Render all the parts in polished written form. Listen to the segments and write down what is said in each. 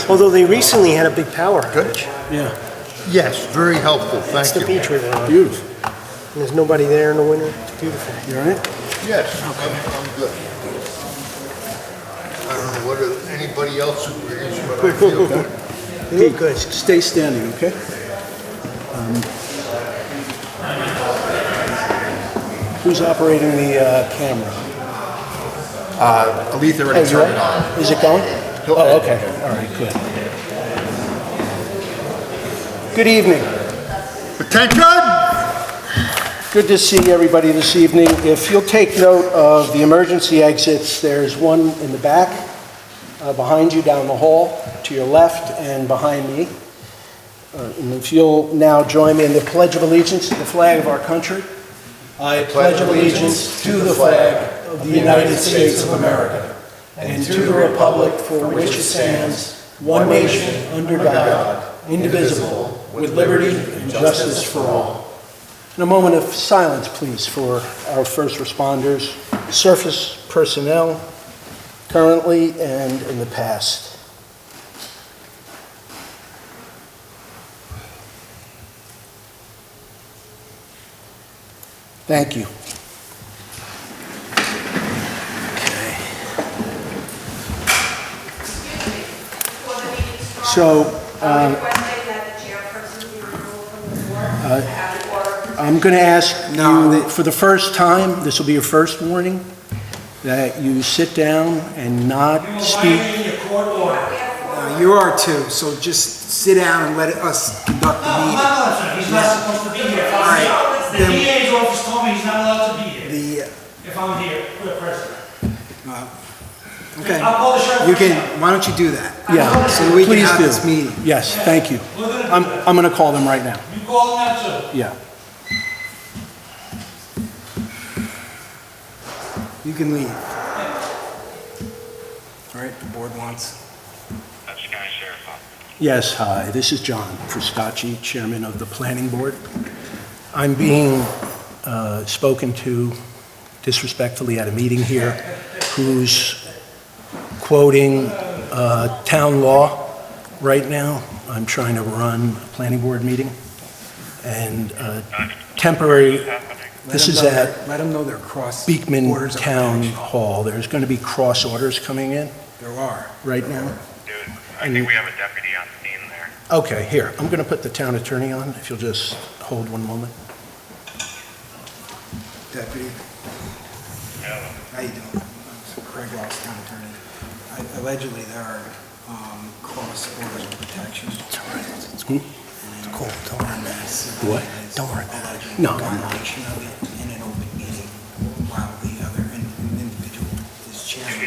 Although they recently had a big power outage. Yeah. Yes, very helpful, That's thank the you. beach we were on. Beautiful. And there's nobody there in the winter. It's beautiful. You all right? Yes, I'm good. I don't know what anybody else is, but I feel good. You look good. Stay standing, okay? Who's operating the camera? Aletha already turned it on. Is it going? Oh, okay. All right, good. Good evening. Attention! Good to see everybody this evening. If you'll take note of the emergency exits, there's one in the back, behind you down the hall, to your left, and behind me. And if you'll now join me in the Pledge of Allegiance to the flag of our country. I pledge allegiance to the flag of the United States of America and to the republic for which it stands, one nation, under God, indivisible, with liberty and justice for all. And a moment of silence, please, for our first responders, surface personnel, currently and in the past. Thank you. So, I'm going to ask you, for the first time, this will be your first warning, that you sit down and not speak. You are too, so just sit down and let us conduct the meeting. He's not supposed to be here. All right. The DA's office told me he's not allowed to be here. If I'm here, for the president. Okay, I'll call the sheriff. you can, why don't you do that? Yeah, So we can please have do. this meeting. Yes, thank you. We're gonna do I'm that. going to call them right now. You call him that too. Yeah. You can leave. All right, the board wants. Yes, hi, this is John Frascacci, Chairman of the Planning Board. I'm being spoken to disrespectfully at a meeting here, who's quoting town law right now. I'm trying to run a planning board meeting, and temporary, this is at Let them know they're cross. Beekman borders of Town protection. Hall. There's going to be cross orders coming in There are. right now. I think we have a deputy on scene there. Okay, here, I'm going to put the town attorney on, if you'll just hold one moment. Deputy, how you doing? Craig Ross, town attorney. Allegedly, there are cross orders of protection. It's all right. It's Cool. Don't worry about it. What? Don't worry about it. No, I'm not. Violation of it in an open meeting while the other individual is chairman.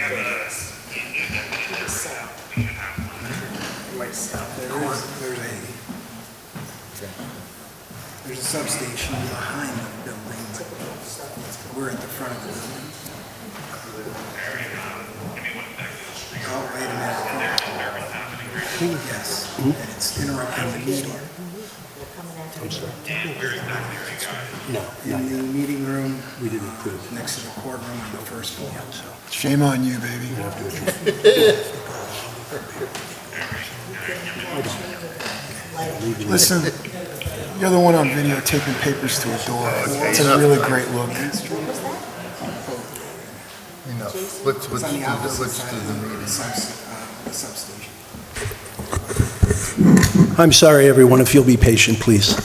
There's a substation behind the building. We're at the front of the building. Oh, wait a minute. Yes, and it's interrupting the meeting. No, In the meeting room we didn't approve. next to the courtroom on the first floor. Shame on you, baby. Listen, you're the one on video taking papers to a door. It's a really great look. Enough. It's on the opposite Let's side do of the meeting. the substation. I'm sorry, everyone, if you'll be patient, please.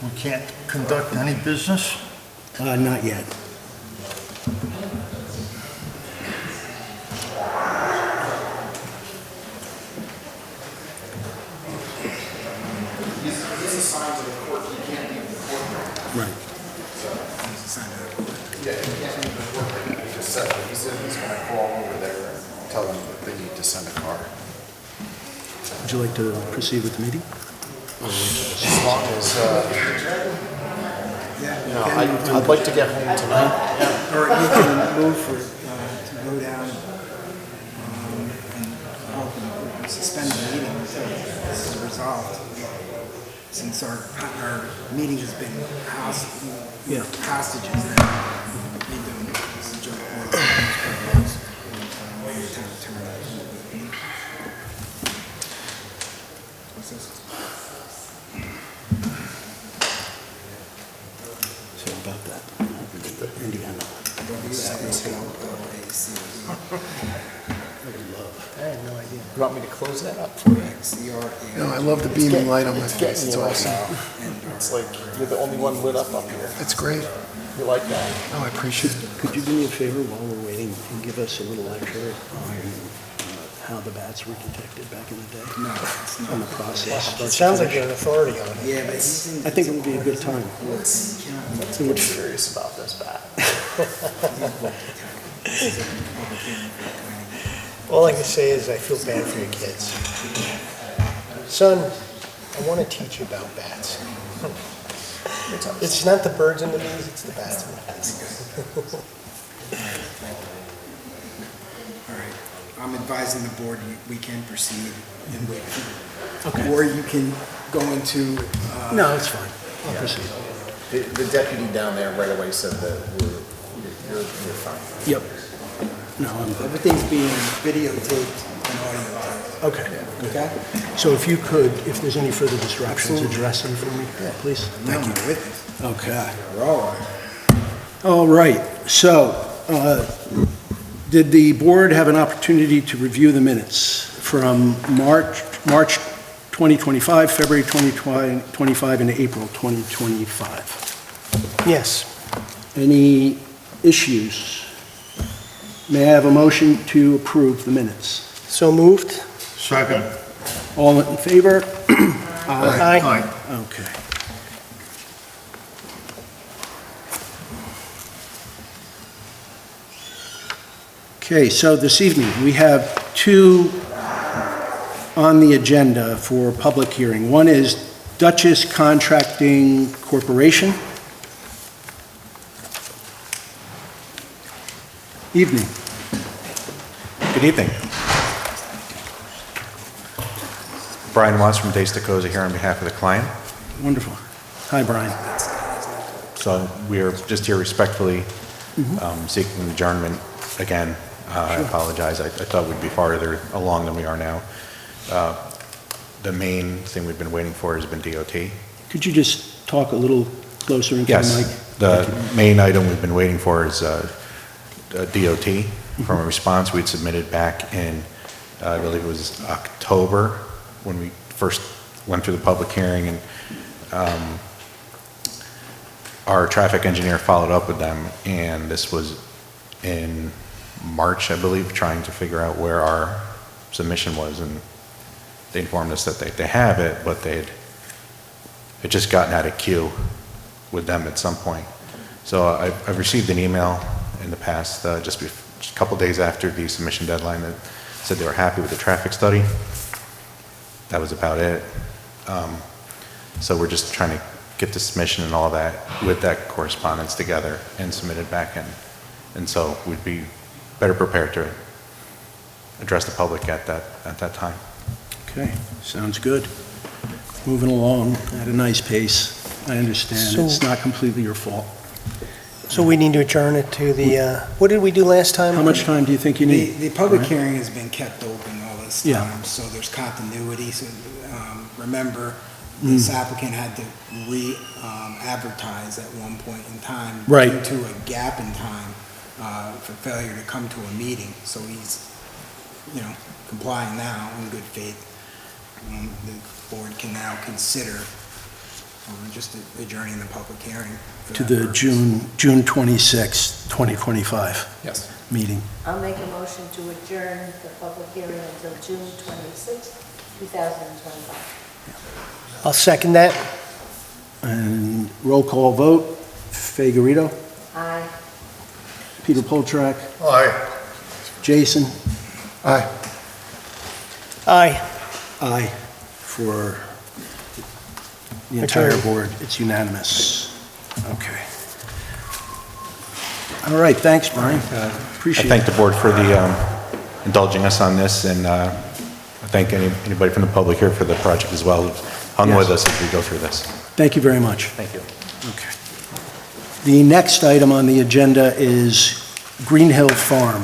We can't conduct any business? Not yet. Right. Just said, he said he's gonna call over there and tell them that they need to send a car. Would you like to proceed with the meeting? As long as, you know, I'd like to get home tonight. Or you can move for, to suspend the meeting until this is resolved. Since our meeting has been hostages, then we do this is joint order. What's this? So about that, Indiana. I had no idea. You want me to close that up for you? No, I love the beaming light on my face. It's Getting you right awesome. now. It's like you're the only one lit up here. It's great. You like that? Oh, I appreciate it. Could you do me a favor while we're waiting and give us a little lecture on how the bats were detected back in the day? No, it's not. On the process? It sounds like you're an authority on it. Yeah, but he's in. I think it would be a good time. I'm curious about this bat. All I can say is I feel bad for your kids. Son, I want to teach you about bats. It's not the birds and the bees, it's the bats and the bees. All right, I'm advising the board we can proceed and wait. Or you can go into, No, it's fine. I'll proceed. The deputy down there right away said that you're fine. Yep. No, I'm good. everything's being videotaped and audio taped. Okay. Okay? So if you could, if there's any further disruptions, address them for me, please. Thank you. Witness. Okay. We're all right. All right, so, did the board have an opportunity to review the minutes from March 2025, February 2025, and April 2025? Yes. Any issues? May I have a motion to approve the minutes? So moved? Second. All in favor? Aye. Okay. Okay, so this evening, we have two on the agenda for public hearing. One is Duchess Contracting Corporation. Evening. Good evening. Brian Watts from Days Tacosa here on behalf of the client. Wonderful. Hi, Brian. So we are just here respectfully seeking adjournment again. I apologize. I thought we'd be farther along than we are now. The main thing we've been waiting for has been DOT. Could you just talk a little closer into the mic? Yes. The main item we've been waiting for is DOT from a response we'd submitted back in, I believe it was October, when we first went through the public hearing, and our traffic engineer followed up with them, and this was in March, I believe, trying to figure out where our submission was, and they informed us that they have it, but it just gotten out of queue with them at some point. So I've received an email in the past, just a couple days after the submission deadline, that said they were happy with the traffic study. That was about it. So we're just trying to get the submission and all that with that correspondence together and submit it back in. And so we'd be better prepared to address the public at that time. Okay, sounds good. Moving along at a nice pace. I understand. So- It's not completely your fault. So we need to adjourn it to the, what did we do last time? How much time do you think you need? The public hearing has been kept open all this Yeah. time, so there's continuity. So, remember, this applicant had to re-advertise at one point in time. Right. Due to a gap in time for failure to come to a meeting. So he's, complying now in good faith. The board can now consider just adjourning the public hearing. for To that the purpose. June 26, 2025 Yes. meeting. I'll make a motion to adjourn the public hearing until June 26, 2025. I'll second that. And roll call vote. Fay Garrido, Aye. Peter Poltrak, Aye. Jason. Aye. Aye. Aye. For the entire Adjourned. board, it's unanimous. Okay. All right, thanks, Brian. I Appreciate it. thank the board for the indulging us on this, and I thank thank anybody from the public here for the project as well, who's hung with us as we go through this. Thank you very much. Thank you. Okay. The next item on the agenda is Green Hill Farm.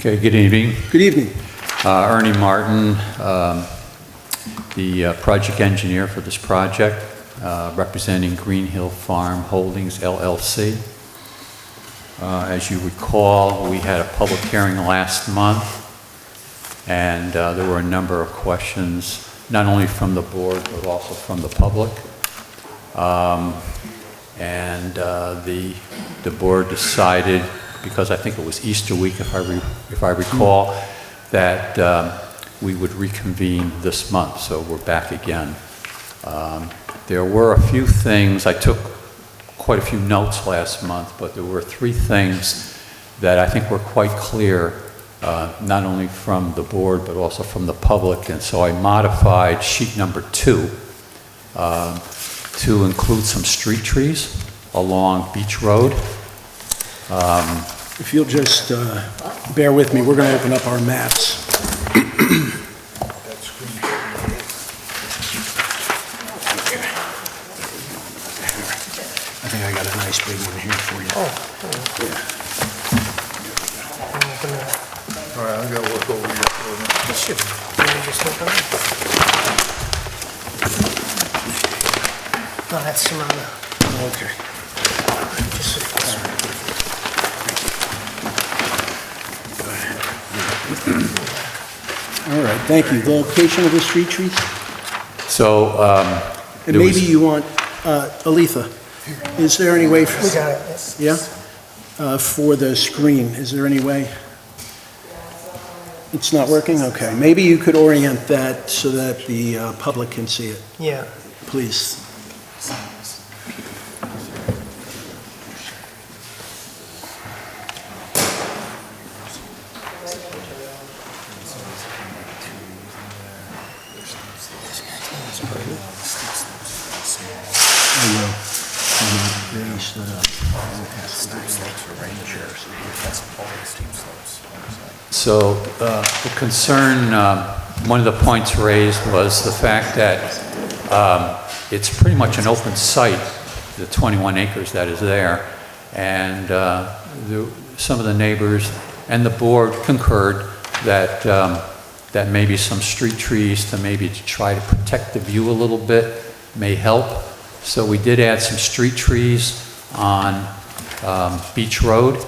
Okay, good evening. Good evening. Ernie Martin, the project engineer for this project, representing Green Hill Farm Holdings LLC. As you recall, we had a public hearing last month, and there were a number of questions, not only from the board, but also from the public. The board decided, because I think it was Easter week, if I recall, that we would reconvene this month, so we're back again. There were a few things, I took quite a few notes last month, but there were 3 things that I think were quite clear, not only from the board, but also from the public, and so I modified sheet number 2 to include some street trees along Beach Road. If you'll just bear with me, we're going to open up our maps. I think I got a nice big one here for you. All right, I'm gonna look over here for a minute. No, that's Simona. Okay. All right, thank you. The location of the street trees? So, And maybe you want, Aletha, is there any way? We got it, yes. Yeah? For the screen, is there any way? It's not working? Okay. Maybe you could orient that so that the public can see it, Yeah. please. So the concern, one of the points raised was the fact that it's pretty much an open site, the 21 acres that is there, and some of the neighbors and the board concurred that that maybe some street trees to maybe try to protect the view a little bit may help. So we did add some street trees on Beach Road.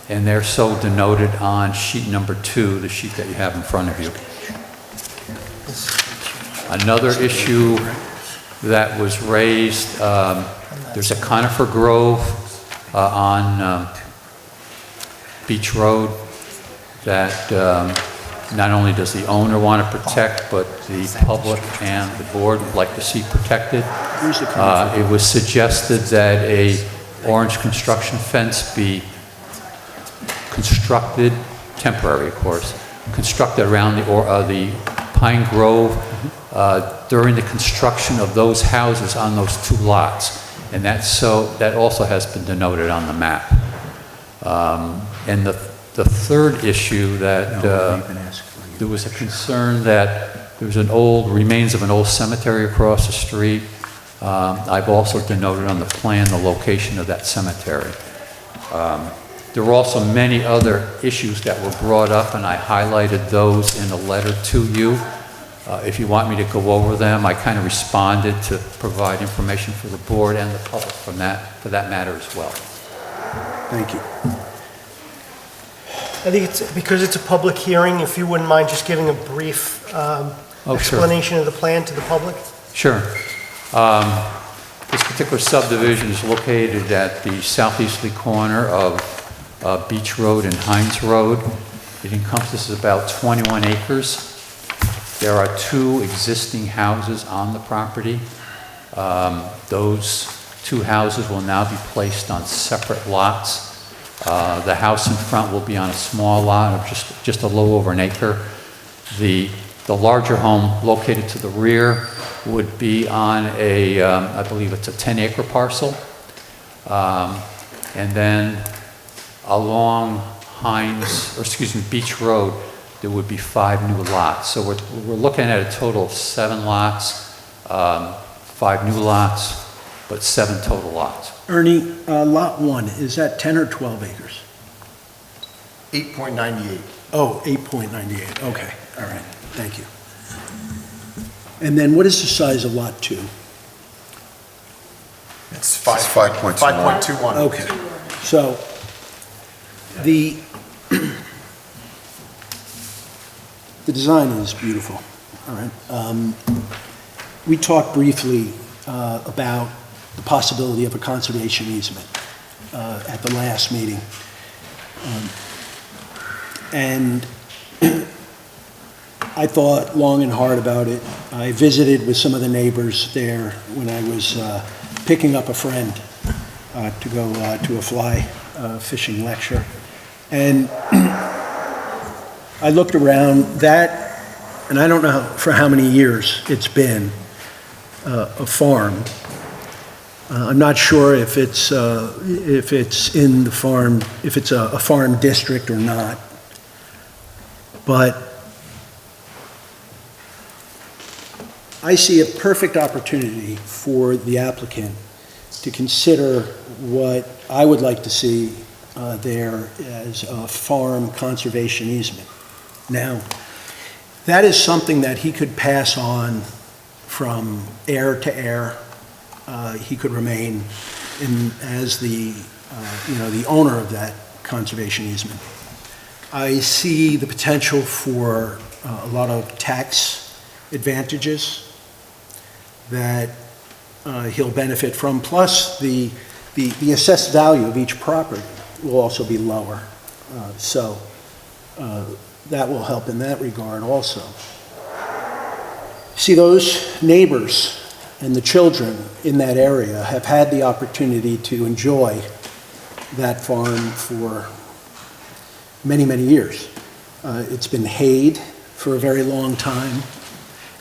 And they're so denoted on sheet number 2, the sheet that you have in front of you. Another issue that was raised, there's a conifer grove on Beach Road that not only does the owner want to protect, but the public and the board would like to see protected. It was suggested that a orange construction fence be constructed, temporary of course, constructed around the Pine Grove during the construction of those houses on those 2 lots. And that also has been denoted on the map. And the third issue that there was a concern that there was remains of an old cemetery across the street. I've also denoted on the plan the location of that cemetery. There were also many other issues that were brought up, and I highlighted those in a letter to you. If you want me to go over them, I kind of responded to provide information for the board and the public for that matter as well. Thank you. I think because it's a public hearing, if you wouldn't mind just giving a brief explanation of the plan to the public? Sure. This particular subdivision is located at the southeasterly corner of Beach Road and Hines Road. It encompasses about 21 acres. There are 2 existing houses on the property. Those 2 houses will now be placed on separate lots. The house in front will be on a small lot of just a little over an acre. The larger home located to the rear would be on I believe it's a 10-acre parcel. And then along Beach Road, there would be 5 new lots. So we're looking at a total of 7 lots, 5 new lots, but 7 total lots. Ernie, Lot 1, is that 10 or 12 acres? 8.98. Oh, 8.98, okay, all right, thank you. And then what is the size of Lot 2? It's 5.21. Okay, so the design is beautiful, all right. We talked briefly about the possibility of a conservation easement at the last meeting. And I thought long and hard about it. I visited with some of the neighbors there when I was picking up a friend to go to a fly fishing lecture. And I looked around that, and I don't know for how many years it's been a farm. I'm not sure if it's in the farm, if it's a farm district or not. But I see a perfect opportunity for the applicant to consider what I would like to see there as a farm conservation easement. Now, that is something that he could pass on from heir to heir. He could remain as the owner of that conservation easement. I see the potential for a lot of tax advantages that he'll benefit from, plus the assessed value of each property will also be lower. So that will help in that regard also. See, those neighbors and the children in that area have had the opportunity to enjoy that farm for many, many years. It's been hayed for a very long time.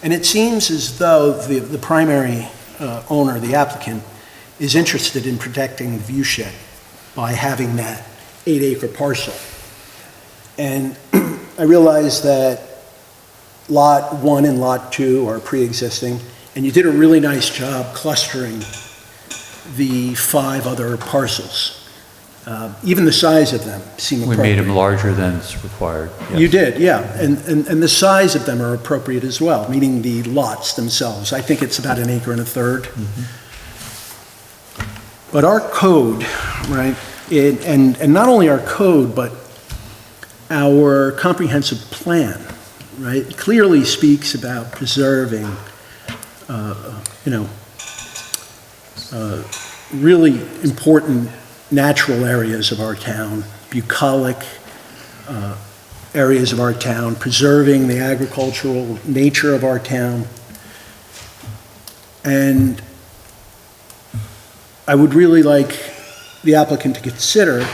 And it seems as though the primary owner, the applicant, is interested in protecting the viewshed by having that 8-acre parcel. And I realize that Lot 1 and Lot 2 are pre-existing, and you did a really nice job clustering the 5 other parcels. Even the size of them seem appropriate. We made them larger than is required. Yes. You did, yeah. And the size of them are appropriate as well, meaning the lots themselves. I think it's about 1 1/3 acres. Mm-hmm. But our code, right, and not only our code, but our comprehensive plan, right, clearly speaks about preserving, really important natural areas of our town, bucolic areas of our town, preserving the agricultural nature of our town. And I would really like the applicant to consider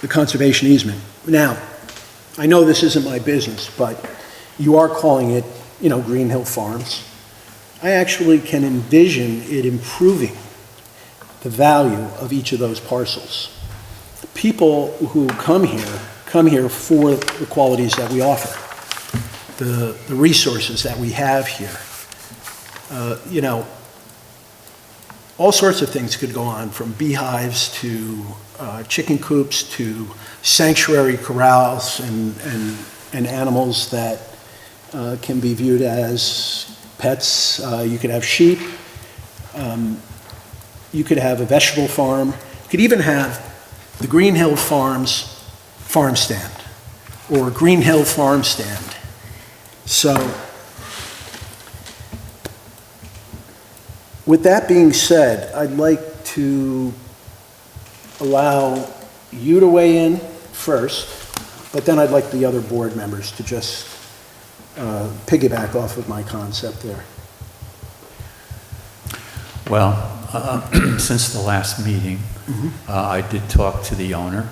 the conservation easement. Now, I know this isn't my business, but you are calling it, Green Hill Farms. I actually can envision it improving the value of each of those parcels. People who come here for the qualities that we offer, the resources that we have here. All sorts of things could go on, from beehives to chicken coops to sanctuary corrals and animals that can be viewed as pets. You could have sheep. You could have a vegetable farm. You could even have the Green Hill Farms farm stand or Green Hill Farm Stand. So with that being said, I'd like to allow you to weigh in first, but then I'd like the other board members to just piggyback off of my concept there. Well, since the last meeting, I did talk to the owner.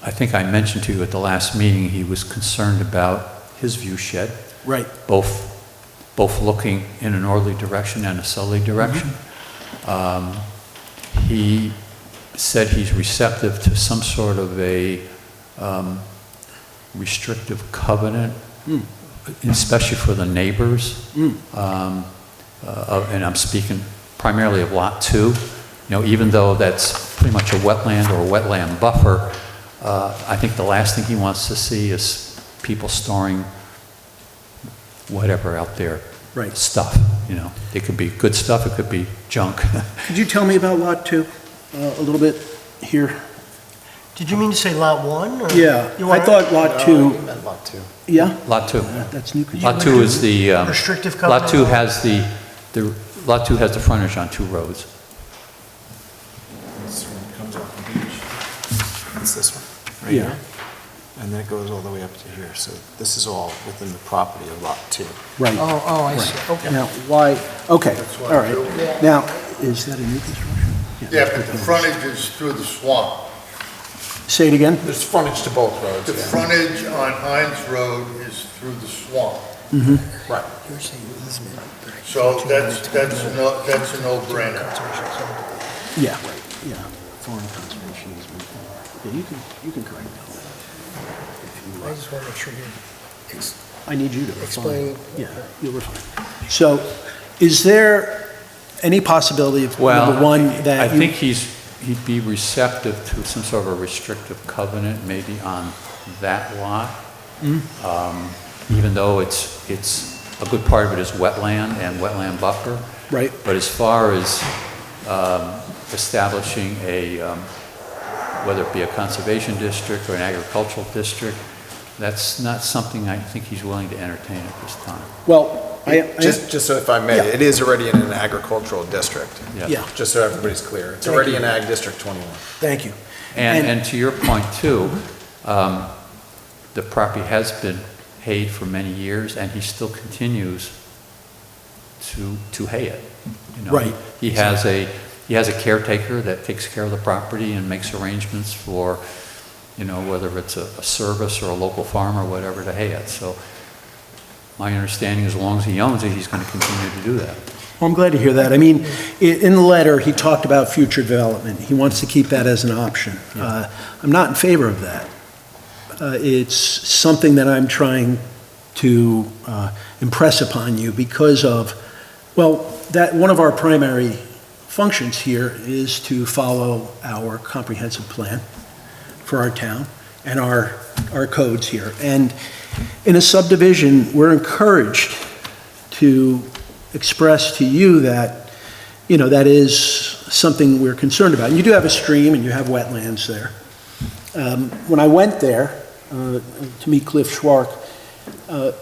I think I mentioned to you at the last meeting, he was concerned about his view shed. Right. Both looking in a northerly direction and a southerly direction. He said he's receptive to some sort of a restrictive covenant, especially for the neighbors. And I'm speaking primarily of Lot 2. You know, even though that's pretty much a wetland or a wetland buffer, I think the last thing he wants to see is people storing whatever out there. Right. Stuff, you know. It could be good stuff, it could be junk. Could you tell me about Lot 2 a little bit here? Did you mean to say Lot 1? or- Yeah, You I want- thought Lot 2, You meant Lot 2. yeah? Lot 2. That's new. Lot 2 is the, Restrictive covenant? Lot 2 has Lot 2 has the frontage on 2 roads. This one comes off the beach. It's this one, right Yeah. here. And then it goes all the way up to here. So this is all within the property of Lot 2. Right. Oh, I see, okay. Now, why, okay, all right. Now, is that a new construction? Yeah, but the frontage is through the swamp. Say it again? There's frontage to both roads. The frontage on Hines Road is through the swamp. Right. So that's a no-brainer. Yeah, yeah. Foreign conservation easement. Yeah, you can correct that. I just want to make sure you I need you to explain. Yeah, you'll refine. So, is there any possibility of, number one, that I you... think he'd be receptive to some sort of a restrictive covenant, maybe on that lot. Even though it's a good part of it is wetland and wetland buffer. Right. But as far as establishing whether it be a conservation district or an agricultural district, that's not something I think he's willing to entertain at this time. Well, Just so if I may, Yeah. it is already in an agricultural district. Yeah. Just so everybody's clear. It's Thank already you. in Ag District 21. Thank you. And to your point too, the property has been hayed for many years, and he still continues to hay it. You know, Right. He has a caretaker that takes care of the property and makes arrangements for, you know, whether it's a service or a local farm or whatever to hay it. So my understanding, as long as he owns it, he's going to continue to do that. Well, I'm glad to hear that. I mean, in the letter, he talked about future development. He wants to keep that as an option. I'm not in favor of that. It's something that I'm trying to impress upon you because of, well, that one of our primary functions here is to follow our comprehensive plan for our town and our codes here. And in a subdivision, we're encouraged to express to you that, you know, that is something we're concerned about. And you do have a stream and you have wetlands there. When I went there to meet Cliff Schwark,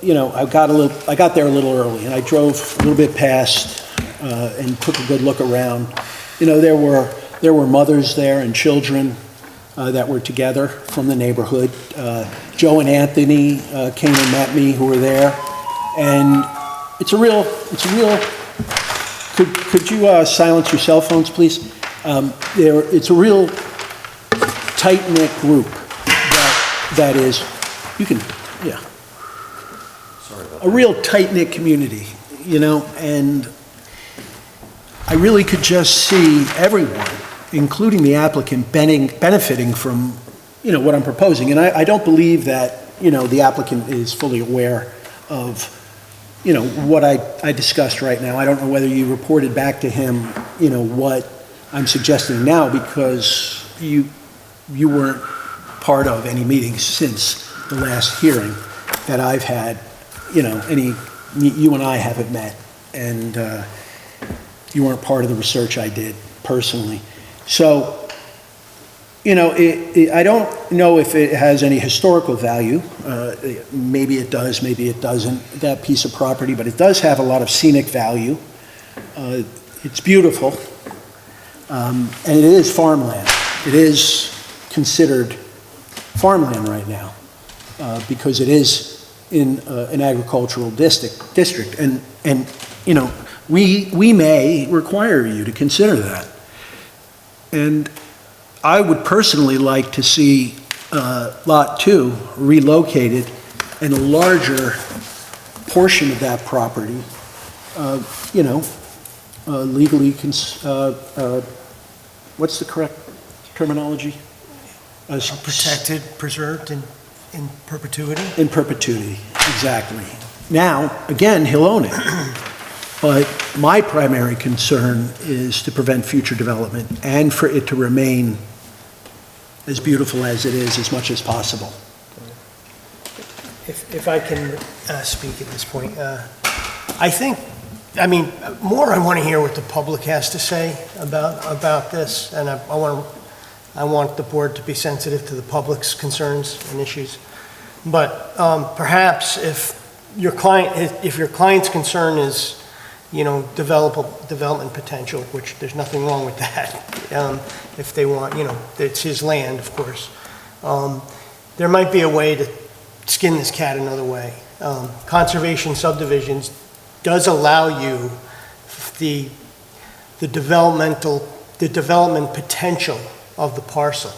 you know, I got there a little early, and I drove a little bit past and took a good look around. You know, there were mothers there and children that were together from the neighborhood. Joe and Anthony came and met me, who were there, and it's a real. Could you silence your cell phones, please? It's a real tight-knit group that is. You can, yeah. A real tight-knit community, you know, and I really could just see everyone, including the applicant, benefiting from, you know, what I'm proposing. And I don't believe that, you know, the applicant is fully aware of, you know, what I discussed right now. I don't know whether you reported back to him, you know, what I'm suggesting now, because you weren't part of any meetings since the last hearing that I've had. You know, you and I haven't met, and you weren't part of the research I did personally. So, you know, I don't know if it has any historical value. Maybe it does, maybe it doesn't, that piece of property, but it does have a lot of scenic value. It's beautiful, and it is farmland. It is considered farmland right now, because it is in an agricultural district. And you know, we may require you to consider that. And I would personally like to see Lot 2 relocated and a larger portion of that property, you know, legally, what's the correct terminology? Protected, preserved in perpetuity? In perpetuity, exactly. Now, again, he'll own it. But my primary concern is to prevent future development and for it to remain as beautiful as it is as much as possible. If I can speak at this point, I think, I mean, more I want to hear what the public has to say about this, and I want the board to be sensitive to the public's concerns and issues. But perhaps if your client's concern is, you know, development potential, which there's nothing wrong with that, if they want, you know, it's his land, of course. There might be a way to skin this cat another way. Conservation subdivisions does allow you the development potential of the parcel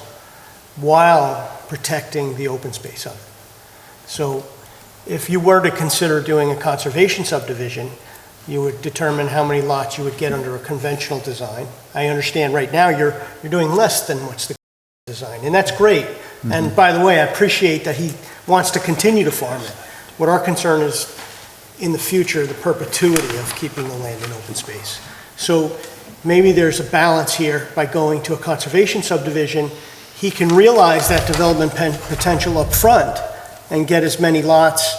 while protecting the open space of it. So if you were to consider doing a conservation subdivision, you would determine how many lots you would get under a conventional design. I understand right now you're doing less than what's the design, and that's great. Mm-hmm. And by the way, I appreciate that he wants to continue to farm it. What our concern is, in the future, the perpetuity of keeping the land in open space. So maybe there's a balance here by going to a conservation subdivision. He can realize that development potential up front and get as many lots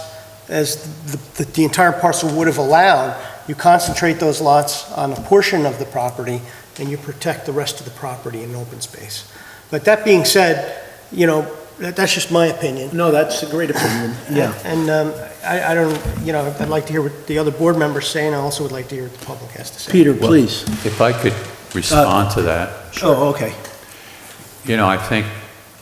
as the entire parcel would have allowed. You concentrate those lots on a portion of the property and you protect the rest of the property in open space. But that being said, you know, that's just my opinion. No, that's a great opinion. Yeah. And I don't, you know, I'd like to hear what the other board members say, and I also would like to hear what the public has to say. Peter, please. If I could respond to that. Sure. Oh, okay. You know, I think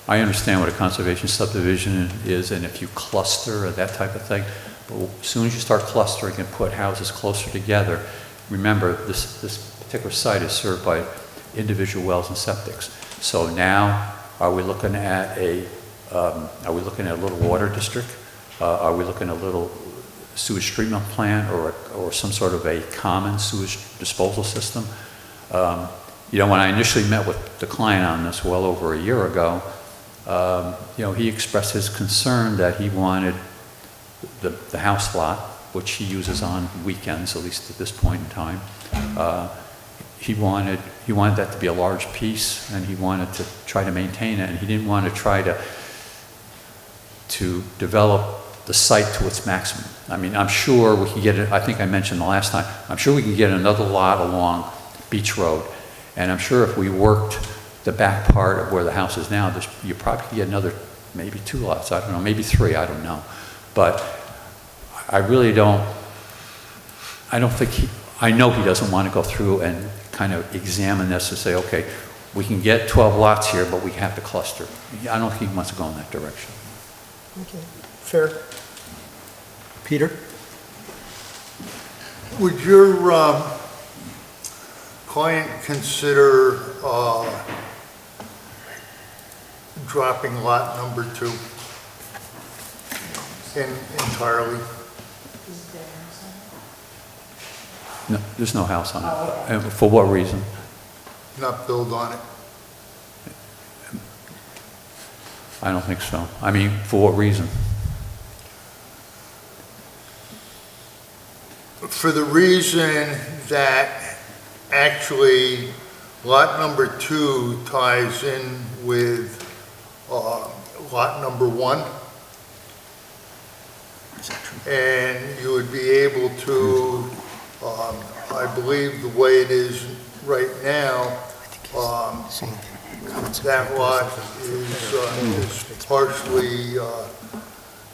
I understand what a conservation subdivision is, and if you cluster or that type of thing, but as soon as you start clustering and put houses closer together, remember this particular site is served by individual wells and septics. So now, are we looking at a little water district? Are we looking at a little sewage treatment plant or some sort of a common sewage disposal system? You know, when I initially met with the client on this well over a year ago, you know, he expressed his concern that he wanted the house lot, which he uses on weekends, at least at this point in time. He wanted that to be a large piece, and he wanted to try to maintain it, and he didn't want to try to develop the site to its maximum. I mean, I'm sure we can get it, I think I mentioned the last time, I'm sure we can get another lot along Beach Road, and I'm sure if we worked the back part of where the house is now, you probably could get another, maybe 2 lots, I don't know, maybe 3, I don't know. But I really don't think I know he doesn't want to go through and kind of examine this and say, okay, we can get 12 lots here, but we have to cluster. I don't think he wants to go in that direction. Okay, fair. Peter? Would your client consider dropping lot number 2 entirely? No, there's no house on it. And for what reason? Not build on it? I don't think so. I mean, for what reason? For the reason that actually lot number 2 ties in with lot number 1. And you would be able to, I believe the way it is right now, that lot is partially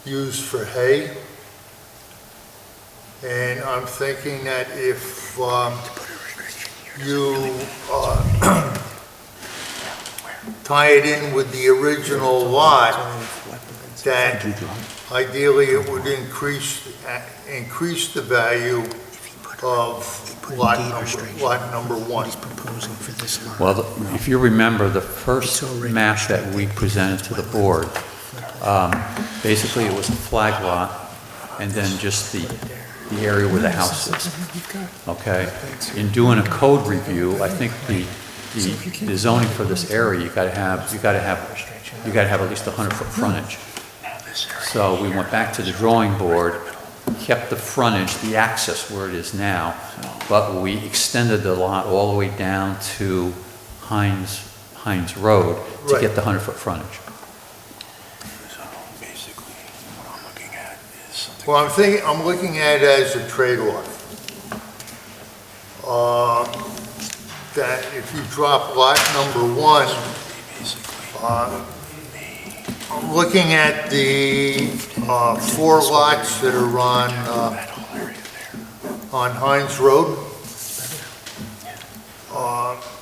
used for hay. And I'm thinking that if you tie it in with the original lot, that ideally it would increase the value of lot number one. Well, if you remember, the first map that we presented to the board, basically it was a flag lot, and then just the area where the house is, okay? In doing a code review, I think the zoning for this area, you gotta have at least 100-foot frontage. So we went back to the drawing board, kept the frontage, the access where it is now, but we extended the lot all the way down to Hines Road to Right. get the 100-foot frontage. Well, I'm looking at it as a trade-off. That if you drop lot number one, I'm looking at the 4 lots that are on Hines Road.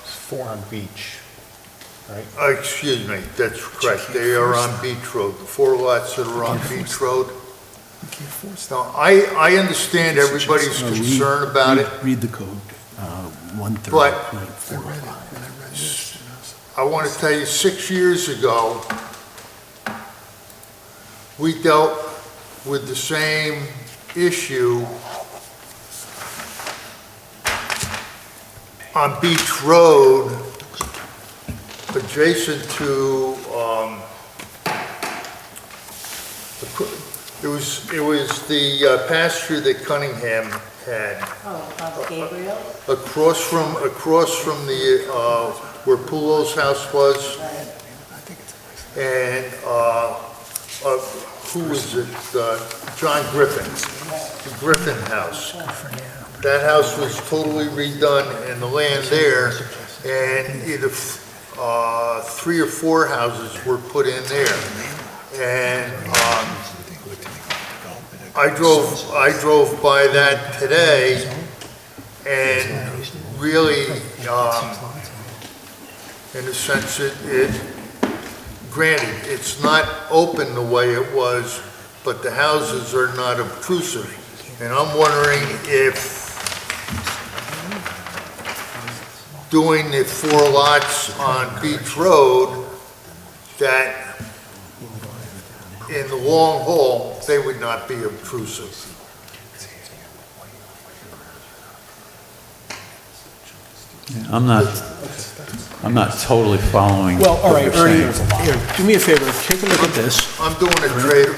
4 on Beach, right? Excuse me, that's correct. They are on Beach Road, the 4 lots that are on Beach Road. Now, I understand everybody's concern about it, Read the code, 130. but I want to tell you, 6 years ago, we dealt with the same issue on Beach Road, adjacent to, it was the pasture that Cunningham had. Oh, Gabriel? Across from the, where Pulo's house was, and, who was it? John Griffin, the Griffin house. That house was totally redone, and the land there, and either 3 or 4 houses were put in there. And I drove by that today, and really, in a sense, granted, it's not open the way it was, but the houses are not obtrusive. And I'm wondering if doing the 4 lots on Beach Road, that in the long haul, they would not be obtrusive. I'm not totally following. Well, all what right, you're Ernie, saying. here, do me a favor, take a look at this. I'm doing a trade.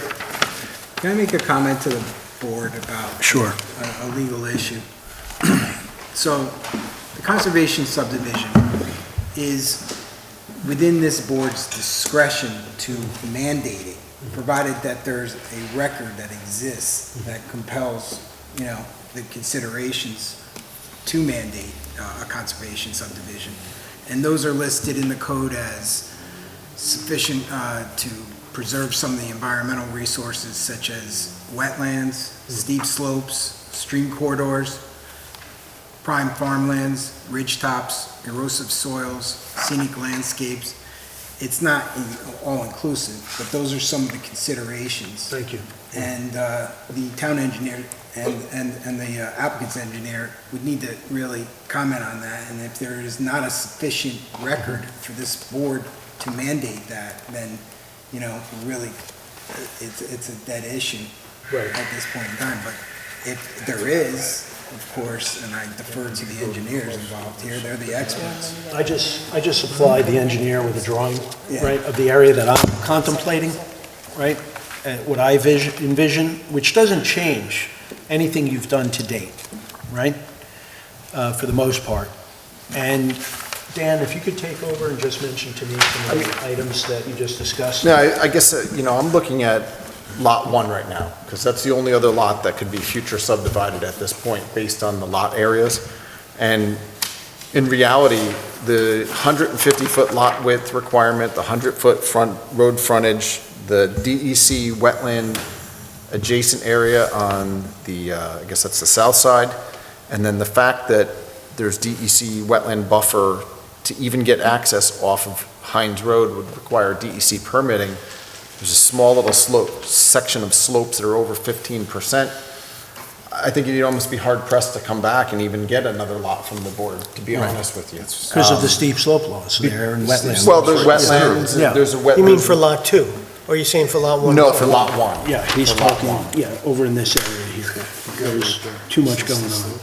Can I make a comment to the board about Sure. a legal issue? So, the conservation subdivision is within this board's discretion to mandate it, provided that there's a record that exists that compels, the considerations to mandate a conservation subdivision. And those are listed in the code as sufficient to preserve some of the environmental resources such as wetlands, steep slopes, stream corridors, prime farmlands, ridge tops, erosive soils, scenic landscapes. It's not all-inclusive, but those are some of the considerations. Thank you. And the town engineer and the applicant's engineer would need to really comment on that. And if there is not a sufficient record for this board to mandate that, then, really, it's a dead issue at this point in time. But if there is, of course, and I defer to the engineers involved here, they're the experts. I just supplied the engineer with a drawing, Yeah. right, of the area that I'm contemplating, right? And what I envision, which doesn't change anything you've done to date, right? For the most part. And Dan, if you could take over and just mention to me some of the items that you just discussed. Yeah, I guess, I'm looking at Lot 1 right now, because that's the only other lot that could be future subdivided at this point based on the lot areas. And in reality, the 150-foot lot width requirement, the 100-foot front road frontage, the DEC wetland adjacent area on the, I guess that's the south side, and then the fact that there's DEC wetland buffer to even get access off of Pines Road would require DEC permitting. There's a small little section of slopes that are over 15%. I think you'd almost be hard pressed to come back and even get another lot from the board, to be honest with you. Because of the steep slope laws there and wetlands. Well, there's wetlands, Yeah. there's a wetland. You mean for lot 2? Or are you saying for lot 1? No, for lot 1. Yeah, he's For lot talking, one. yeah, over in this area here. There's too much going on.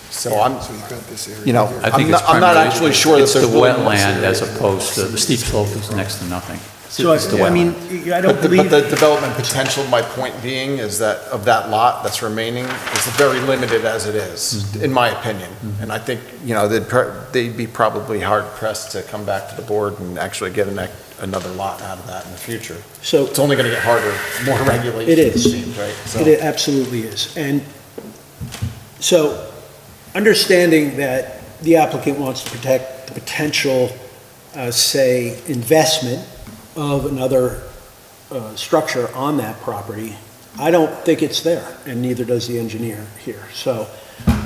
So I'm, So you've got this area. you know, here. I think I'm it's not primarily, actually sure that it's there's the really much wetland there. as opposed to, the steep slope is next to nothing. So, It's the I wetland. mean, I don't But the believe, development potential, my point being, is that of that lot that's remaining, is very limited as it is, in my opinion. And I think, you know, they'd be probably hard pressed to come back to the board and actually get another lot out of that in the future. so It's only gonna get harder, more regulation. It is. seems, right? So- it absolutely is. And so, understanding that the applicant wants to protect the potential, say, investment of another structure on that property, I don't think it's there, and neither does the engineer here. So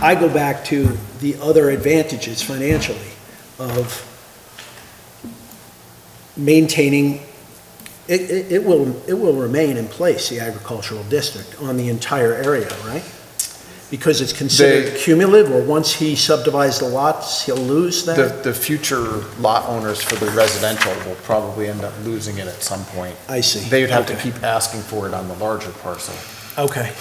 I go back to the other advantages financially of maintaining, it will remain in place, the agricultural district, on the entire area, right? Because it's considered cumulative, or once he subdivides the lots, he'll lose that? The future lot owners for the residential will probably end up losing it at some point. I see. They would have to Okay. keep asking for it on the larger parcel. Okay.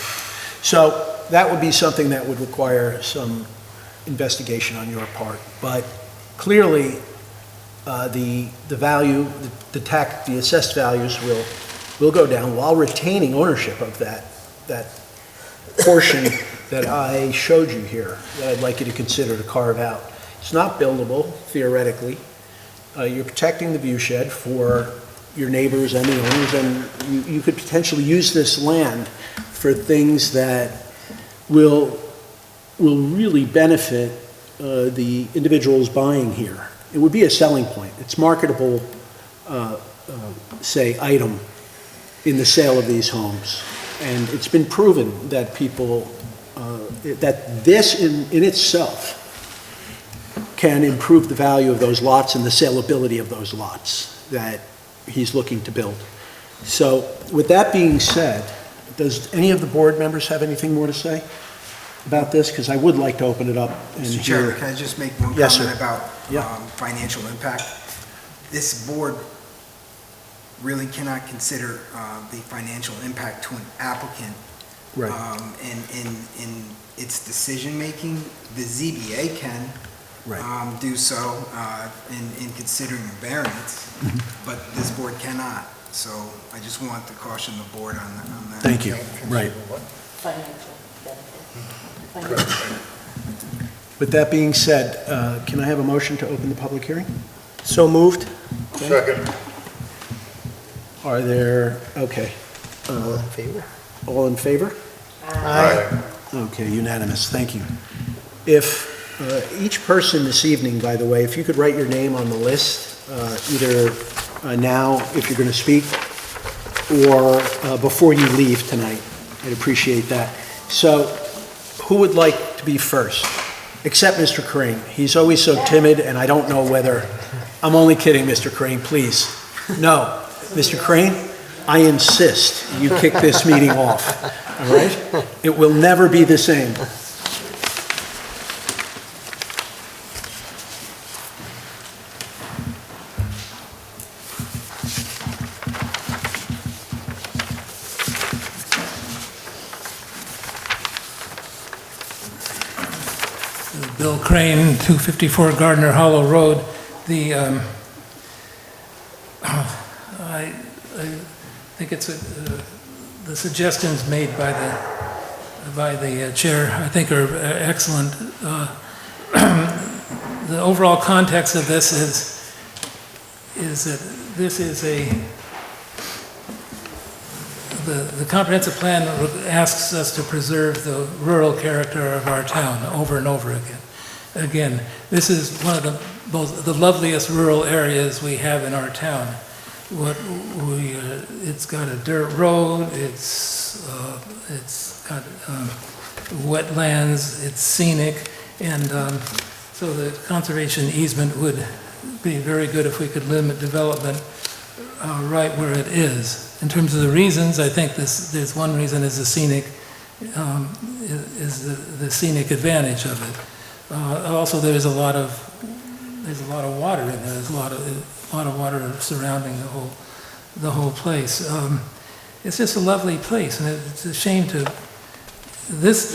So that would be something that would require some investigation on your part. But clearly, the value, the assessed values will go down while retaining ownership of that portion that I showed you here, that I'd like you to consider to carve out. It's not buildable, theoretically. You're protecting the view shed for your neighbors and the owners, and you could potentially use this land for things that will really benefit the individuals buying here. It would be a selling point. It's marketable, say, item in the sale of these homes. And it's been proven that people, that this in itself can improve the value of those lots and the saleability of those lots that he's looking to build. So with that being said, does any of the board members have anything more to say about this? Because I would like to open it up and Mr. hear. Chairman, can I just make one Yes, comment sir. about Yeah. financial impact? This board really cannot consider the financial impact to an applicant Right. in its decision-making. The ZBA can Right. do so in considering a variance, but this board cannot. So I just want to caution the board on that. Thank you. Right. Financial benefit. Financial. With that being said, can I have a motion to open the public hearing? So moved? Second. Are there, okay, All in favor? all in favor? Aye. Okay, unanimous, thank you. If each person this evening, by the way, if you could write your name on the list, either now, if you're going to speak, or before you leave tonight, I'd appreciate that. So, who would like to be first? Except Mr. Crane. He's always so timid, and I don't know whether, I'm only kidding, Mr. Crane, please. No, Mr. Crane, I insist you kick this meeting off, all right? It will never be the same. Bill Crane, 254 Gardner Hollow Road. I think it's the suggestions made by the chair, I think, are excellent. The overall context of this is that this is the comprehensive plan asks us to preserve the rural character of our town over and over again. Again, this is one of the loveliest rural areas we have in our town. It's got a dirt road, it's got wetlands, it's scenic, and so the conservation easement would be very good if we could limit development right where it is. In terms of the reasons, I think there's one reason is the scenic scenic advantage of it. Also, there's a lot of water in there. There's a lot of water surrounding the whole place. It's just a lovely place, and it's a shame to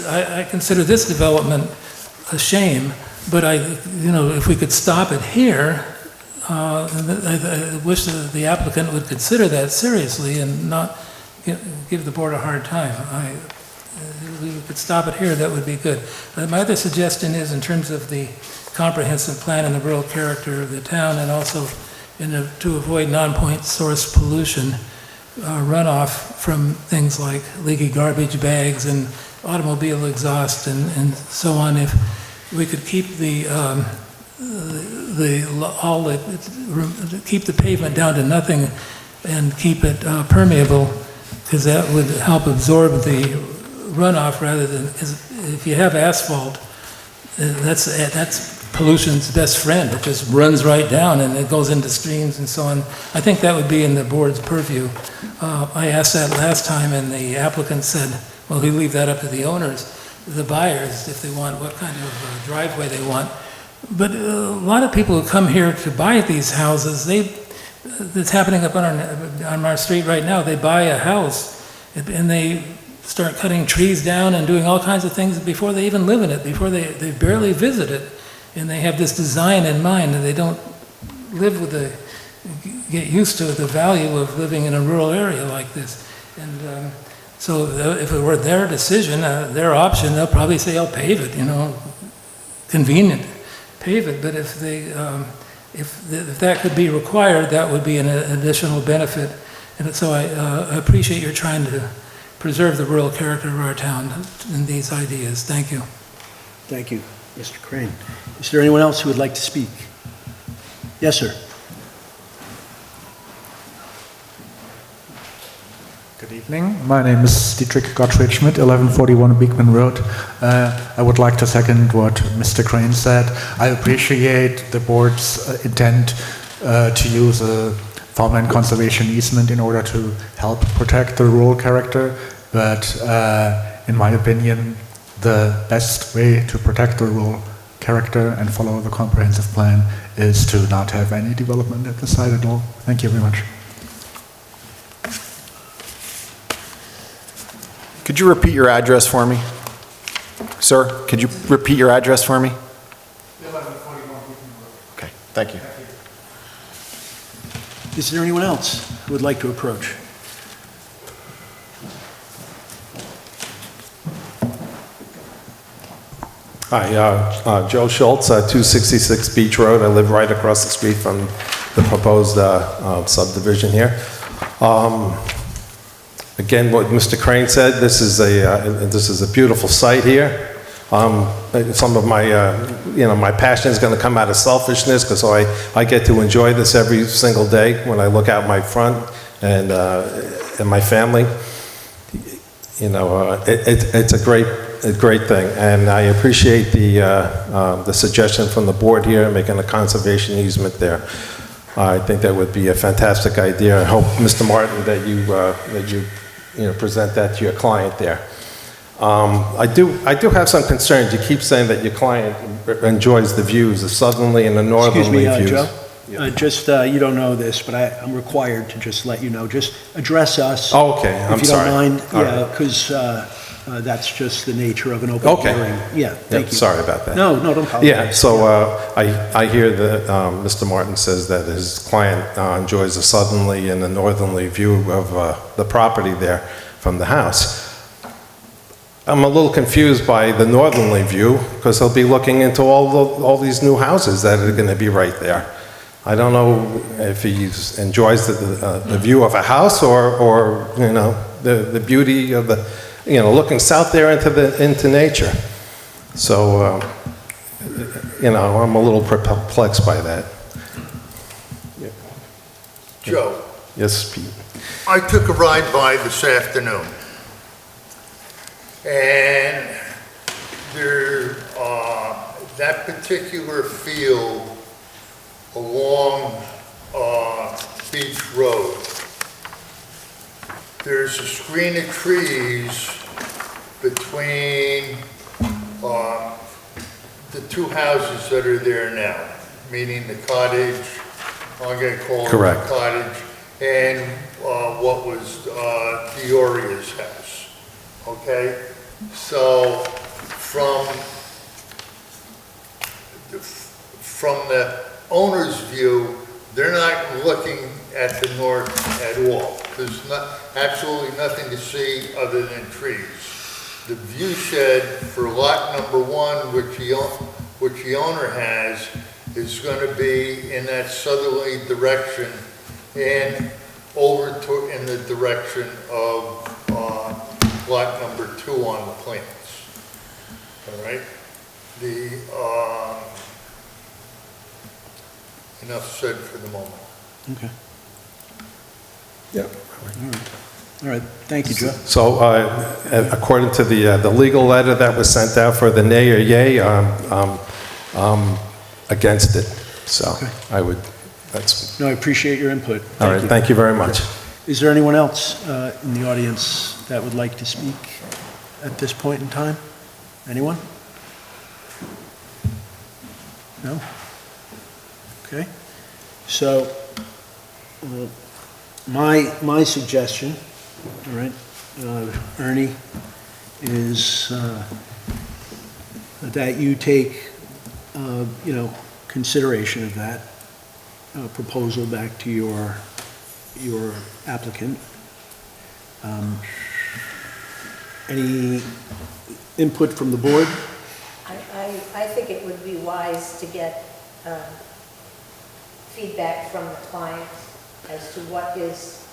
I consider this development a shame. But if we could stop it here, I wish the applicant would consider that seriously and not give the board a hard time. If we could stop it here, that would be good. My other suggestion is in terms of the comprehensive plan and the rural character of the town, and also to avoid non-point source pollution, runoff from things like leaky garbage bags and automobile exhaust and so on. If we could keep keep the pavement down to nothing and keep it permeable, because that would help absorb the runoff rather than, if you have asphalt, that's pollution's best friend. It just runs right down and it goes into streams and so on. I think that would be in the board's purview. I asked that last time and the applicant said, well, we leave that up to the owners, the buyers, if they want, what kind of driveway they want. But a lot of people who come here to buy these houses, it's happening up on our street right now. They buy a house and they start cutting trees down and doing all kinds of things before they even live in it, before they barely visit it. And they have this design in mind, and they don't get used to the value of living in a rural area like this. And so if it were their decision, their option, they'll probably say, I'll pave it, convenient, pave it. But if that could be required, that would be an additional benefit. And so I appreciate your trying to preserve the rural character of our town in these ideas. Thank you. Thank you, Mr. Crane. Is there anyone else who would like to speak? Yes, sir. Good evening. My name is Dietrich Gottfried Schmidt, 1141 Beekman Road. I would like to second what Mr. Crane said. I appreciate the board's intent to use a farmland conservation easement in order to help protect the rural character, but in my opinion, the best way to protect the rural character and follow the comprehensive plan is to not have any development at the site at all. Thank you very much. Could you repeat your address for me? Sir, could you repeat your address for me? 1141 Beekman Road. Okay, thank you. Is there anyone else who would like to approach? Hi, Joe Schultz, 266 Beach Road. I live right across the street from the proposed subdivision here. Again, what Mr. Crane said, this is a beautiful site here. Some of my, my passion is going to come out of selfishness, because I get to enjoy this every single day when I look out my front and my family. It's a great thing, and I appreciate the suggestion from the board here, making a conservation easement there. I think that would be a fantastic idea. I hope, Mr. Martin, that you present that to your client there. I do have some concerns. You keep saying that your client enjoys the views, the southerly and the northerly views. Excuse me, Joe. You don't know this, but I'm required to just let you know. Just address us. Oh, okay. I'm sorry. If you don't mind. All yeah, right. because that's just the nature of an open hearing. Yeah, thank you. Sorry about that. No, don't apologize. Yeah, so I hear that Mr. Martin says that his client enjoys the southerly and the northerly view of the property there from the house. I'm a little confused by the northerly view, because he'll be looking into all these new houses that are going to be right there. I don't know if he enjoys the view of a house or the beauty of the, looking south there into nature. So, I'm a little perplexed by that. Yeah. Joe. Yes, Pete. I took a ride by this afternoon, and there, that particular field along Beach Road. There's a screen of trees between the two houses that are there now, meaning the cottage, I'm going to call it the Correct. cottage, and what was Dioria's house, okay? So from the owner's view, they're not looking at the north at all. There's absolutely nothing to see other than trees. The view shed for lot number 1, which the owner has, is going to be in that southerly direction and over in the direction of lot number 2 on the plans. All right? Enough said for the moment. Okay. Yep. All right, thank you, Joe. So according to the legal letter that was sent out for the nay or yay, against it. So Okay. I would, that's, No, I appreciate your input. all right, thank you very much. Is there anyone else in the audience that would like to speak at this point in time? Anyone? No? Okay. So, my suggestion, all right, Ernie, is that you take, consideration of that proposal back to your applicant. Any input from the board? I think it would be wise to get feedback from the client as to what his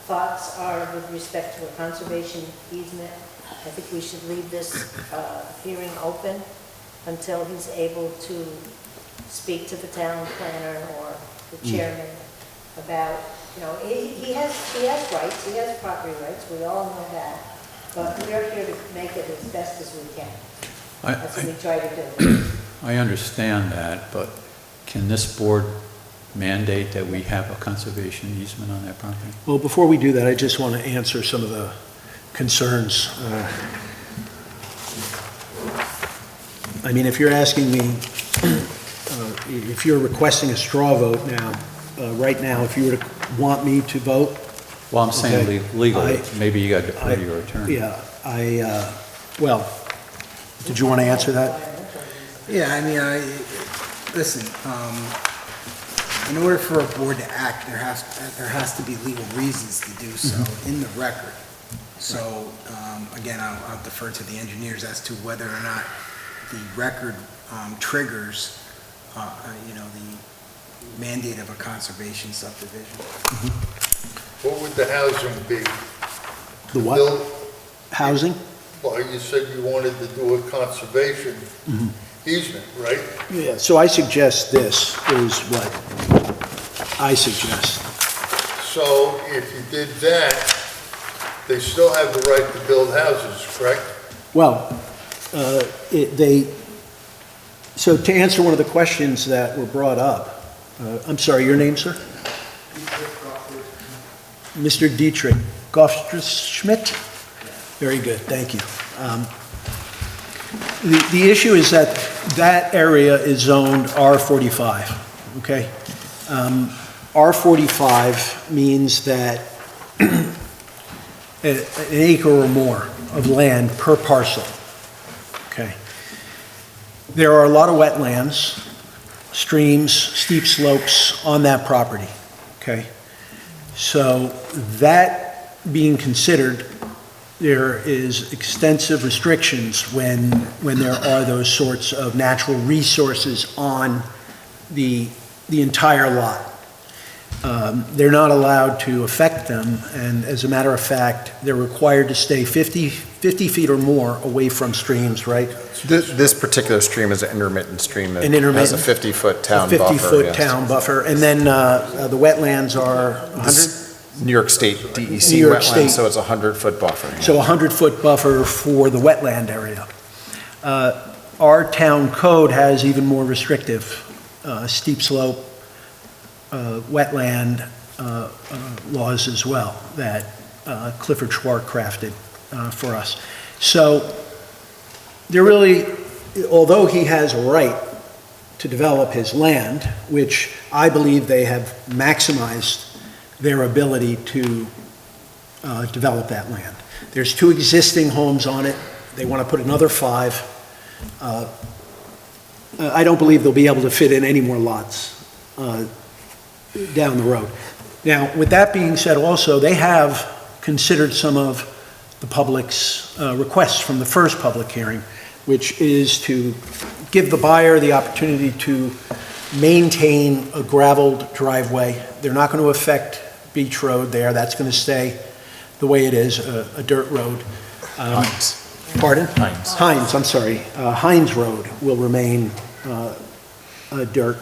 thoughts are with respect to a conservation easement. I think we should leave this hearing open until he's able to speak to the town planner or the chairman about, he has rights, he has property rights, we all know that, but we're here to make it as best as we can. That's what we try to do. I understand that, but can this board mandate that we have a conservation easement on that property? Well, before we do that, I just want to answer some of the concerns. I mean, if you're asking me, if you're requesting a straw vote now, right now, if you were to want me to vote. Well, I'm saying okay, legally, maybe you got to defer to your attorney. Yeah, well, did you want to answer that? Yeah, I mean, listen, in order for a board to act, there has to be legal reasons to do so in the record. So, again, I'll defer to the engineers as to whether or not the record triggers, the mandate of a conservation subdivision. What would the housing be? The what? Housing? Well, you said you wanted to do a conservation easement, right? Yeah, so I suggest this is what I suggest. So if you did that, they still have the right to build houses, correct? Well, so to answer one of the questions that were brought up, I'm sorry, your name, sir? Mr. Dietrich Goffschmidt? Very good, thank you. The issue is that area is zoned R45, okay? R45 means that an acre or more of land per parcel, okay? There are a lot of wetlands, streams, steep slopes on that property, okay? So that being considered, there is extensive restrictions when there are those sorts of natural resources on the entire lot. They're not allowed to affect them, and as a matter of fact, they're required to stay 50 feet or more away from streams, right? This particular stream is an intermittent stream that An intermittent. has a 50-foot town buffer. A 50-foot yes. town buffer, and then the wetlands are 100? New York State DEC New York wetland, State. so it's a 100-foot buffer. yeah. So a 100-foot buffer for the wetland area. Our town code has even more restrictive, steep slope, wetland laws as well that Clifford Schwartz crafted for us. So there really, although he has a right to develop his land, which I believe they have maximized their ability to develop that land. There's 2 existing homes on it. They want to put another 5. I don't believe they'll be able to fit in any more lots down the road. Now, with that being said also, they have considered some of the public's requests from the first public hearing, which is to give the buyer the opportunity to maintain a graveled driveway. They're not going to affect Beach Road there. That's going to stay the way it is, a dirt road. Hines. Pardon? Hines. Hines, I'm sorry. Hines Road will remain dirt.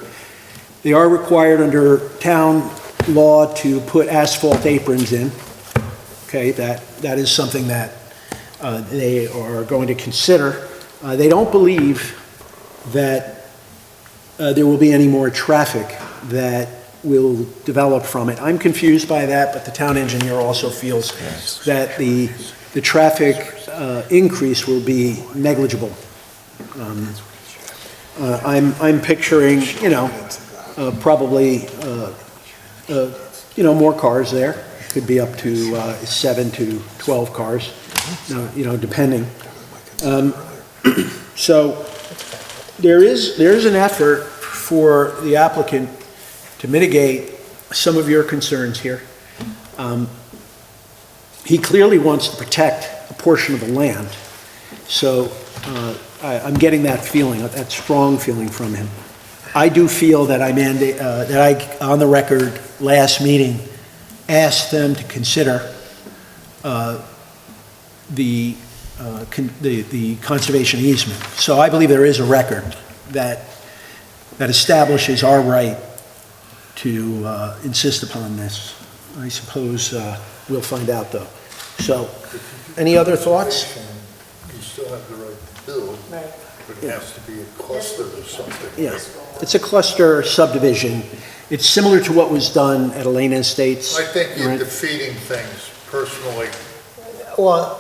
They are required under town law to put asphalt aprons in. Okay, that is something that they are going to consider. They don't believe that there will be any more traffic that will develop from it. I'm confused by that, but the town engineer also feels that the traffic increase will be negligible. I'm picturing, probably, more cars there. Could be up to 7 to 12 cars, depending. So there is an effort for the applicant to mitigate some of your concerns here. He clearly wants to protect a portion of the land. So I'm getting that feeling, that strong feeling from him. I do feel that I, on the record, last meeting, asked them to consider the conservation easement. So I believe there is a record that establishes our right to insist upon this. I suppose we'll find out, though. So, any other thoughts? You still have the right to build, but it has to be a cluster or something. Yeah, it's a cluster subdivision. It's similar to what was done at Elena Estates. I think you're defeating things, personally. Well,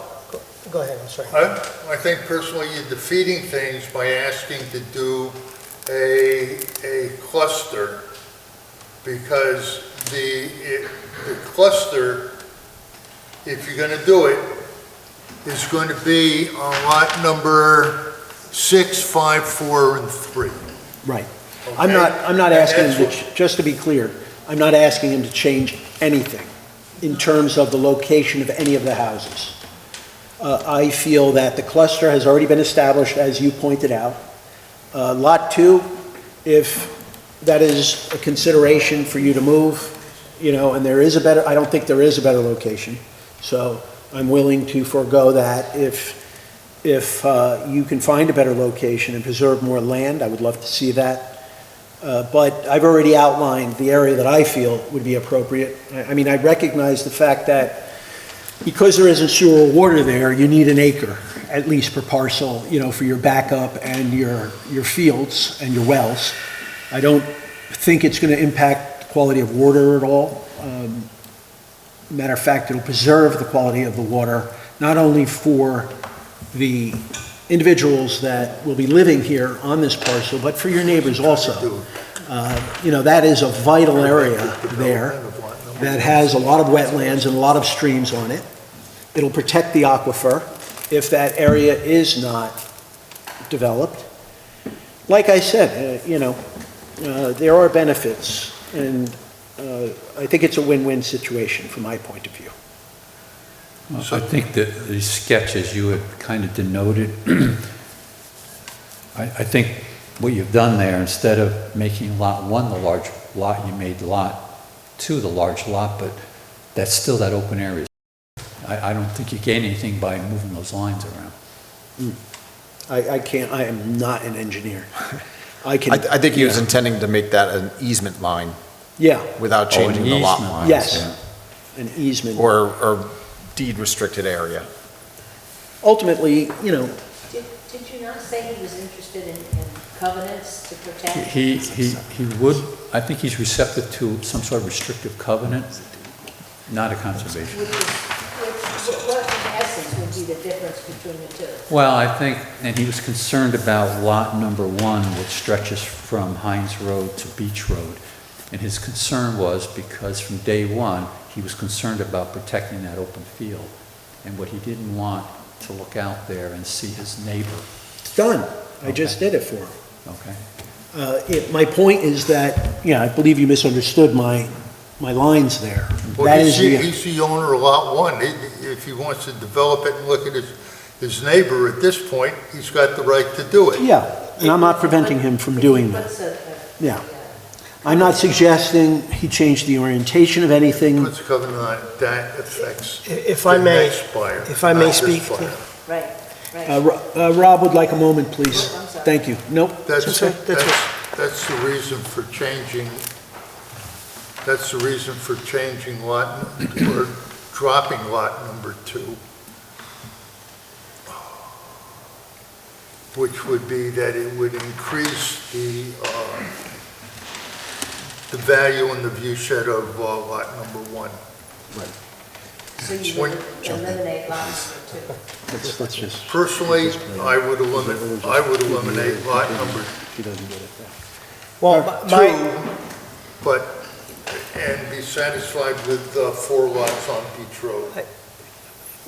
go ahead, I'm sorry. I think personally you're defeating things by asking to do a cluster, because the cluster, if you're going to do it, is going to be on lot number 6, 5, 4, and 3. Right. Okay? I'm not asking him to, just to be clear, I'm not asking him to change anything in terms of the location of any of the houses. I feel that the cluster has already been established, as you pointed out. Lot 2, if that is a consideration for you to move, and there is I don't think there is a better location. So I'm willing to forego that. If you can find a better location and preserve more land, I would love to see that. But I've already outlined the area that I feel would be appropriate. I mean, I recognize the fact that because there isn't sewer or water there, you need an acre, at least per parcel, for your backup and your fields and your wells. I don't think it's going to impact the quality of water at all. Matter of fact, it'll preserve the quality of the water, not only for the individuals that will be living here on this parcel, but for your neighbors also. That is a vital area there that has a lot of wetlands and a lot of streams on it. It'll protect the aquifer if that area is not developed. Like I said, there are benefits, and I think it's a win-win situation from my point of view. Well, I think that the sketch, as you had kind of denoted, I think what you've done there, instead of making lot 1 the large lot, you made lot 2 the large lot, but that's still that open area. I don't think you gain anything by moving those lines around. I am not an engineer. I think he was intending to make that an easement line. Yeah. Without changing the lot lines. Yes, yeah. An easement. Or deed restricted area. Ultimately, Did you not say he was interested in covenants to protect? He would I think he's receptive to some sort of restrictive covenant, not a conservation. What in essence would be the difference between the two? Well, I think, and he was concerned about lot number 1, which stretches from Hines Road to Beach Road. And his concern was because from day one, he was concerned about protecting that open field. And what he didn't want to look out there and see his neighbor. Done. I just did it for him. Okay. My point is that, yeah, I believe you misunderstood my lines there. Well, That he's is he's the owner of Lot 1. If he wants to develop it and look at his neighbor at this point, he's got the right to do it. Yeah, and I'm not preventing him from doing that. Yeah. I'm not suggesting he change the orientation of anything. Puts a covenant on it, that affects If I the may, next buyer, if I may not this speak. buyer. Right, right. Rob would like a moment, please. I'm sorry. Thank you. Nope. That's okay, that's the reason for changing, that's the reason for changing lot, or dropping lot number 2. Which would be that it would increase the value and the view shed of lot number 1. So you would eliminate lot number 2? Let's just. Personally, I would eliminate lot number He doesn't get it. Well, 2, but, and be satisfied with 4 lots on Beach Road.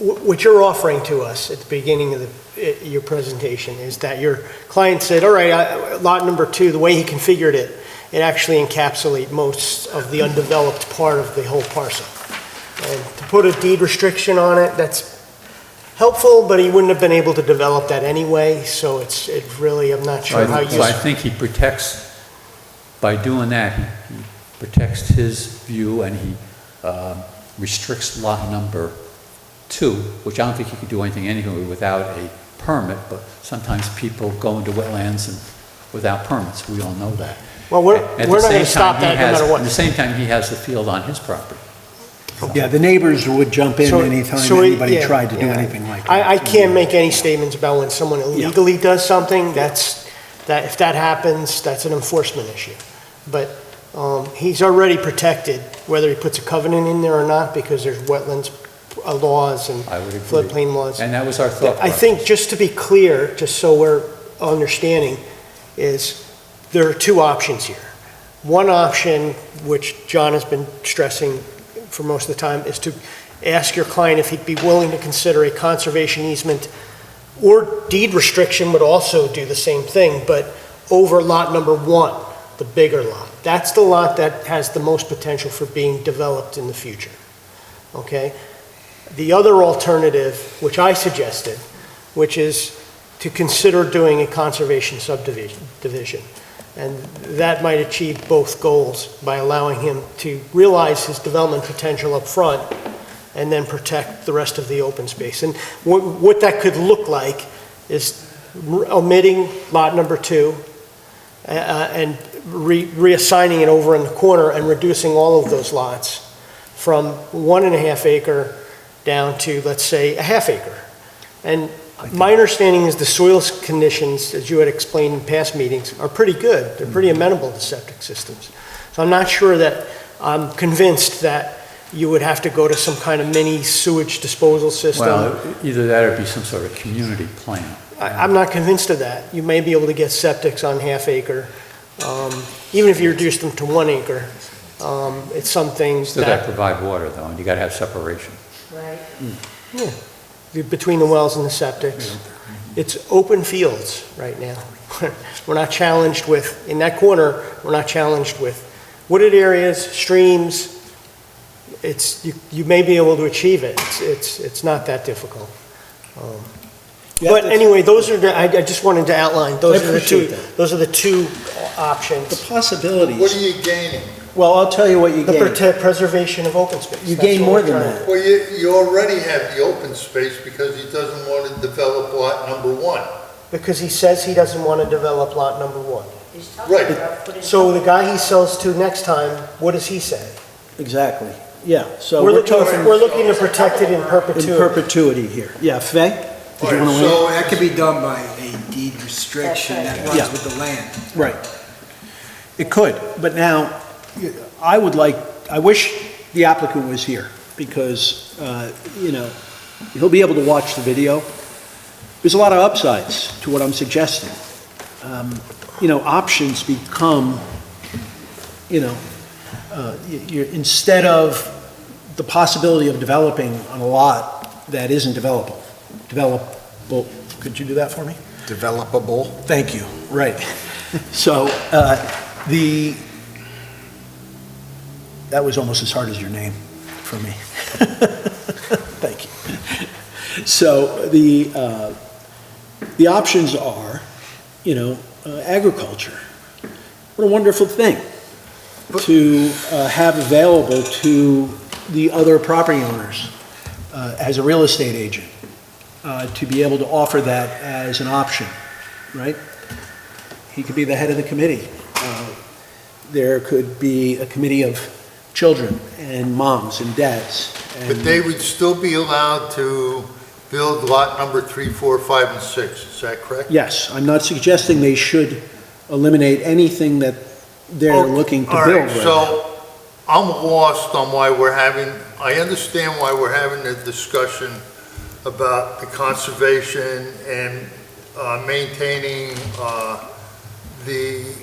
what you're offering to us at the beginning of your presentation is that your client said, all right, lot number 2, the way he configured it, it actually encapsulates most of the undeveloped part of the whole parcel. And to put a deed restriction on it, that's helpful, but he wouldn't have been able to develop that anyway, so it really, I'm not sure how you... So I think he protects, by doing that, he protects his view and he restricts lot number 2, which I don't think he could do anything without a permit, but sometimes people go into wetlands and without permits, we all know that. Well, we're not going to stop that no matter what. At the same time, he has the field on his property. Yeah, the neighbors would jump in anytime anybody tried to do anything like that. I can't make any statements about when someone illegally does something, if that happens, that's an enforcement issue. But he's already protected, whether he puts a covenant in there or not, because there's wetlands laws and floodplain laws. And that was our thought I think, just to be clear, just so we're understanding, is there are 2 options here. One option, which John has been stressing for most of the time, is to ask your client if he'd be willing to consider a conservation easement, or deed restriction would also do the same thing, but over lot number 1, the bigger lot. That's the lot that has the most potential for being developed in the future, okay? The other alternative, which I suggested, which is to consider doing a conservation subdivision. And that might achieve both goals by allowing him to realize his development potential up front and then protect the rest of the open space. And what that could look like is omitting lot number 2 and reassigning it over in the corner and reducing all of those lots from 1.5 acre down to, let's say, a 1/2 acre. And my understanding is the soil conditions, as you had explained in past meetings, are pretty good. They're pretty amenable to septic systems. So I'm not sure that I'm convinced that you would have to go to some kind of mini sewage disposal system. Well, either that or be some sort of community plan. I'm not convinced of that. You may be able to get septics on 1/2 acre, even if you reduce them to 1 acre. It's something Still got to provide water, though, and you got to have separation. Right. Yeah. Between the wells and the septics. It's open fields right now. We're not challenged with, in that corner, we're not challenged with wooded areas, streams. You may be able to achieve it. It's not that difficult. But anyway, I just wanted to outline, those are the 2 options. The possibilities. What are you gaining? Well, I'll tell you what you gain. The preservation of open space. You gain more than that. Well, you already have the open space because he doesn't want to develop lot number 1. Because he says he doesn't want to develop lot number 1. Right. So the guy he sells to next time, what does he say? Exactly. Yeah, so we're looking to protect it in perpetuity. In perpetuity here. Yeah, Faye? Did you want to weigh in? So that could be done by a deed restriction that runs with the land. Right. It could, but now, I wish the applicant was here, because, he'll be able to watch the video. There's a lot of upsides to what I'm suggesting. Options become, instead of the possibility of developing on a lot that isn't developable, could you do that for me? Developable. Thank you, right. So, that was almost as hard as your name for me. Thank you. So, the options are, agriculture. What a wonderful thing to have available to the other property owners as a real estate agent, to be able to offer that as an option, right? He could be the head of the committee. There could be a committee of children and moms and dads. But they would still be allowed to build lot number 3, 4, 5, and 6, is that correct? Yes, I'm not suggesting they should eliminate anything that they're looking to All build right, right now. so I'm lost on why I understand why we're having a discussion about the conservation and maintaining the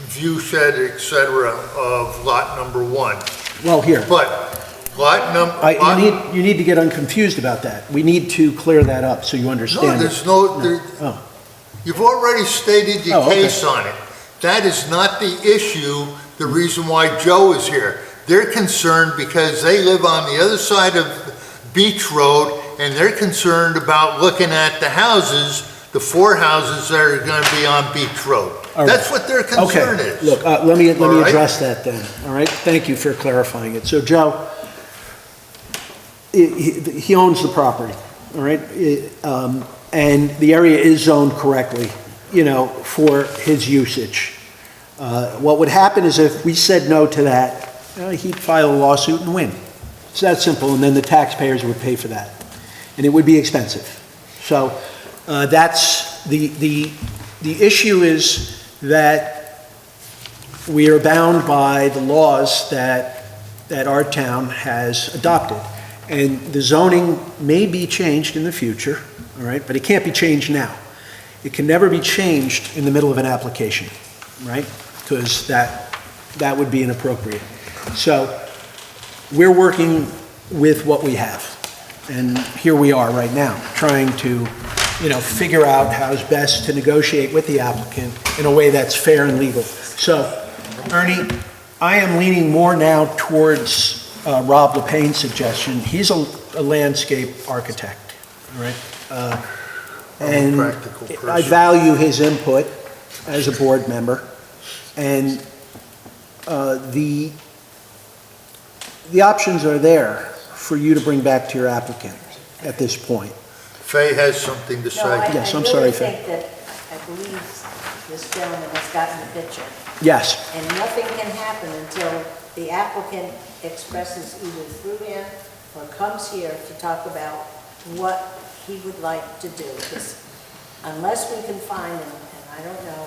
view shed, et cetera, of lot number 1. Well, here. But lot number... You need to get unconfused about that. We need to clear that up so you understand. No, there's no... Oh. You've already stated your Okay. case on it. That is not the issue, the reason why Joe is here. They're concerned because they live on the other side of Beach Road, and they're concerned about looking at the houses, the 4 houses that are going to be on Beach Road. All right. That's what their concern is. Look, let me All right? address that then, all right? Thank you for clarifying it. So, Joe, he owns the property, all right? And the area is zoned correctly, for his usage. What would happen is if we said no to that, he'd file a lawsuit and win. It's that simple, and then the taxpayers would pay for that. And it would be expensive. So that's the issue is that we are bound by the laws that our town has adopted. And the zoning may be changed in the future, all right, but it can't be changed now. It can never be changed in the middle of an application, right? Because that would be inappropriate. So we're working with what we have. And here we are right now, trying to, figure out how is best to negotiate with the applicant in a way that's fair and legal. So, Ernie, I am leaning more now towards Rob LePayne's suggestion. He's a landscape architect, all right? And I value his input as a board member. And the options are there for you to bring back to your applicant at this point. Faye has something to say. Yes, I'm sorry, Faye. I really think that, I believe this gentleman has gotten the picture. Yes. And nothing can happen until the applicant expresses either through him or comes here to talk about what he would like to do. Because unless we can find, and I don't know,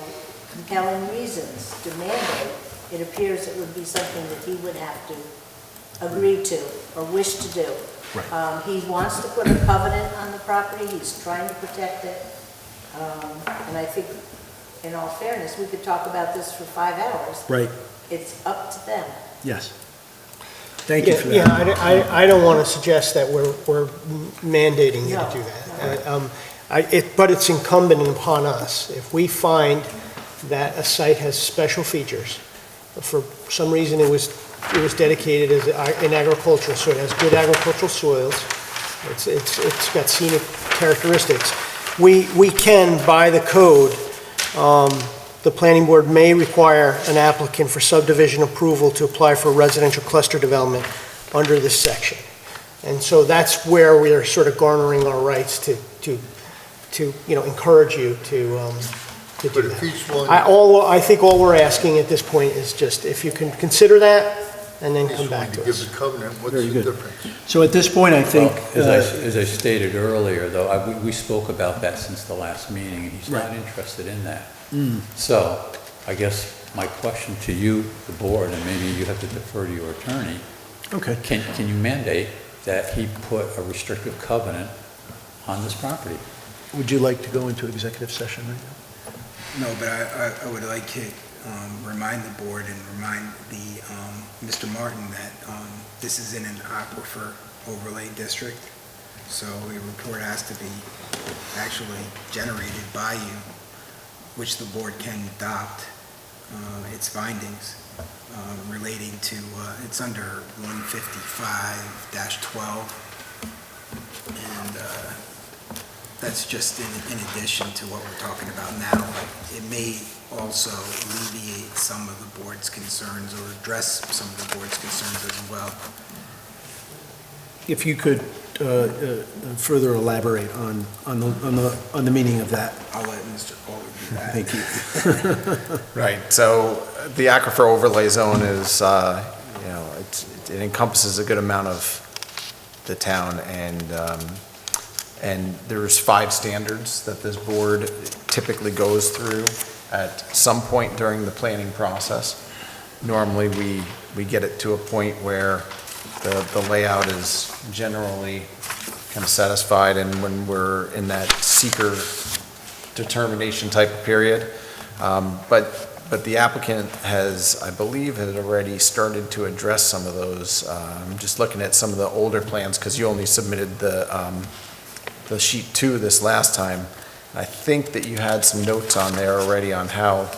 compelling reasons to mandate, it appears it would be something that he would have to agree to or wish to do. Right. He wants to put a covenant on the property, he's trying to protect it. And I think, in all fairness, we could talk about this for 5 hours. Right. It's up to them. Yes. Thank you for that. Yeah, I don't want to suggest that we're mandating you to do that. But it's incumbent upon us. If we find that a site has special features, for some reason it was dedicated as in agriculture, so it has good agricultural soils, it's got scenic characteristics. We can, by the code, the planning board may require an applicant for subdivision approval to apply for residential cluster development under this section. And so that's where we are sort of garnering our rights to encourage you to do that. I think all we're asking at this point is just if you can consider that and then come back to us. Give the covenant, what's Very the good. difference? So at this point, I think... As I stated earlier, though, we spoke about that since the last meeting, and he's not Right. interested in that. Mm. So I guess my question to you, the board, and maybe you have to defer to your attorney, Okay. can you mandate that he put a restrictive covenant on this property? Would you like to go into executive session right now? No, but I would like to remind the board and remind Mr. Martin that this is in an aquifer overlay district, so a report has to be actually generated by you, which the board can adopt its findings relating to, it's under 155-12, and that's just in addition to what we're talking about now, but it may also alleviate some of the board's concerns or address some of the board's concerns as well. If you could further elaborate on the meaning of that. I'll let Mr. Kohler do that. Thank you. Right, so the aquifer overlay zone is, it encompasses a good amount of the town, and there's 5 standards that this board typically goes through at some point during the planning process. Normally, we get it to a point where the layout is generally kind of satisfied, and when we're in that seeker determination type of period. But the applicant has, I believe, had already started to address some of those. I'm just looking at some of the older plans, because you only submitted the sheet 2 this last time. I think that you had some notes on there already on how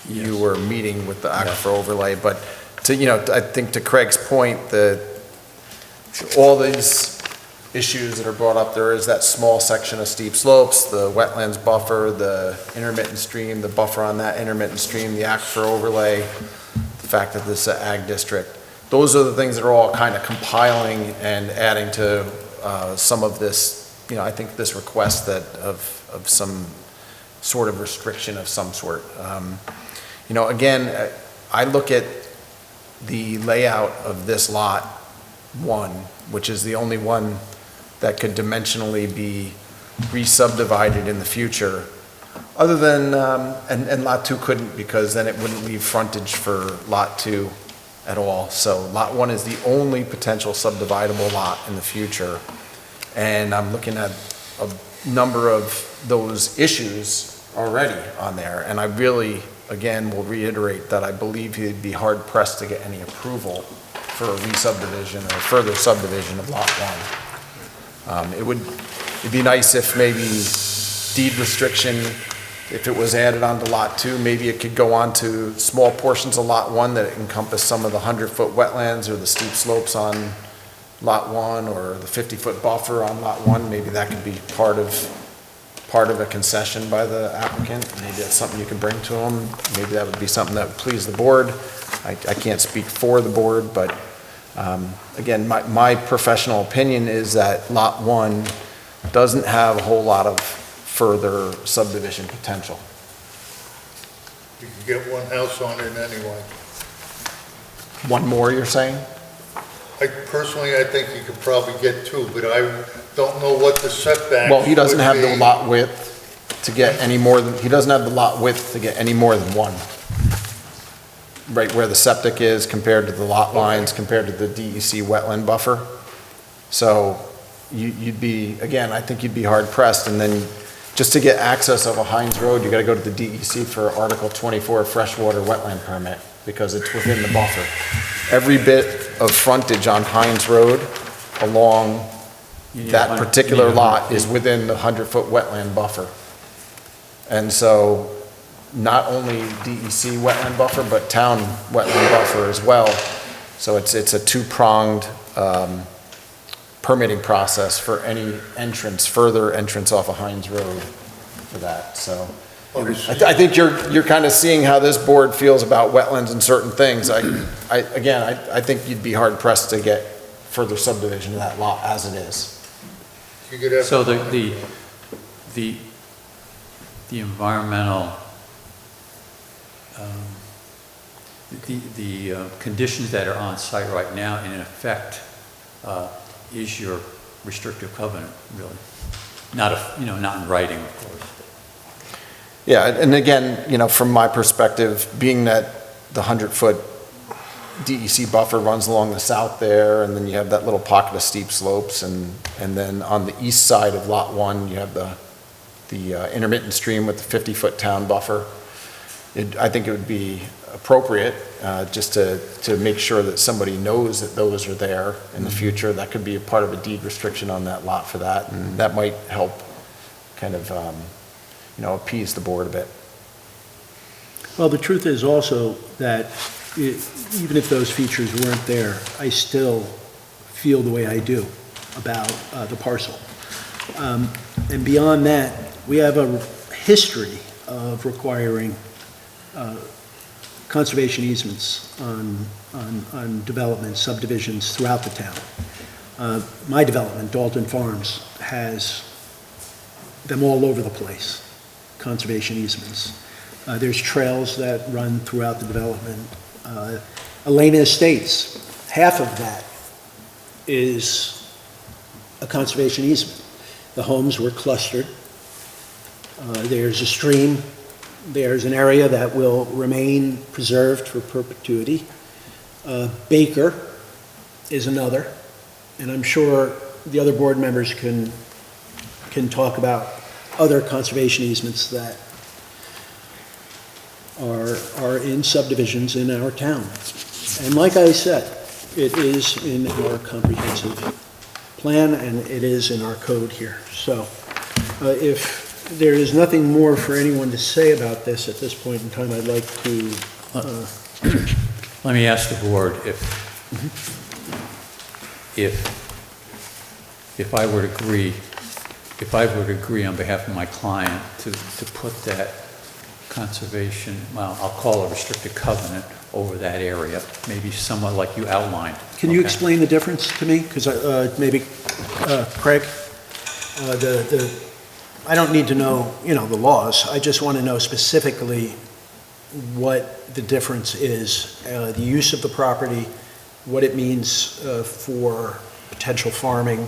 you were meeting with the aquifer overlay, but I think to Craig's point, all these issues that are brought up, there is that small section of steep slopes, the wetlands buffer, the intermittent stream, the buffer on that intermittent stream, the aquifer overlay, the fact that this is an ag district. Those are the things that are all kind of compiling and adding to some of this, I think this request of some sort of restriction of some sort. Again, I look at the layout of this lot 1, which is the only one that could dimensionally be re-subdivided in the future, other than, and lot 2 couldn't, because then it wouldn't leave frontage for lot 2 at all. So lot 1 is the only potential subdividable lot in the future. And I'm looking at a number of those issues already on there. And I really, again, will reiterate that I believe he'd be hard pressed to get any approval for a re-subdivision or further subdivision of lot 1. It'd be nice if maybe deed restriction, if it was added onto lot 2, maybe it could go on to small portions of lot 1 that encompass some of the 100-foot wetlands or the steep slopes on lot 1 or the 50-foot buffer on lot 1. Maybe that could be part of a concession by the applicant. Maybe that's something you can bring to them. Maybe that would be something that would please the board. I can't speak for the board, but again, my professional opinion is that lot 1 doesn't have a whole lot of further subdivision potential. You can get one house on it anyway. One more, you're saying? I think you could probably get 2, but I don't know what the setback. Well, he doesn't would have the be. lot width to get any more than, he doesn't have the lot width to get any more than 1. Right where the septic is compared to the lot lines, compared to the DEC wetland buffer. So you'd be, again, I think you'd be hard pressed, and then just to get access of a Hines Road, you gotta go to the DEC for Article 24 freshwater wetland permit, because it's within the buffer. Every bit of frontage on Hines Road along that particular lot is within the 100-foot wetland buffer. And so not only DEC wetland buffer, but town wetland buffer as well. So it's a 2-pronged permitting process for any entrance, further entrance off of Hines Road for that. So I think you're kind of seeing how this board feels about wetlands and certain things. I think you'd be hard pressed to get further subdivision of that lot as it is. So the environmental, the conditions that are on site right now, in effect, is your restrictive covenant, really? Not in writing, of course. Yeah, and again, from my perspective, being that the 100-foot DEC buffer runs along the south there, and then you have that little pocket of steep slopes, and then on the east side of Lot 1, you have the intermittent stream with the 50-foot town buffer. I think it would be appropriate just to make sure that somebody knows that those are there in the future. That could be a part of a deed restriction on that lot for that, and that might help kind of, appease the board a bit. Well, the truth is also that even if those features weren't there, I still feel the way I do about the parcel. And beyond that, we have a history of requiring conservation easements on development subdivisions throughout the town. My development, Dalton Farms, has them all over the place, conservation easements. There's trails that run throughout the development. Elena Estates, half of that is a conservation easement. The homes were clustered. There's a stream. There's an area that will remain preserved for perpetuity. Baker is another, and I'm sure the other board members can talk about other conservation easements that are in subdivisions in our town. And like I said, it is in our comprehensive plan and it is in our code here. So if there is nothing more for anyone to say about this at this point in time, I'd like to... Let me ask the board if I were to agree on behalf of my client to put that conservation, well, I'll call it a restricted covenant over that area, maybe somewhat like you outlined. Can you explain the difference to me? Because maybe, Craig, I don't need to know, the laws. I just want to know specifically what the difference is, the use of the property, what it means for potential farming.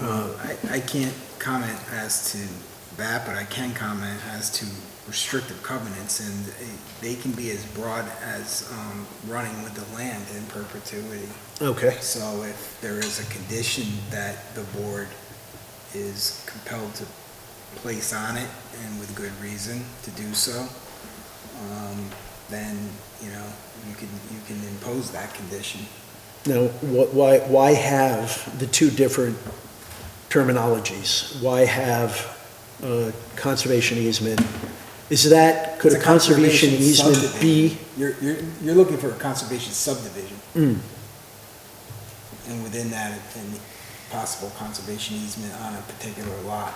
I can't comment as to that, but I can comment as to restrictive covenants, and they can be as broad as running with the land in perpetuity. Okay. So if there is a condition that the board is compelled to place on it, and with good reason to do so, then you can impose that condition. Now, why have the two different terminologies? Why have conservation easement? Could a conservation easement be? You're looking for a conservation subdivision. And within that, a possible conservation easement on a particular lot.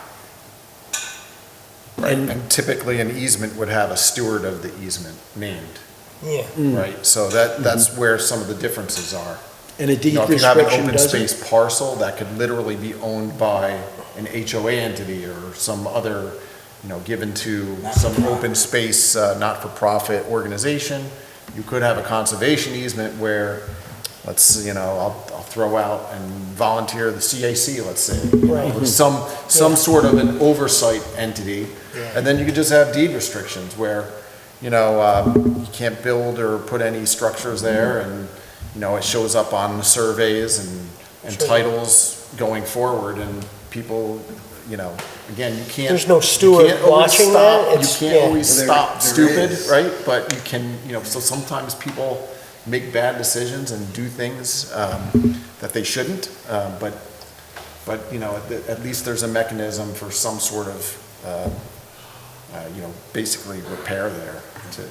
Right, and typically an easement would have a steward of the easement named. Yeah. Right, so that's where some of the differences are. And a deed If you have an restriction open doesn't? space parcel, that could literally be owned by an HOA entity or some other, given to some open space, not-for-profit organization. You could have a conservation easement where, I'll throw out and volunteer the CAC, let's say. Right. With some sort of an oversight entity. Yeah. And then you could just have deed restrictions where, you can't build or put any structures there, and, it shows up on the surveys and Sure. titles going forward, and people, again, you can't. There's no steward you can't always watching stop- that. You It's- can't yeah. always There- stop there stupid, is. right? But you can, so sometimes people make bad decisions and do things that they shouldn't, but at least there's a mechanism for some sort of, basically repair there to,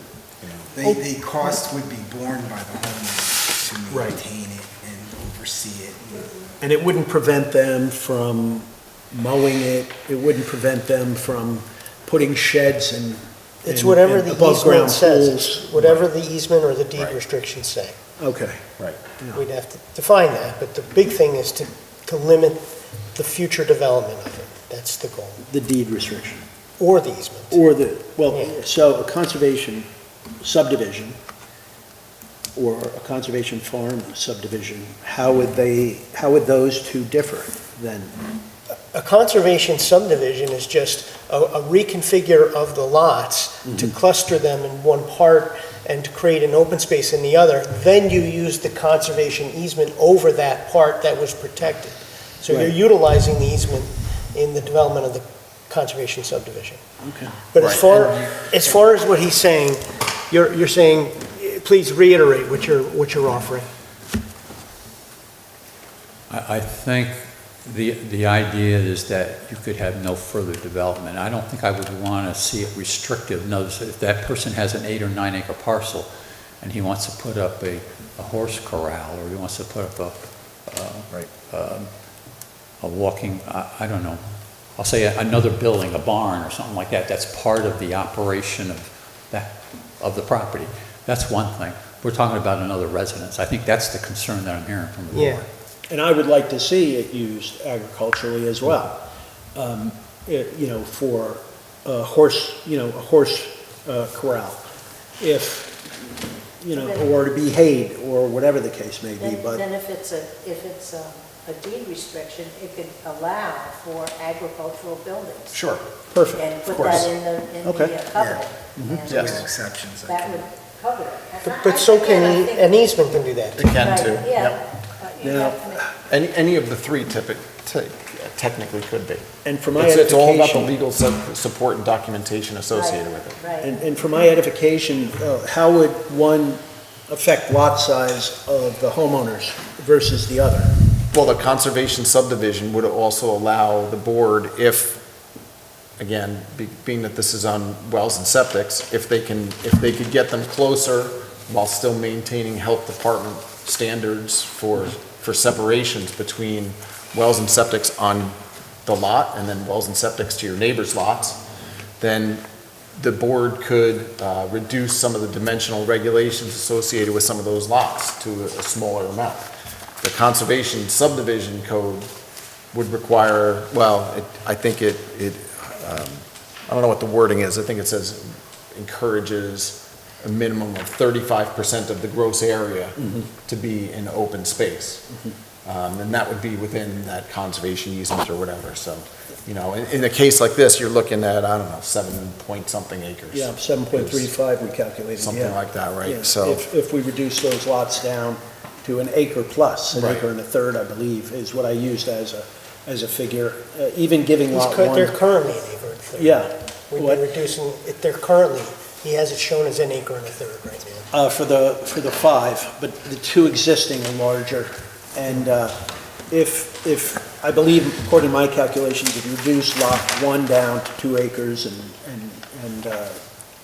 The cost would be borne by the homeowner to Right. maintain it and oversee it. And it wouldn't prevent them from mowing it, it wouldn't prevent them from putting sheds and It's whatever the above-ground easement says, pools. It's whatever the easement or the deed Right. restrictions say. Okay. right. We'd have to define that, but the big thing is to limit the future development of it. That's the goal. The deed restriction. Or the easement. Or Yeah. so a conservation subdivision or a conservation farm subdivision, how would those two differ then? A conservation subdivision is just a reconfigure of the lots to cluster them in one part and to create an open space in the other. Then you use the conservation easement over that part that was protected. So you're Right. utilizing the easement in the development of the conservation subdivision. Okay. But Right. as far as what he's saying, you're saying, please reiterate what you're offering. I think the idea is that you could have no further development. I don't think I would want to see it restrictive. Notice if that person has an 8 or 9 acre parcel and he wants to put up a horse corral, or he wants to put up a walking, I don't know, I'll say another building, a barn or something like that, that's part of the operation of the property. That's one thing. We're talking about another residence. I think that's the concern that I'm hearing from the board. And I would like to see it used agriculturally as well. For a horse corral. If, or to be hayed, or whatever the case may be, but. Then if it's a deed restriction, it could allow for agricultural buildings. Sure, perfect, And of put course. that in the covenant. And, Yes. Exceptions. That would cover it. But so Again, I can, think- an easement can do that. It can Right, too. Yeah. Yep. You Now- have to make- Any of the three technically could be. And for my It's all about the edification, legal support and documentation associated with it. Right. and for my edification, how would one affect lot size of the homeowners versus the other? Well, the conservation subdivision would also allow the board, if, again, being that this is on wells and septics, if they could get them closer while still maintaining health department standards for separations between wells and septics on the lot and then wells and septics to your neighbor's lots, then the board could reduce some of the dimensional regulations associated with some of those lots to a smaller amount. The conservation subdivision code would require, I think I don't know what the wording is, I think it says encourages a minimum of 35% of the gross area to be in open space. And that would be within that conservation easement or whatever, so, in a case like this, you're looking at, 7 point something acres. Yeah, 7.35 we calculated, Something yeah. like that, right? Yeah, So, If we reduce those lots down to an acre plus, an Right. acre and a third, I believe, is what I used as a figure, even giving lot They're one. currently an acre and a third. Yeah. We've What? been reducing, they're currently, he has it shown as an acre and a third right now. For the 5, but the 2 existing are larger. And if, I believe, according to my calculations, if you reduce lot 1 down to 2 acres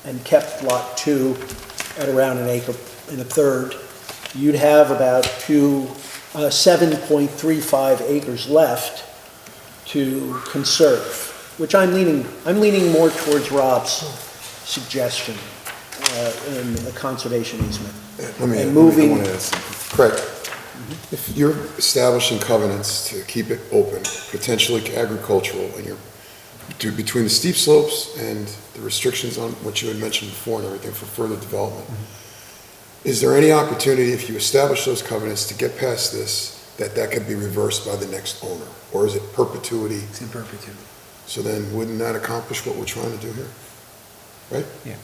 and kept lot 2 at around an acre and a third, you'd have about 7.35 acres left to conserve, which I'm leaning more towards Rob's suggestion in a conservation easement. Let me, And I moving- want to ask something. Craig, if you're establishing covenants to keep it open, potentially agricultural, and you're between the steep slopes and the restrictions on what you had mentioned before and everything for further development, is there any opportunity, if you establish those covenants to get past this, that could be reversed by the next owner? Or is it perpetuity? It's in perpetuity. So then wouldn't that accomplish what we're trying to do here? Right? yeah.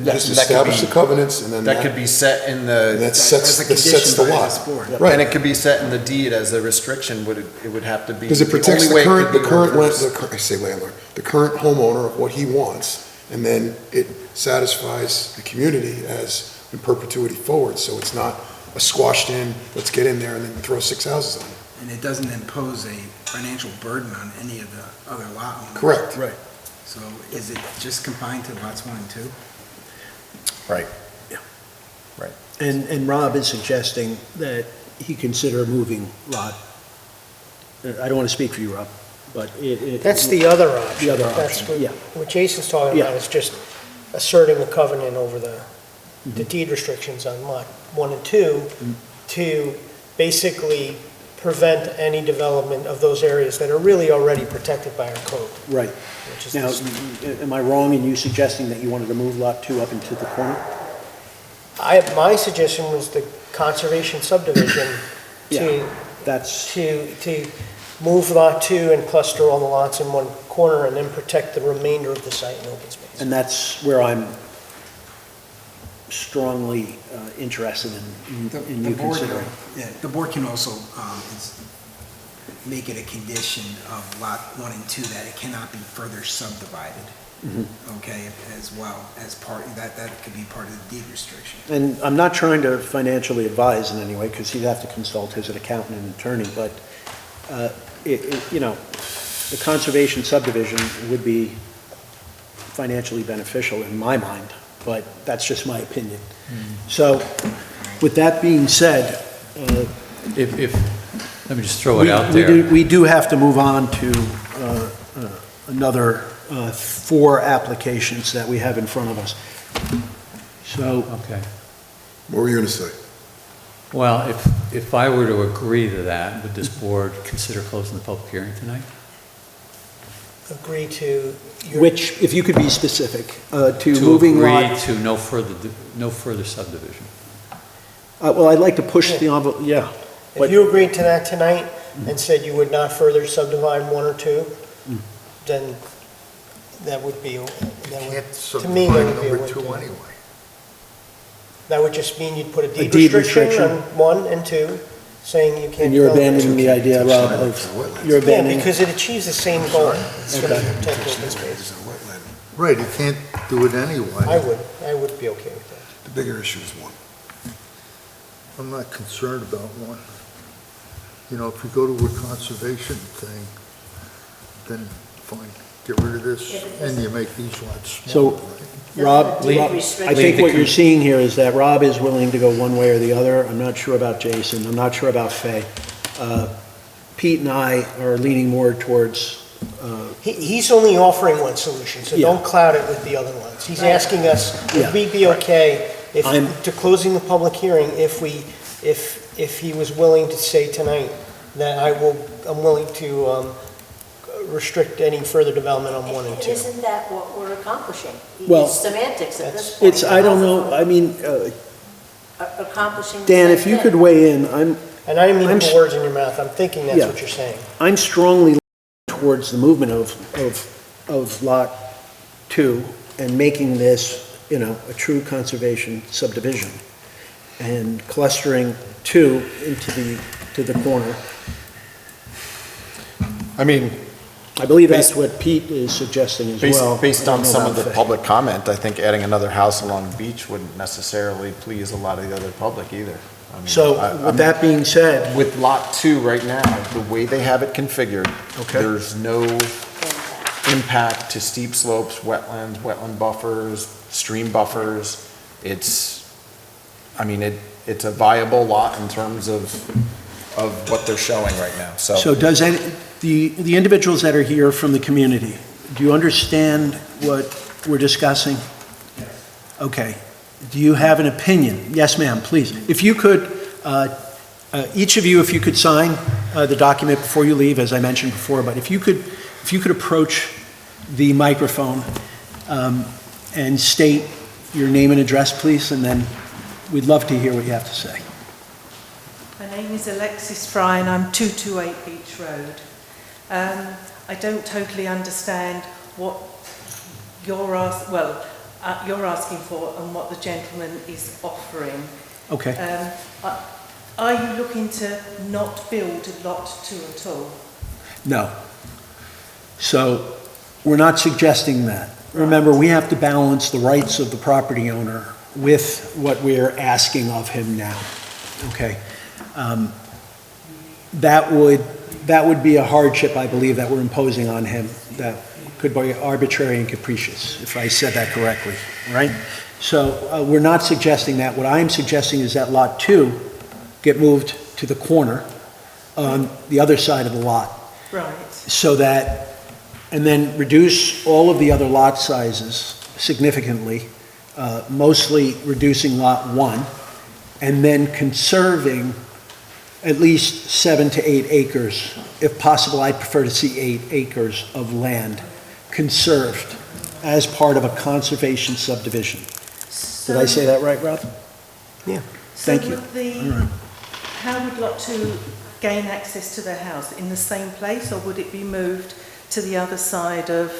Just establish the covenants and then That could be set in the. that sets As a the condition by lot. this board. Right. And it could be set in the deed as a restriction, it would have to be. Because it protects only way the it could current, be reversed. I say landlord, the current homeowner of what he wants, and then it satisfies the community as in perpetuity forward, so it's not a squashed in, let's get in there and then throw 6 houses on it. And it doesn't impose a financial burden on any of the other lot owners. Correct. Right. So is it just confined to lots 1 and 2? Right. And Rob is suggesting that he consider moving lot, I don't want to speak for you, Rob, but it. That's the other option. The other That's option, yeah. What Jason's talking Yeah. about is just asserting the covenant over the deed restrictions on lot 1 and 2 to basically prevent any development of those areas that are really already protected by our code. Right. Which is Now, this- am I wrong in you suggesting that you wanted to move lot 2 up into the corner? my suggestion was the conservation subdivision Yeah, to that's, to move Lot 2 and cluster all the lots in one corner and then protect the remainder of the site in open space. And that's where I'm strongly interested in you considering. The board can also make it a condition of Lot 1 and 2 that it cannot be further subdivided, okay, as well as part, that could be part of the deed restriction. And I'm not trying to financially advise in any way, because he'd have to consult his accountant and attorney, but, you know, the conservation subdivision would be financially beneficial in my mind, but that's just my opinion. So, with that being said, let me just throw it out there. We do have to move on to another 4 applications that we have in front of us. So. Okay. What were you going to say? Well, if I were to agree to that, would this board consider closing the public hearing tonight? Agree to your... Which, if you could be specific, to moving lot... To agree to no further subdivision. Well, I'd like to push the envelope, yeah. If you agreed to that tonight and said you would not further subdivide 1 or 2, then that would be, to me, that would be a number 2 win. anyway. That would just mean you'd put a deed restriction on 1 and 2, saying you can't... And you're abandoning the idea, Rob, of, you're abandoning... Yeah, because it achieves the same goal. It's going to protect open space. Right, you can't do it anyway. I would be okay with that. The bigger issue is 1. I'm not concerned about 1. You know, if you go to a conservation thing, then fine, get rid of this, and you make these lots smaller. So, Rob, I think what you're seeing here is that Rob is willing to go one way or the other. I'm not sure about Jason, I'm not sure about Fay. Pete and I are leaning more towards... He's only offering one solution, so don't cloud it with the other ones. He's asking us, would we be okay to closing the public hearing if he was willing to say tonight that I'm willing to restrict any further development on 1 and 2. Isn't that what we're accomplishing? Well, It's semantics at this point. It's, I don't know, I mean... accomplishing the Dan, same if you thing. could weigh in, And I didn't mean to put words in your mouth, I'm thinking that's what you're saying. I'm strongly towards the movement of Lot 2 and making this, you know, a true conservation subdivision and clustering 2 to the corner. I mean, I believe that's what Pete is suggesting as well. Based on some of the Fay. public comment, I think adding another house along the beach wouldn't necessarily please a lot of the other public either. I mean, So, with that being said... With Lot 2 right now, the way they have it configured, there's no impact to steep slopes, wetlands, wetland buffers, stream buffers. It's, I mean, it's a viable lot in terms of what they're showing right now, so. So does the individuals that are here from the community, do you understand what we're discussing? Okay. Do you have an opinion? Yes, ma'am, please. If you could, each of you, if you could sign the document before you leave, as I mentioned before, but if you could approach the microphone and state your name and address, please, and then we'd love to hear what you have to say. My name is Alexis Fry and I'm 228 Beach Road. I don't totally understand what you're asking for and what the gentleman is offering. Okay. Are you looking to not build Lot 2 at all? No. So we're not suggesting that. Remember, we have to balance the rights of the property owner with what we're asking of him now. Okay. That would be a hardship, I believe, that we're imposing on him that could be arbitrary and capricious, if I said that correctly, right? So we're not suggesting that. What I'm suggesting is that Lot 2 get moved to the corner on the other side of the lot. Right. So that, and then reduce all of the other lot sizes significantly, mostly reducing Lot 1, and then conserving at least 7 to 8 acres. If possible, I'd prefer to see 8 acres of land conserved as part of a conservation subdivision. Did I say that right, Rob? Yeah. Thank you. How would Lot 2 gain access to their house in the same place, or would it be moved to the other side of,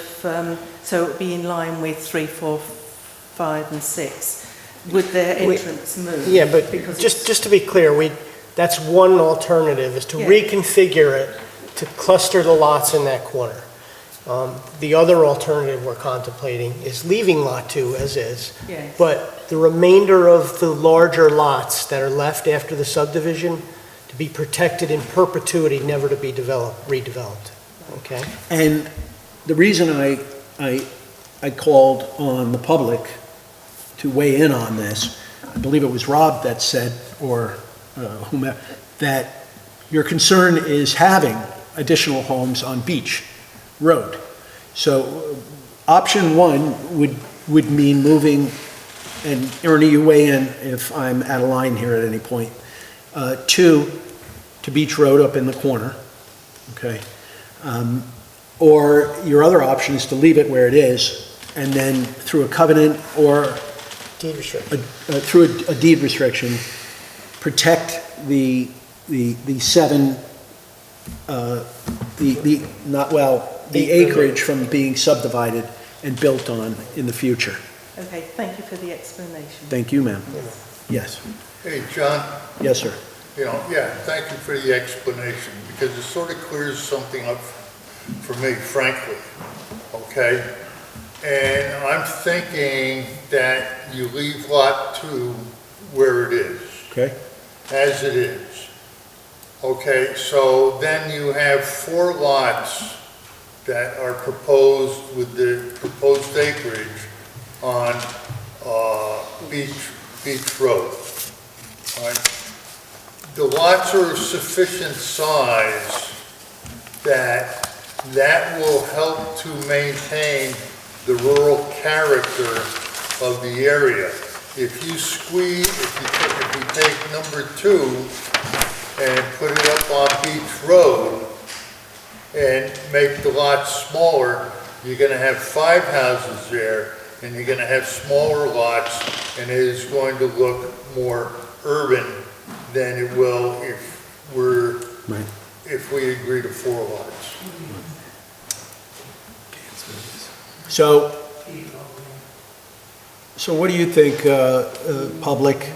so it would be in line with 3, 4, 5 and 6? Would their entrance move? Yeah, but Because just to be clear, that's one alternative, is to Yeah. reconfigure it to cluster the lots in that corner. The other alternative we're contemplating is leaving Lot 2 as is, Yes. but the remainder of the larger lots that are left after the subdivision to be protected in perpetuity, never to be redeveloped, okay? And the reason I called on the public to weigh in on this, I believe it was Rob that said, or whomever, that your concern is having additional homes on Beach Road. So option one would mean moving, and Ernie, you weigh in if I'm out of line here at any point, 2 to Beach Road up in the corner, okay? Or your other option is to leave it where it is, and then through a covenant or Deed restriction. through a deed restriction, protect the 7, the acreage from being subdivided and built on in the future. Okay, thank you for the explanation. Thank you, ma'am. Yes. Hey, John, Yes, sir. thank you for the explanation, because it sort of clears something up for me, frankly, okay? And I'm thinking that you leave Lot 2 where it is. Okay. As it is. Okay, so then you have 4 lots that are proposed with the proposed acreage on Beach Road. All right. The lots are of sufficient size that will help to maintain the rural character of the area. If you take number 2 and put it up on Beach Road and make the lots smaller, you're gonna have 5 houses there, and you're gonna have smaller lots, and it is going to look more urban than it will if we agree to 4 lots. So what do you think, public?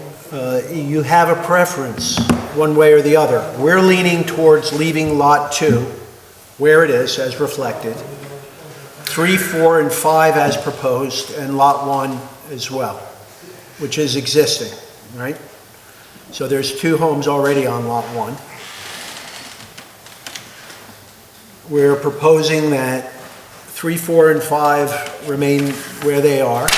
You have a preference, one way or the other. We're leaning towards leaving Lot 2 where it is, as reflected, 3, 4, and 5 as proposed, and Lot 1 as well, which is existing, right? So there's 2 homes already on Lot 1. We're proposing that 3, 4, and 5 remain where they are.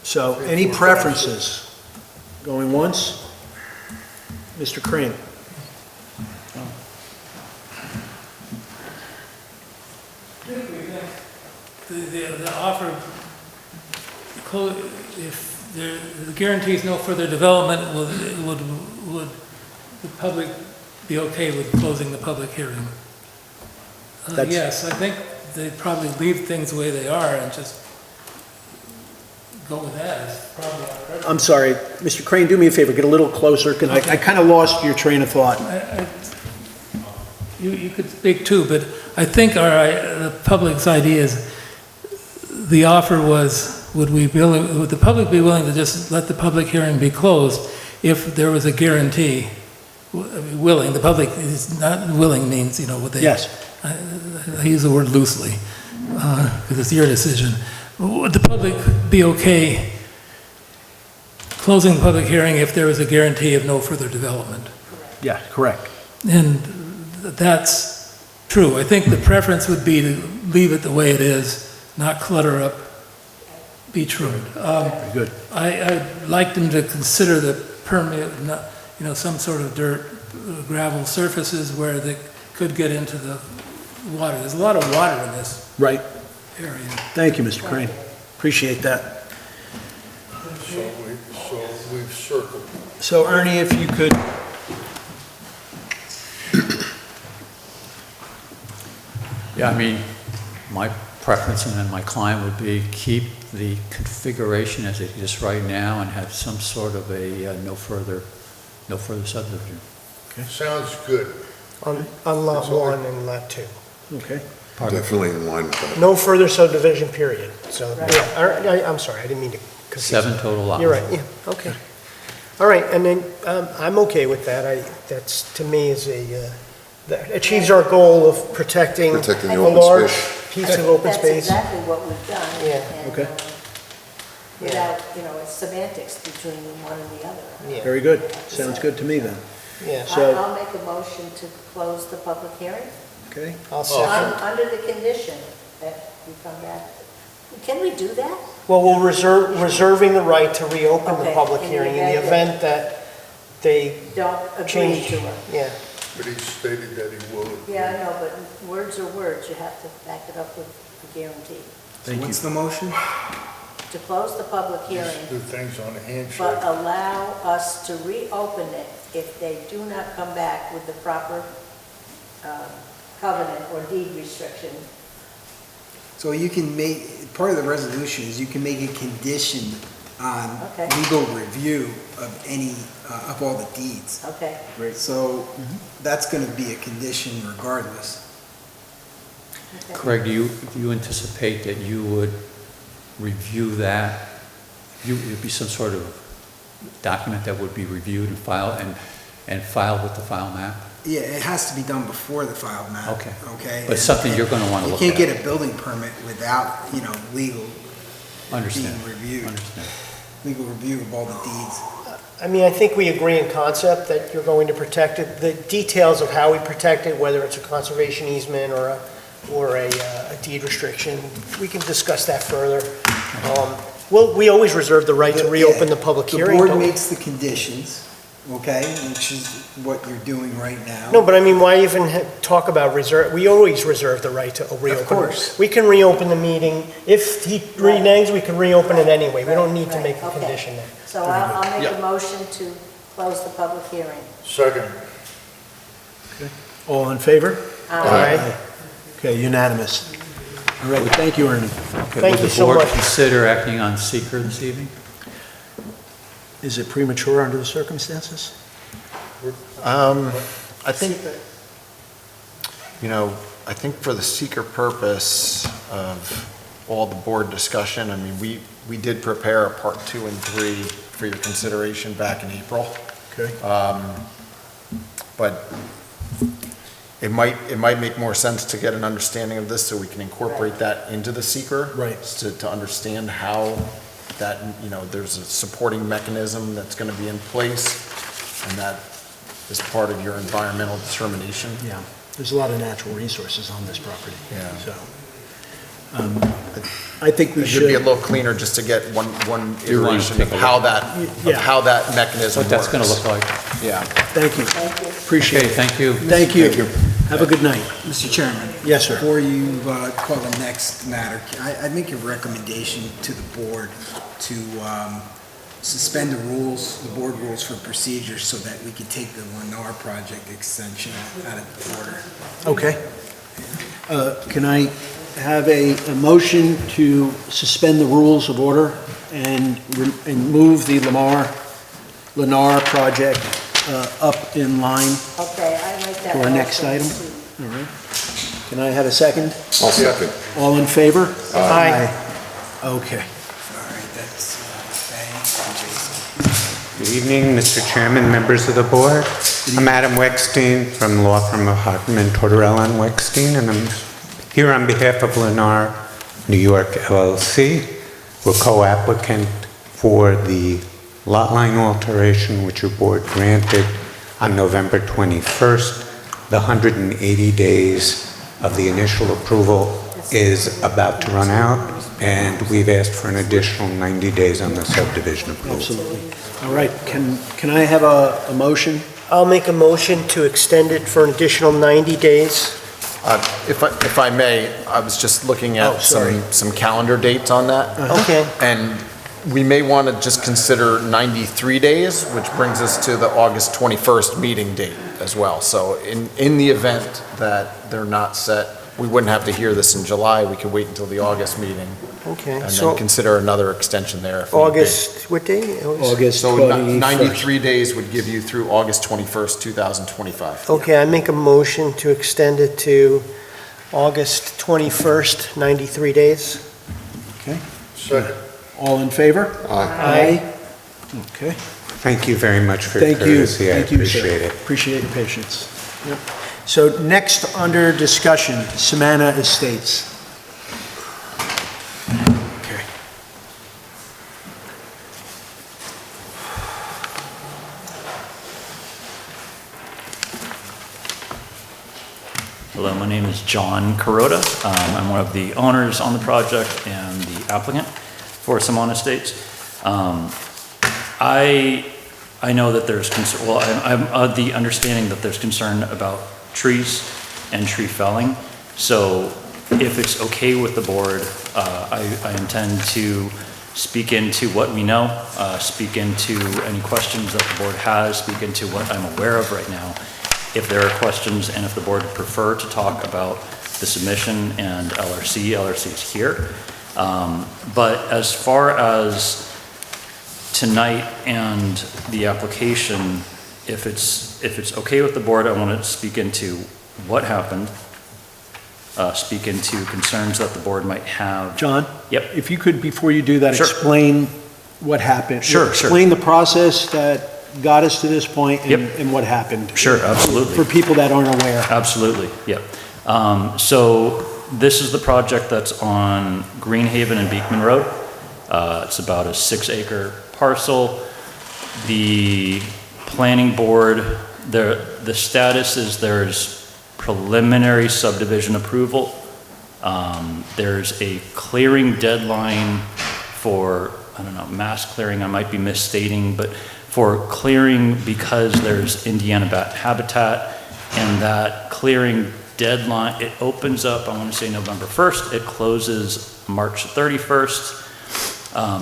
So any preferences? Going once? Mr. Crane? The offer, if there guarantees no further development, would the public be okay with closing the public hearing? Yes, I think they'd probably leave things the way they are and just go with that. It's probably our preference. I'm sorry, Mr. Crane, do me a favor, get a little closer, because I kind of lost your train of thought. You could speak too, but I think the public's idea is, the offer was, would the public be willing to just let the public hearing be closed if there was a guarantee? Willing, the public is not willing means, what they... Yes. I use the word loosely, because it's your decision. Would the public be okay closing the public hearing if there was a guarantee of no further development? Yeah, correct. And that's true. I think the preference would be to leave it the way it is, not clutter up Beach Road. Very good. I'd like them to consider the permeable, some sort of dirt, gravel surfaces where they could get into the water. There's a lot of water in this Right. area. Thank you, Mr. Crane. Appreciate that. So we've circled. So Ernie, if you could... Yeah, I mean, my preference and then my client would be keep the configuration as it is right now and have some sort of a no further No further subdivision. Sounds good. On lot one and lot two. Okay. Definitely in line with that. No further subdivision, period. So, yeah, I'm sorry, I didn't mean to confuse. 7 total lots. You're right, yeah, okay. All right, and then I'm okay with that. That's, to me, is that achieves our goal of protecting Protecting the a open large space. piece of open That's space. exactly what we've done. Yeah. and, Okay. Without, it's semantics between one and the other. Yeah. Very good. Sounds good to me then. Yeah, So- I'll make a motion to close the public hearing. Okay. I'll second. Under the condition that we come back. Can we do that? Well, we'll reserving the right to reopen the Okay, public in the hearing in the event event that they Don't agree change. to it. Yeah, But he stated that he will. Yeah, I know, but words are words. You have to back it up with a guarantee. So what's the motion? To close the public hearing, Do things on a handshake. but allow us to reopen it if they do not come back with the proper covenant or deed restriction. So you can make, part of the resolution is you can make a condition on Okay. legal review of any, of all the deeds. Okay. Right, so that's gonna be a condition regardless. Okay. Craig, do you anticipate that you would review that? It'd be some sort of document that would be reviewed and filed with the file map? Yeah, it has to be done before the filed map. Okay. Okay? But something you're gonna wanna look You can't at. get a building permit without, legal Understand. being reviewed. Understand. Legal review of all the deeds. I mean, I think we agree in concept that you're going to protect it. The details of how we protect it, whether it's a conservation easement or a deed restriction, we can discuss that further. We always reserve the right to reopen the public hearing. The board don't we? makes the conditions, okay, which is what you're doing right now. No, but I mean, why even talk about reserve? We always reserve the right to reopen. Of course. We can reopen the meeting. If he reneges, we can reopen it anyway. We don't need to make a Okay. condition there. So I'll make Yeah. a motion to close the public hearing. Second. All in favor? Aye. Okay, unanimous. All right, thank you, Ernie. Okay, Thank you would the so board much. consider acting on seeker this evening? Is it premature under the circumstances? I think, I think for the seeker purpose of all the board discussion, I mean, we did prepare a part 2 and 3 for your consideration back in April. Okay. But it might make more sense to get an understanding of this so we can incorporate that into the seeker. Right. To understand how that, there's a supporting mechanism that's going to be in place and that is part of your environmental determination. Yeah, there's a lot of natural resources on this property. Yeah. So, I think we It should be a should, little cleaner just to get one You want to iteration of take a how look. that mechanism What that's going to works. look like? Yeah. thank you. Thank you. Appreciate Okay, it. thank you. Thank you. Have a good night. Mr. Chairman? Yes, sir. Before you call the next matter, I'd make a recommendation to the board to suspend the board rules for procedure so that we could take the Lennar project extension out of order. Okay. Can I have a motion to suspend the rules of order and move the Lennar project up in line Okay, I like that. for our next motion, item? too. All right. Can I have a second? I'll second. All in favor? Aye. Okay. All right, that's Fay and Jason. Good evening, Mr. Chairman, members of the board. I'm Adam Weckstein from the law firm of Hartman, Tortorella and Weckstein, and I'm here on behalf of Lennar New York LLC. We're co-applicant for the lot line alteration which your board granted on November 21st. The 180 days of the initial approval is about to run out, and we've asked for an additional 90 days on the subdivision approval. Absolutely. All right, can I have a motion? I'll make a motion to extend it for an additional 90 days. If I may, I was just looking Oh, at sorry. some calendar dates on that. Okay. And we may want to just consider 93 days, which brings us to the August 21st meeting date as well. So in the event that they're not set we wouldn't have to hear this in July, we could wait until the August meeting Okay, and so then consider another extension there. if need be. August, what day? August So 21st. 93 days would give you through August 21st, 2025. Okay, I make a motion to extend it to August 21st, 93 days. Okay. Second. All in favor? Aye. Okay. Thank you very much for your Thank you. courtesy. I Thank you, sir. appreciate it. Appreciate your patience. Yep. So next, under discussion, Samana Estates. Okay. Hello, my name is John Kuroda. I'm one of the owners on the project and the applicant for Samana Estates. I know that there's concern, well, I'm of the understanding that there's concern about trees and tree felling. So if it's okay with the board, I intend to speak into what we know, speak into any questions that the board has, speak into what I'm aware of right now. If there are questions and if the board would prefer to talk about the submission and LRC is here. But as far as tonight and the application, if it's okay with the board, I want to speak into what happened, speak into concerns that the board might have. John? Yep. If you could, before you do that, Sure. explain what happened. Sure. Explain the process that got us to this point and what happened. Sure, absolutely. For people that aren't aware. Absolutely, yep. So this is the project that's on Greenhaven and Beekman Road. It's about a 6-acre parcel. The planning board, the status is there's preliminary subdivision approval. There's a clearing deadline for, I don't know, mass clearing, I might be misstating, but for clearing because there's Indiana bat habitat, and that clearing deadline, it opens up, I want to say November 1st, it closes March 31st.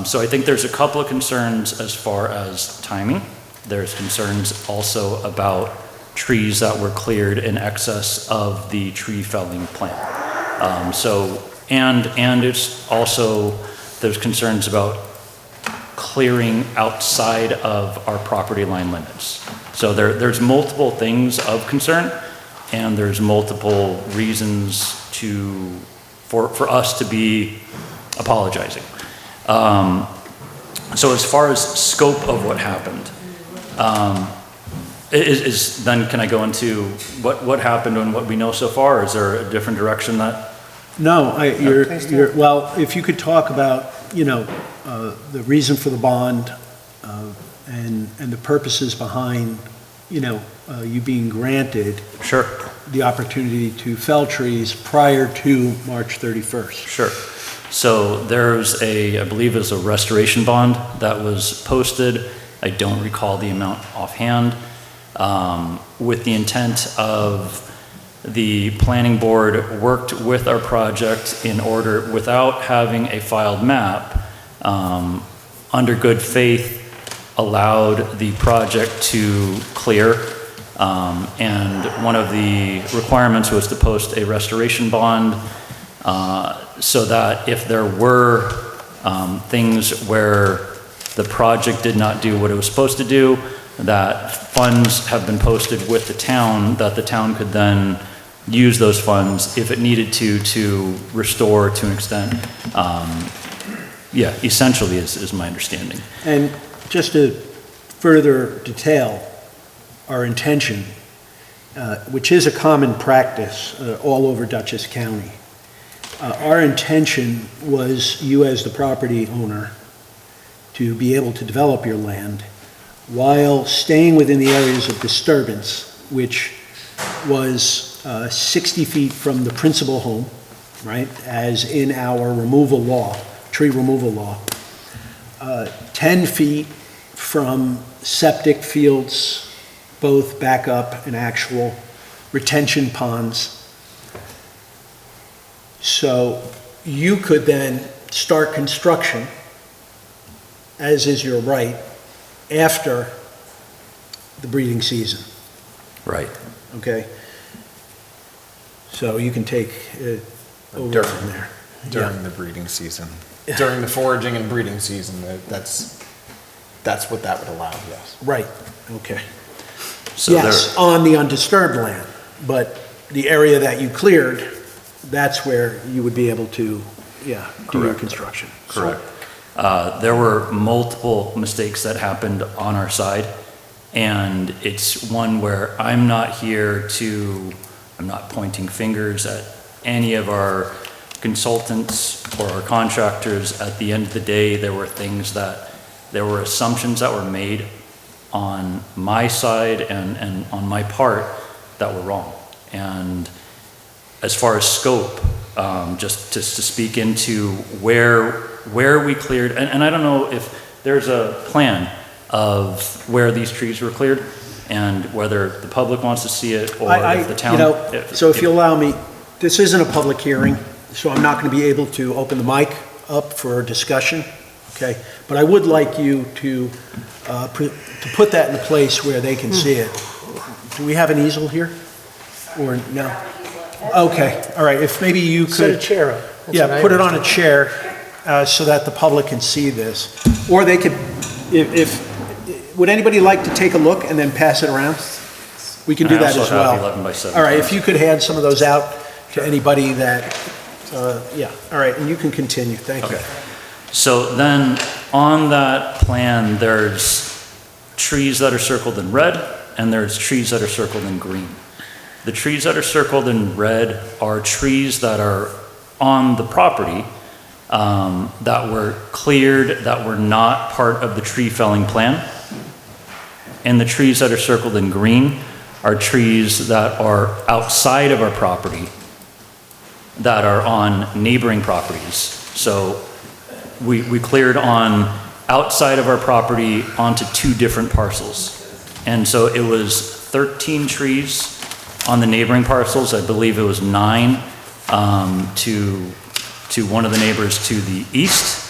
So I think there's a couple of concerns as far as timing. There's concerns also about trees that were cleared in excess of the tree felling plan. And it's also, there's concerns about clearing outside of our property line limits. So there's multiple things of concern, and there's multiple reasons for us to be apologizing. So as far as scope of what happened, then can I go into what happened and what we know so far? Or is there a different direction that? No, well, if you could talk about, the reason for the bond, and the purposes behind, you being granted. Sure. The opportunity to fell trees prior to March 31st. Sure. So there's I believe it's a restoration bond that was posted. I don't recall the amount offhand, with the intent of the planning board worked with our project in order, without having a filed map, under good faith, allowed the project to clear. And one of the requirements was to post a restoration bond, so that if there were things where the project did not do what it was supposed to do, that funds have been posted with the town, that the town could then use those funds if it needed to restore to an extent. Essentially is my understanding. And just to further detail our intention, which is a common practice all over Dutchess County, our intention was you as the property owner to be able to develop your land while staying within the areas of disturbance, which was 60 feet from the principal home, right, as in our removal law, tree removal law, 10 feet from septic fields, both backup and actual retention ponds. So you could then start construction, as is your right, after the breeding season. Right. Okay? So you can take it over from there. During the breeding season. During the foraging and breeding season, that's what that would allow, yes. Right, okay. So Yes, on the undisturbed land, but the area that you cleared, that's where you would be able to, do your Correct. construction. Correct. There were multiple mistakes that happened on our side, and it's one where I'm not pointing fingers at any of our consultants or our contractors. At the end of the day, there were assumptions that were made on my side and on my part that were wrong. And as far as scope, just to speak into where we cleared, and I don't know if there's a plan of where these trees were cleared and whether the public wants to see it or if the town. So if you allow me, this isn't a public hearing, so I'm not going to be able to open the mic up for discussion, okay? But I would like you to put that in a place where they can see it. Do we have an easel here? Or no? Okay, all right, if maybe you could. Set a chair up. That's what Yeah, I put it on a understood. chair so that the public can see this. Or they could, would anybody like to take a look and then pass it around? We can do And I that also as well. have 11 by 7 All right, plans. if you could hand some of those out to anybody that, yeah, all right, and you can continue, thank you. Okay. So then, on that plan, there's trees that are circled in red, and there's trees that are circled in green. The trees that are circled in red are trees that are on the property that were cleared, that were not part of the tree felling plan. And the trees that are circled in green are trees that are outside of our property, that are on neighboring properties. So we cleared on outside of our property onto 2 different parcels. And so it was 13 trees on the neighboring parcels. I believe it was 9 to one of the neighbors to the east,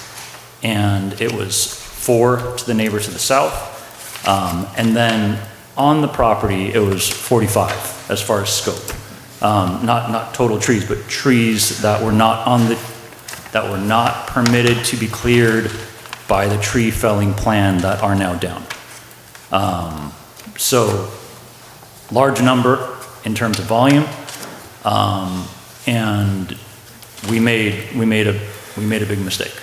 and it was 4 to the neighbor to the south. And then on the property, it was 45 as far as scope. Not total trees, but trees that were not permitted to be cleared by the tree felling plan that are now down. So large number in terms of volume, and we made a big mistake.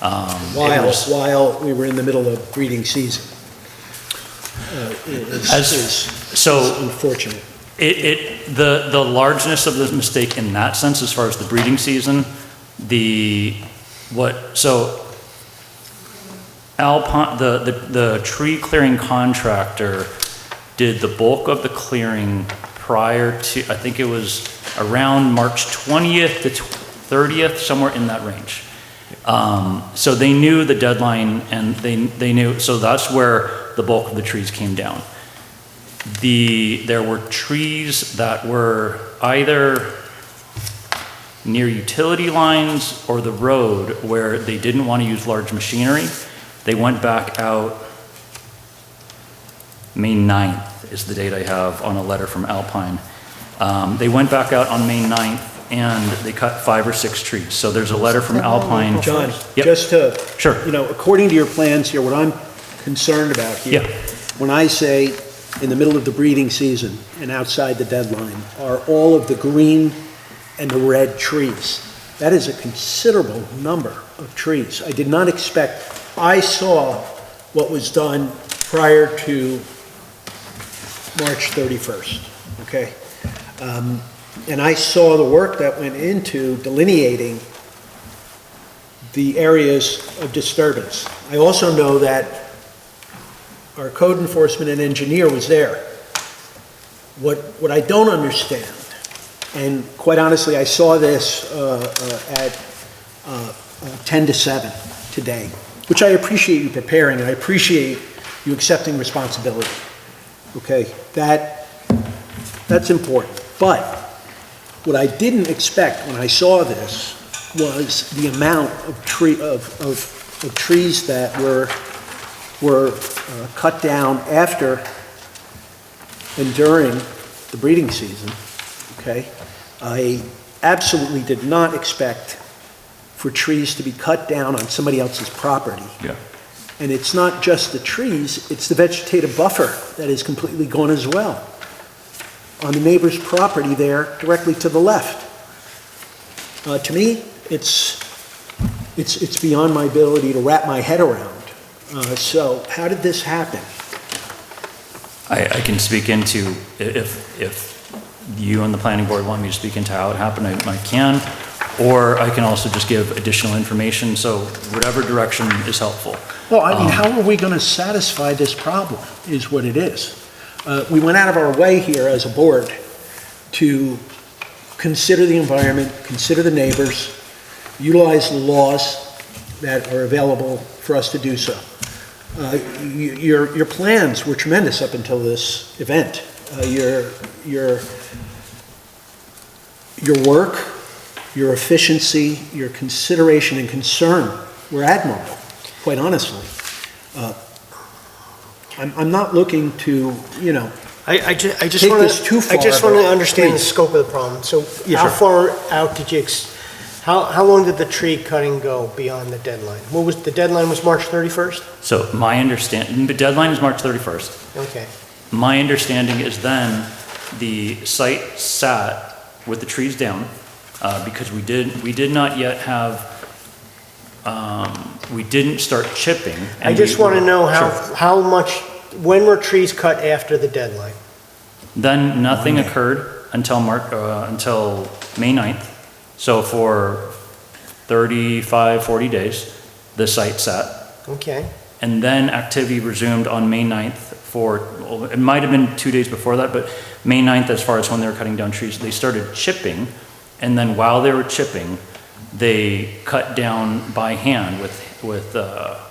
While we were in the middle of breeding season. It's unfortunate. The largeness of the mistake in that sense, as far as the breeding season, Alpine, the tree clearing contractor did the bulk of the clearing prior to, I think it was around March 20th to 30th, somewhere in that range. So they knew the deadline, and they knew, so that's where the bulk of the trees came down. There were trees that were either near utility lines or the road where they didn't want to use large machinery. They went back out, May 9th is the date I have on a letter from Alpine. They went back out on May 9th and they cut 5 or 6 trees. So there's a letter from Alpine. John, Yep. just to, Sure. according to your plans here, what I'm concerned about here, when I say in the middle of the breeding season and outside the deadline, are all of the green and the red trees. That is a considerable number of trees. I did not expect, I saw what was done prior to March 31st, okay? And I saw the work that went into delineating the areas of disturbance. I also know that our code enforcement and engineer was there. What I don't understand, and quite honestly, I saw this at 10 to 7 today, which I appreciate you preparing, and I appreciate you accepting responsibility. Okay, that's important. But what I didn't expect when I saw this was the amount of trees that were cut down after and during the breeding season, okay? I absolutely did not expect for trees to be cut down on somebody else's property. Yeah. And it's not just the trees, it's the vegetative buffer that is completely gone as well. On the neighbor's property there, directly to the left. To me, it's beyond my ability to wrap my head around. So how did this happen? I can speak into, if you and the planning board want me to speak into how it happened, I can, or I can also just give additional information, so whatever direction is helpful. Well, I mean, how are we going to satisfy this problem, is what it is. We went out of our way here as a board to consider the environment, consider the neighbors, utilize the laws that are available for us to do so. Your plans were tremendous up until this event. Your work, your efficiency, your consideration and concern were admirable, quite honestly. I'm not looking to, you know, I just take want this too far. I just want to understand the please. scope of the problem. So Yeah, how sure. far out did you, how long did the tree cutting go beyond the deadline? What was, the deadline was March 31st? So my understanding, the deadline is March 31st. Okay. My understanding is then the site sat with the trees down, because we did not yet have, we didn't start chipping. I and just we want to were- know Sure. how much, when were trees cut after the deadline? Then nothing occurred until until May 9th. So for 35, 40 days, the site sat. Okay. And then activity resumed on May 9th for, well, it might have been 2 days before that, but May 9th, as far as when they were cutting down trees, they started chipping. And then while they were chipping, they cut down by hand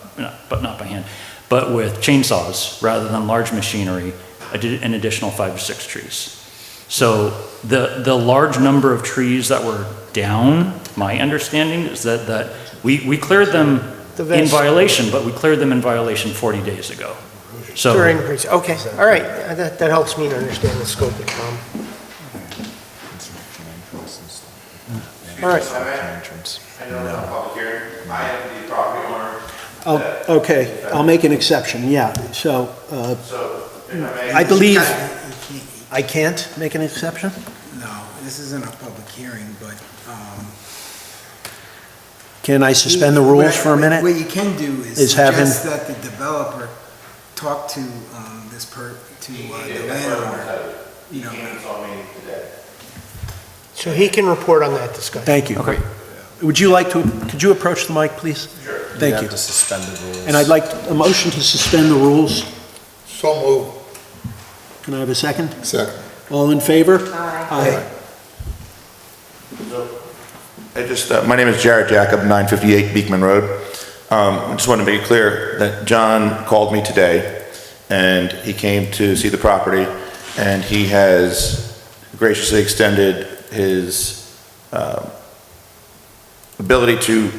not by hand, but with chainsaws rather than large machinery, an additional 5 to 6 trees. So the large number of trees that were down, my understanding is that we cleared them in violation, but we cleared them in violation 40 days ago. So During, okay, all right, that helps me to understand the scope of the problem. All right. I know it's a public hearing. I am the property owner. Oh, okay, I'll make an exception, yeah. So, So, if I may. I believe I can't make an exception? No, this isn't a public hearing, but, Can I suspend the rules for a minute? What you can do is Is have him- suggest that the developer talk to the landowner, you know. So he can report on that discussion. Thank you. Okay. Would you like to, could you approach the mic, please? Sure. Thank you. have to suspend the rules. And I'd like a motion to suspend the rules. So moved. Can I have a second? Second. All in favor? Aye. I just, my name is Jared Jacob, 958 Beekman Road. I just want to make it clear that John called me today, and he came to see the property, and he has graciously extended his ability to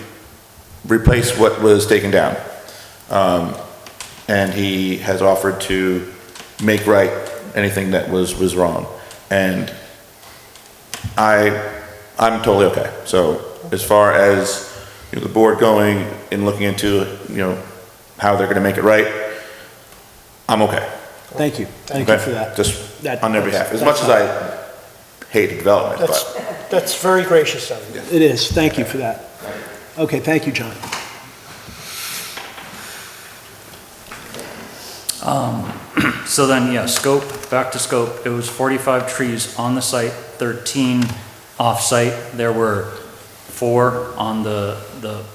replace what was taken down. And he has offered to make right anything that was wrong. And I'm totally okay. So as far as, you know, the board going and looking into, you know, how they're gonna make it right, I'm okay. Thank you. Thank you Okay? for that. Just That- on their behalf, as that's- much as I hate development, That's, but. that's very gracious of you. It is. Thank you for that. Okay, thank you, John. So then, yeah, scope, back to scope, it was 45 trees on the site, 13 off-site. There were 4 on the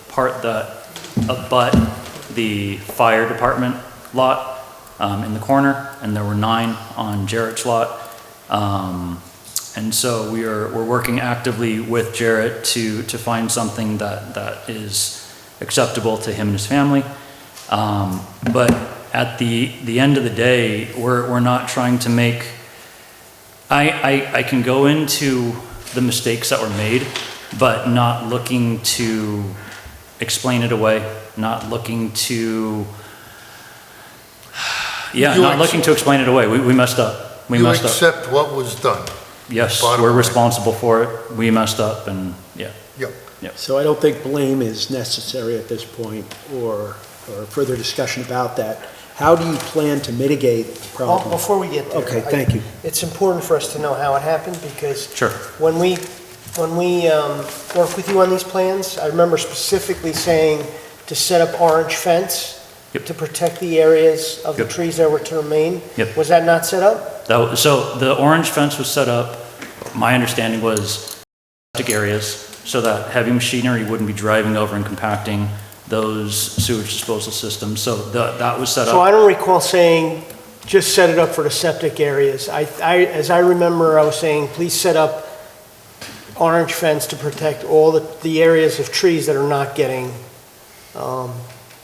part that abut the fire department lot in the corner, and there were 9 on Jarrett's lot. And so we're working actively with Jarrett to find something that is acceptable to him and his family. But at the end of the day, we're not trying to make, I can go into the mistakes that were made, but not looking to explain it away, not looking to, not looking to explain it away. We messed up. We You messed up. accept what was done. yes, Bottom we're line. responsible for it. We messed up and, yeah. Yep. So I don't think blame is necessary at this point, or further discussion about that. How do you plan to mitigate the Well, problem? before we get there. Okay, thank you. It's important for us to know how it happened, because Sure. when we work with you on these plans, I remember specifically saying to set up orange fence to protect the areas of the trees that were to remain. Yep. Was that not set up? So the orange fence was set up, my understanding was septic areas, so that heavy machinery wouldn't be driving over and compacting those sewage disposal systems. So that was set So I up. don't recall saying, just set it up for the septic areas. As I remember, I was saying, please set up orange fence to protect all the areas of trees that are not getting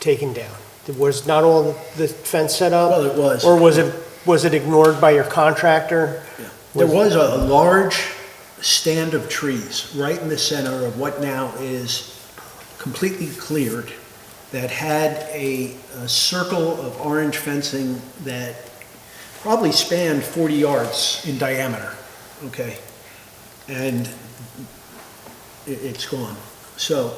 taken down. Was not all the fence set up? Well, it was. Or was it ignored by your contractor? There was a large stand of trees right in the center of what now is completely cleared, that had a circle of orange fencing that probably spanned 40 yards in diameter, okay? And it's gone. So,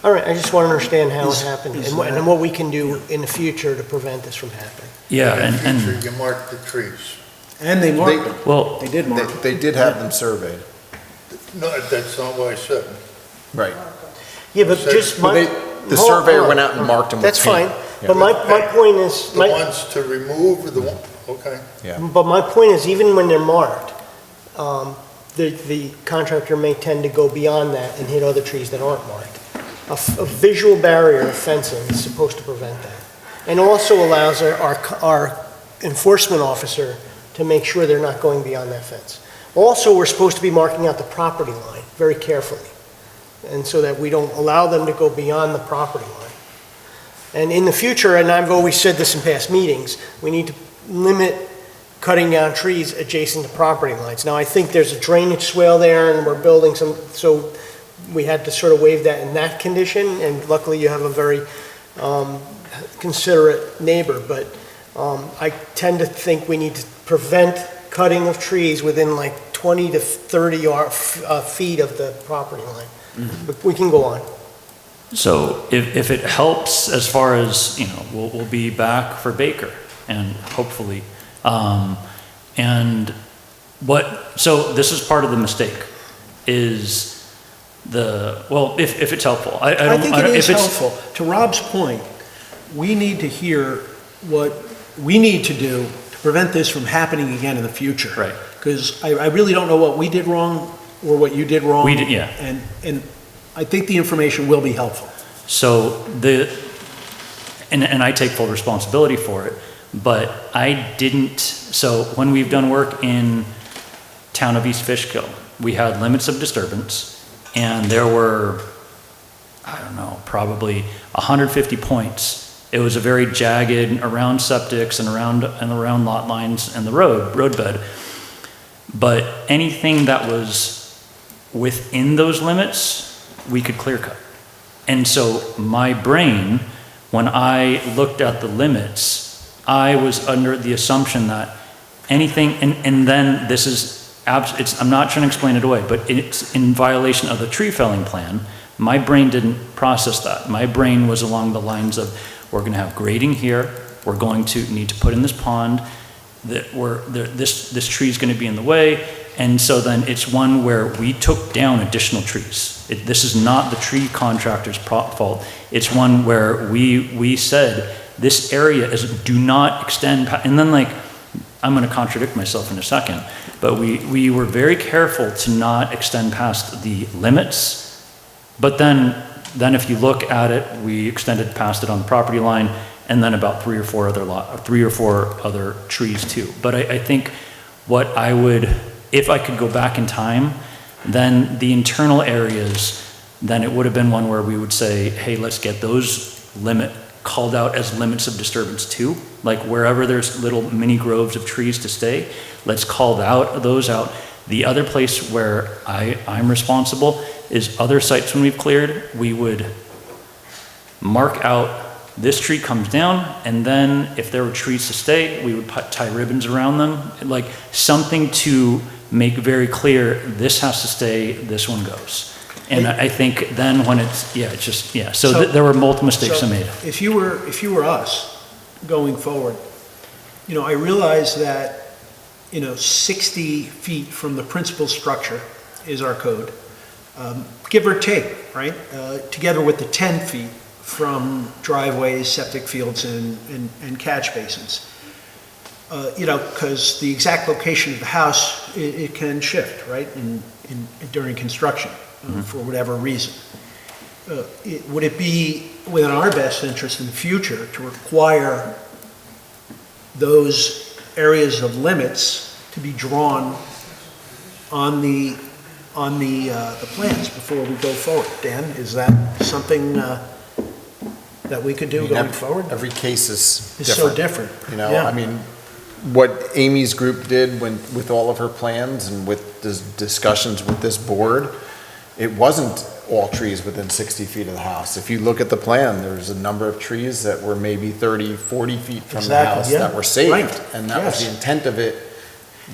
All right, I just want to understand how it Is- happened is and what we can do in the future to prevent this from happening. Yeah, In and the future, you mark the trees. and they marked them. well, They did mark them. They did have them surveyed. No, that's not what I said. Right. Yeah, but So- just Well, my. the hold on, surveyor hold on. went out and marked them with That's fine, paint. but my point is, The ones to remove or the one, okay. Yeah. but my point is, even when they're marked, the contractor may tend to go beyond that and hit other trees that aren't marked. A visual barrier of fencing is supposed to prevent that. And also allows our enforcement officer to make sure they're not going beyond that fence. Also, we're supposed to be marking out the property line very carefully, and so that we don't allow them to go beyond the property line. And in the future, and I've always said this in past meetings, we need to limit cutting down trees adjacent to property lines. Now, I think there's a drainage swale there, and we're building some, so we had to sort of waive that in that condition, and luckily you have a very considerate neighbor, but I tend to think we need to prevent cutting of trees within like 20 to 30 feet of the property line. But we can go on. so if it helps as far as, we'll be back for Baker and hopefully, and so this is part of the mistake, is if it's helpful. I think it is helpful. To Rob's point, we need to hear what we need to do to prevent this from happening again in the future. Right. Because I really don't know what we did wrong or what you did wrong. We did, yeah. And I think the information will be helpful. So and I take full responsibility for it, but so when we've done work in town of East Fishkill, we had limits of disturbance, and there were, I don't know, probably 150 points. It was a very jagged around septics and around lot lines and the roadbed. But anything that was within those limits, we could clear cut. And so my brain, when I looked at the limits, I was under the assumption that anything, and then this is, I'm not trying to explain it away, but it's in violation of the tree felling plan. My brain didn't process that. My brain was along the lines of, we're going to have grading here, we're going to need to put in this pond, this tree is going to be in the way, and so then it's one where we took down additional trees. This is not the tree contractor's fault. It's one where we said, this area do not extend, and then I'm going to contradict myself in a second, but we were very careful to not extend past the limits, but then if you look at it, we extended past it on the property line, and then about three or four other trees too. But I think what I would, if I could go back in time, then the internal areas, then it would have been one where we would say, hey, let's get those called out as limits of disturbance too. Like wherever there's little mini groves of trees to stay, let's call those out. The other place where I'm responsible is other sites when we've cleared, we would mark out this tree comes down, and then if there were trees to stay, we would tie ribbons around them, like something to make very clear, this has to stay, this one goes. And I think then when it's, it's just, so there were multiple mistakes I made. If you were us going forward, I realize that, 60 feet from the principal structure is our code, give or take, right? Together with the 10 feet from driveways, septic fields, and catch basins. Because the exact location of the house, it can shift, right, during construction, for whatever reason. Would it be within our best interest in the future to require those areas of limits to be drawn on the plans before we go forward? Dan, is that something that we could do going forward? Every case is It's so different. Yeah. I mean, what Amy's group did with all of her plans and with the discussions with this board, it wasn't all trees within 60 feet of the house. If you look at the plan, there's a number of trees that were maybe 30, 40 feet from the house that were saved. Right. And that was the intent of it.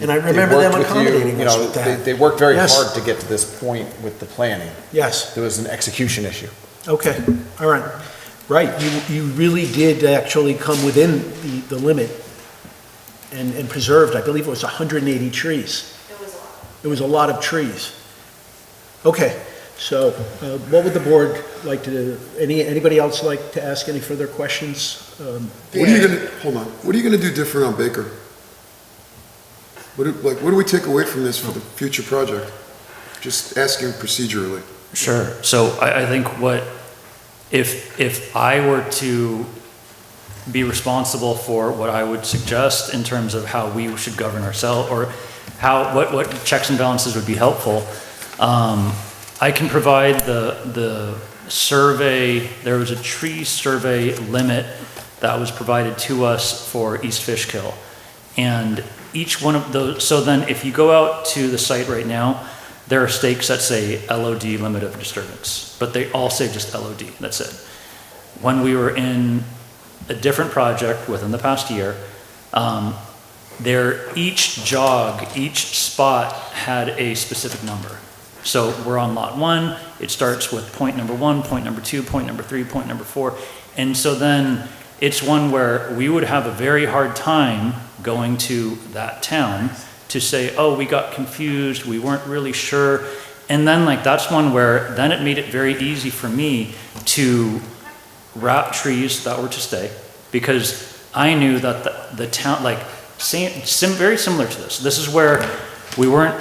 And I remember them accommodating us with that. They worked very hard to get to this point with the planning. Yes. There was an execution issue. Okay, all right. Right, you really did actually come within the limit and preserved, I believe it was 180 trees. It was a lot of trees. Okay, so what would the board like to do? Anybody else like to ask any further questions? What are you gonna, hold on, what are you gonna do different on Baker? What do we take away from this for the future project? Just asking procedurally. Sure. So I think if I were to be responsible for what I would suggest in terms of how we should govern ourselves, or what checks and balances would be helpful, I can provide the survey. There was a tree survey limit that was provided to us for East Fishkill, and each one of those. So then, if you go out to the site right now, there are stakes that say LOD, limit of disturbance, but they all say just LOD, that's it. When we were in a different project within the past year, each jog, each spot had a specific number. So we're on lot 1, it starts with point number 1, point number 2, point number 3, point number 4, and so then it's one where we would have a very hard time going to that town to say, oh, we got confused, we weren't really sure. And then that's one where then it made it very easy for me to route trees that were to stay, because I knew that the town, very similar to this. This is where we weren't,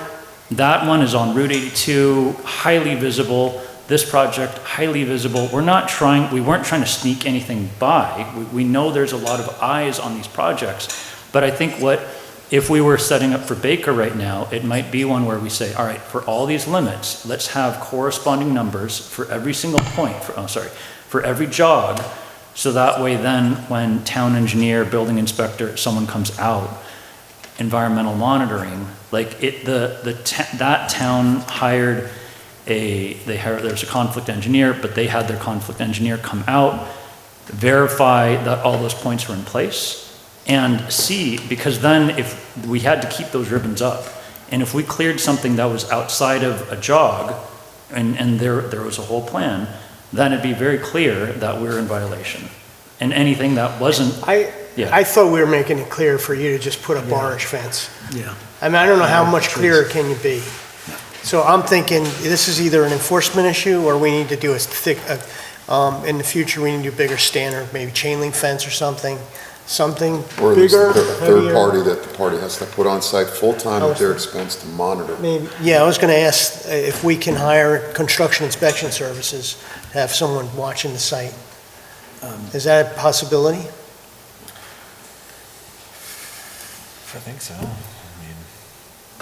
that one is on Route 82, highly visible. This project, highly visible. We weren't trying to sneak anything by. We know there's a lot of eyes on these projects, but I think if we were setting up for Baker right now, it might be one where we say, all right, for all these limits, let's have corresponding numbers for every single point, for every jog, so that way then when town engineer, building inspector, someone comes out, environmental monitoring, that town hired there's a conflict engineer, but they had their conflict engineer come out, verify that all those points were in place, and see, because then if we had to keep those ribbons up, and if we cleared something that was outside of a jog, and there was a whole plan, then it'd be very clear that we're in violation. And anything that wasn't, I thought we were making it clear for you to just put a barish fence. Yeah. I mean, I don't know how much clearer can you be. So I'm thinking this is either an enforcement issue, or we need to do a thick, in the future, we need to do a bigger standard, maybe chain link fence or something Or at least bigger, a third heavier. party that the party has to put on site full-time at their expense to monitor. Maybe, yeah, I was gonna ask if we can hire construction inspection services, to have someone watching the site. Is that a possibility? I think so.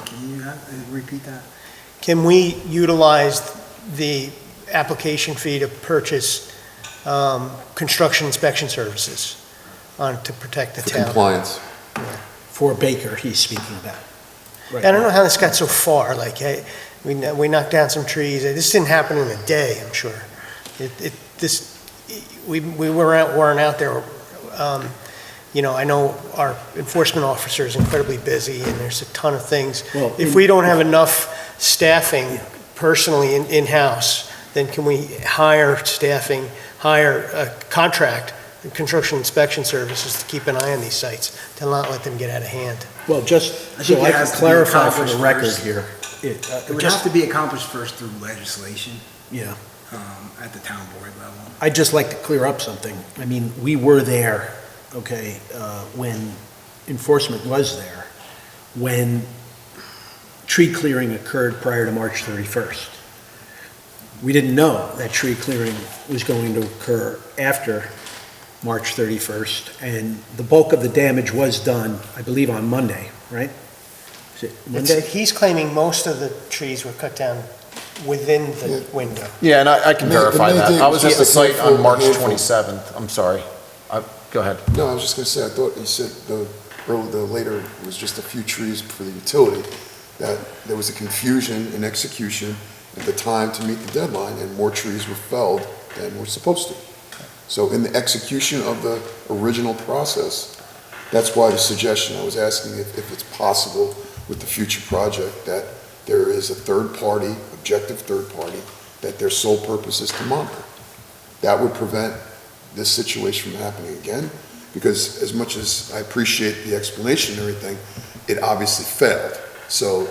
Can you repeat that? Can we utilize the application fee to purchase construction inspection services to protect the For town? compliance. For Baker, he's speaking about. Right. I don't know how this got so far, hey, we knocked down some trees, this didn't happen in a day, I'm sure. we weren't out there. You know, I know our enforcement officer is incredibly busy, and there's a ton of things. Well, If we don't have enough staffing personally in-house, then can we hire a contract, construction inspection services to keep an eye on these sites, to not let them get out of hand? Well, just I think so it I can has to be clarify for the accomplished record first. here. It would have to be accomplished first through legislation Yeah. at the town board level. I'd just like to clear up something. I mean, we were there, okay, when enforcement was there, when tree clearing occurred prior to March 31st. We didn't know that tree clearing was going to occur after March 31st, and the bulk of the damage was done, I believe, on Monday, right? Is it Monday? He's claiming most of the trees were cut down within the window. Yeah, and I can The verify main that. thing I was was at the just a site on March handful. 27th. I'm sorry. Go ahead. No, I was just gonna say, I thought you said the later was just a few trees for the utility, that there was a confusion in execution at the time to meet the deadline, and more trees were felled than were supposed to. So in the execution of the original process, that's why the suggestion, I was asking if it's possible with the future project, that there is a third party, objective third party, that their sole purpose is to monitor. That would prevent this situation from happening again, because as much as I appreciate the explanation and everything, it obviously failed. So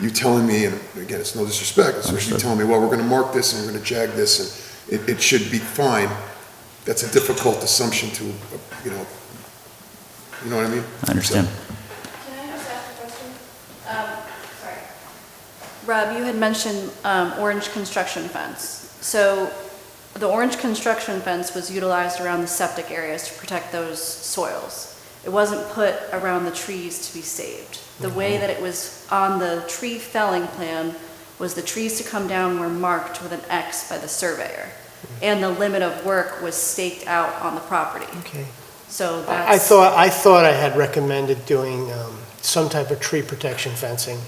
you telling me, and again, it's no disrespect, it's just you telling me, well, we're gonna mark this and we're gonna jag this and it should be fine. That's a difficult assumption to, you know what I mean? I understand. Can I just ask a question? Sorry. Rob, you had mentioned orange construction fence. So the orange construction fence was utilized around the septic areas to protect those soils. It wasn't put around the trees to be saved. The way that it was on the tree felling plan was the trees to come down were marked with an X by the surveyor. And the limit of work was staked out on the property. Okay. So I that's. thought I had recommended doing some type of tree protection fencing,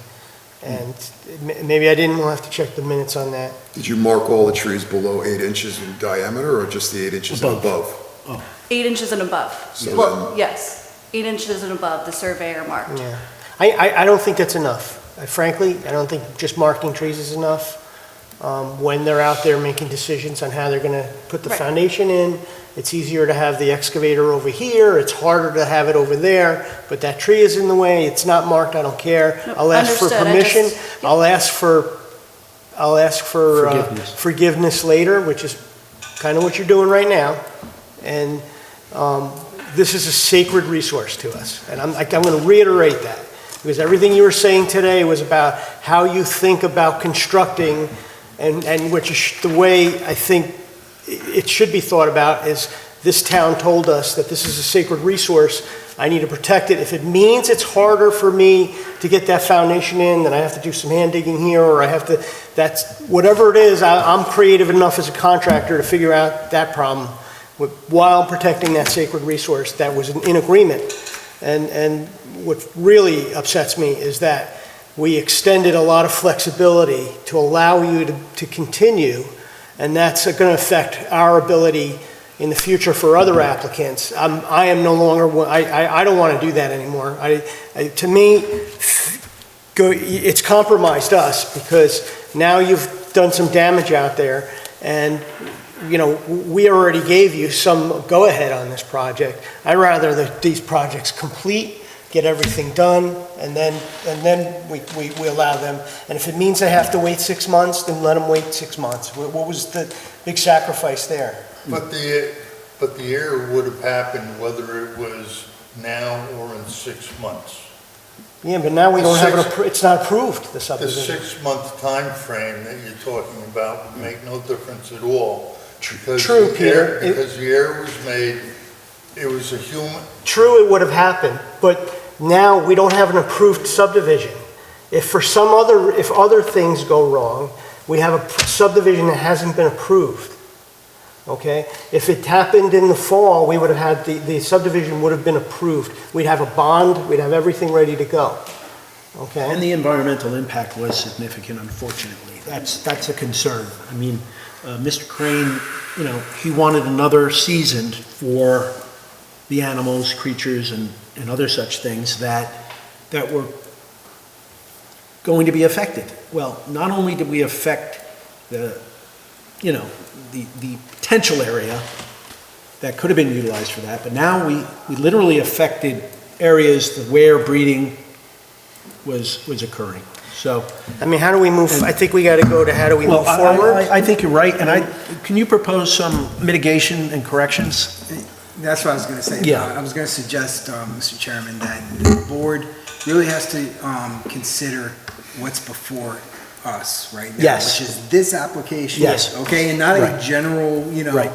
and maybe I didn't, we'll have to check the minutes on that. Did you mark all the trees below 8 inches in diameter, or just the 8 inches and above? 8 inches and above. So Well, yes, 8 inches and above, the surveyor marked. Yeah. I don't think that's enough. Frankly, I don't think just marking trees is enough. When they're out there making decisions on how they're gonna put the Right. foundation in, it's easier to have the excavator over here, it's harder to have it over there, but that tree is in the way, it's not marked, I don't care. No, I'll ask for understood. permission, I'll ask for Forgiveness. forgiveness later, which is kind of what you're doing right now. And this is a sacred resource to us, and I'm going to reiterate that, because everything you were saying today was about how you think about constructing, and which is the way I think it should be thought about is this town told us that this is a sacred resource. I need to protect it. If it means it's harder for me to get that foundation in, then I have to do some hand digging here, or I have to, that's, whatever it is, I'm creative enough as a contractor to figure out that problem while protecting that sacred resource that was in agreement. And what really upsets me is that we extended a lot of flexibility to allow you to continue, and that's going to affect our ability in the future for other applicants. I am no longer, I don't want to do that anymore. To me, it's compromised us, because now you've done some damage out there, and you know, we already gave you some go-ahead on this project. I'd rather that these projects complete, get everything done, and then we allow them. And if it means they have to wait 6 months, then let them wait 6 months. What was the big sacrifice there? But the error would have happened whether it was now or in 6 months. Yeah, but now we don't have it's not approved, the The subdivision. 6-month time frame that you're talking about would make no difference at all. True, Peter. Because the error was made, it was a human. True, it would have happened, but now we don't have an approved subdivision. If other things go wrong, we have a subdivision that hasn't been approved. Okay? If it happened in the fall, we would have had, the subdivision would have been approved. We'd have a bond, we'd have everything ready to go. Okay. And the environmental impact was significant, unfortunately. That's a concern. I mean, Mr. Crane, you know, he wanted another season for the animals, creatures, and other such things that were going to be affected. Well, not only did we affect the potential area that could have been utilized for that, but now we literally affected areas where breeding was occurring. So, I mean, how do we move, I think we got to go to how do we move forward? I think you're right, and can you propose some mitigation and corrections? That's what I was going to say. Yeah. I was going to suggest, Mr. Chairman, that the board really has to consider what's before us right now. Yes. Which is this application. Yes. Okay, and not Right. a general, Right.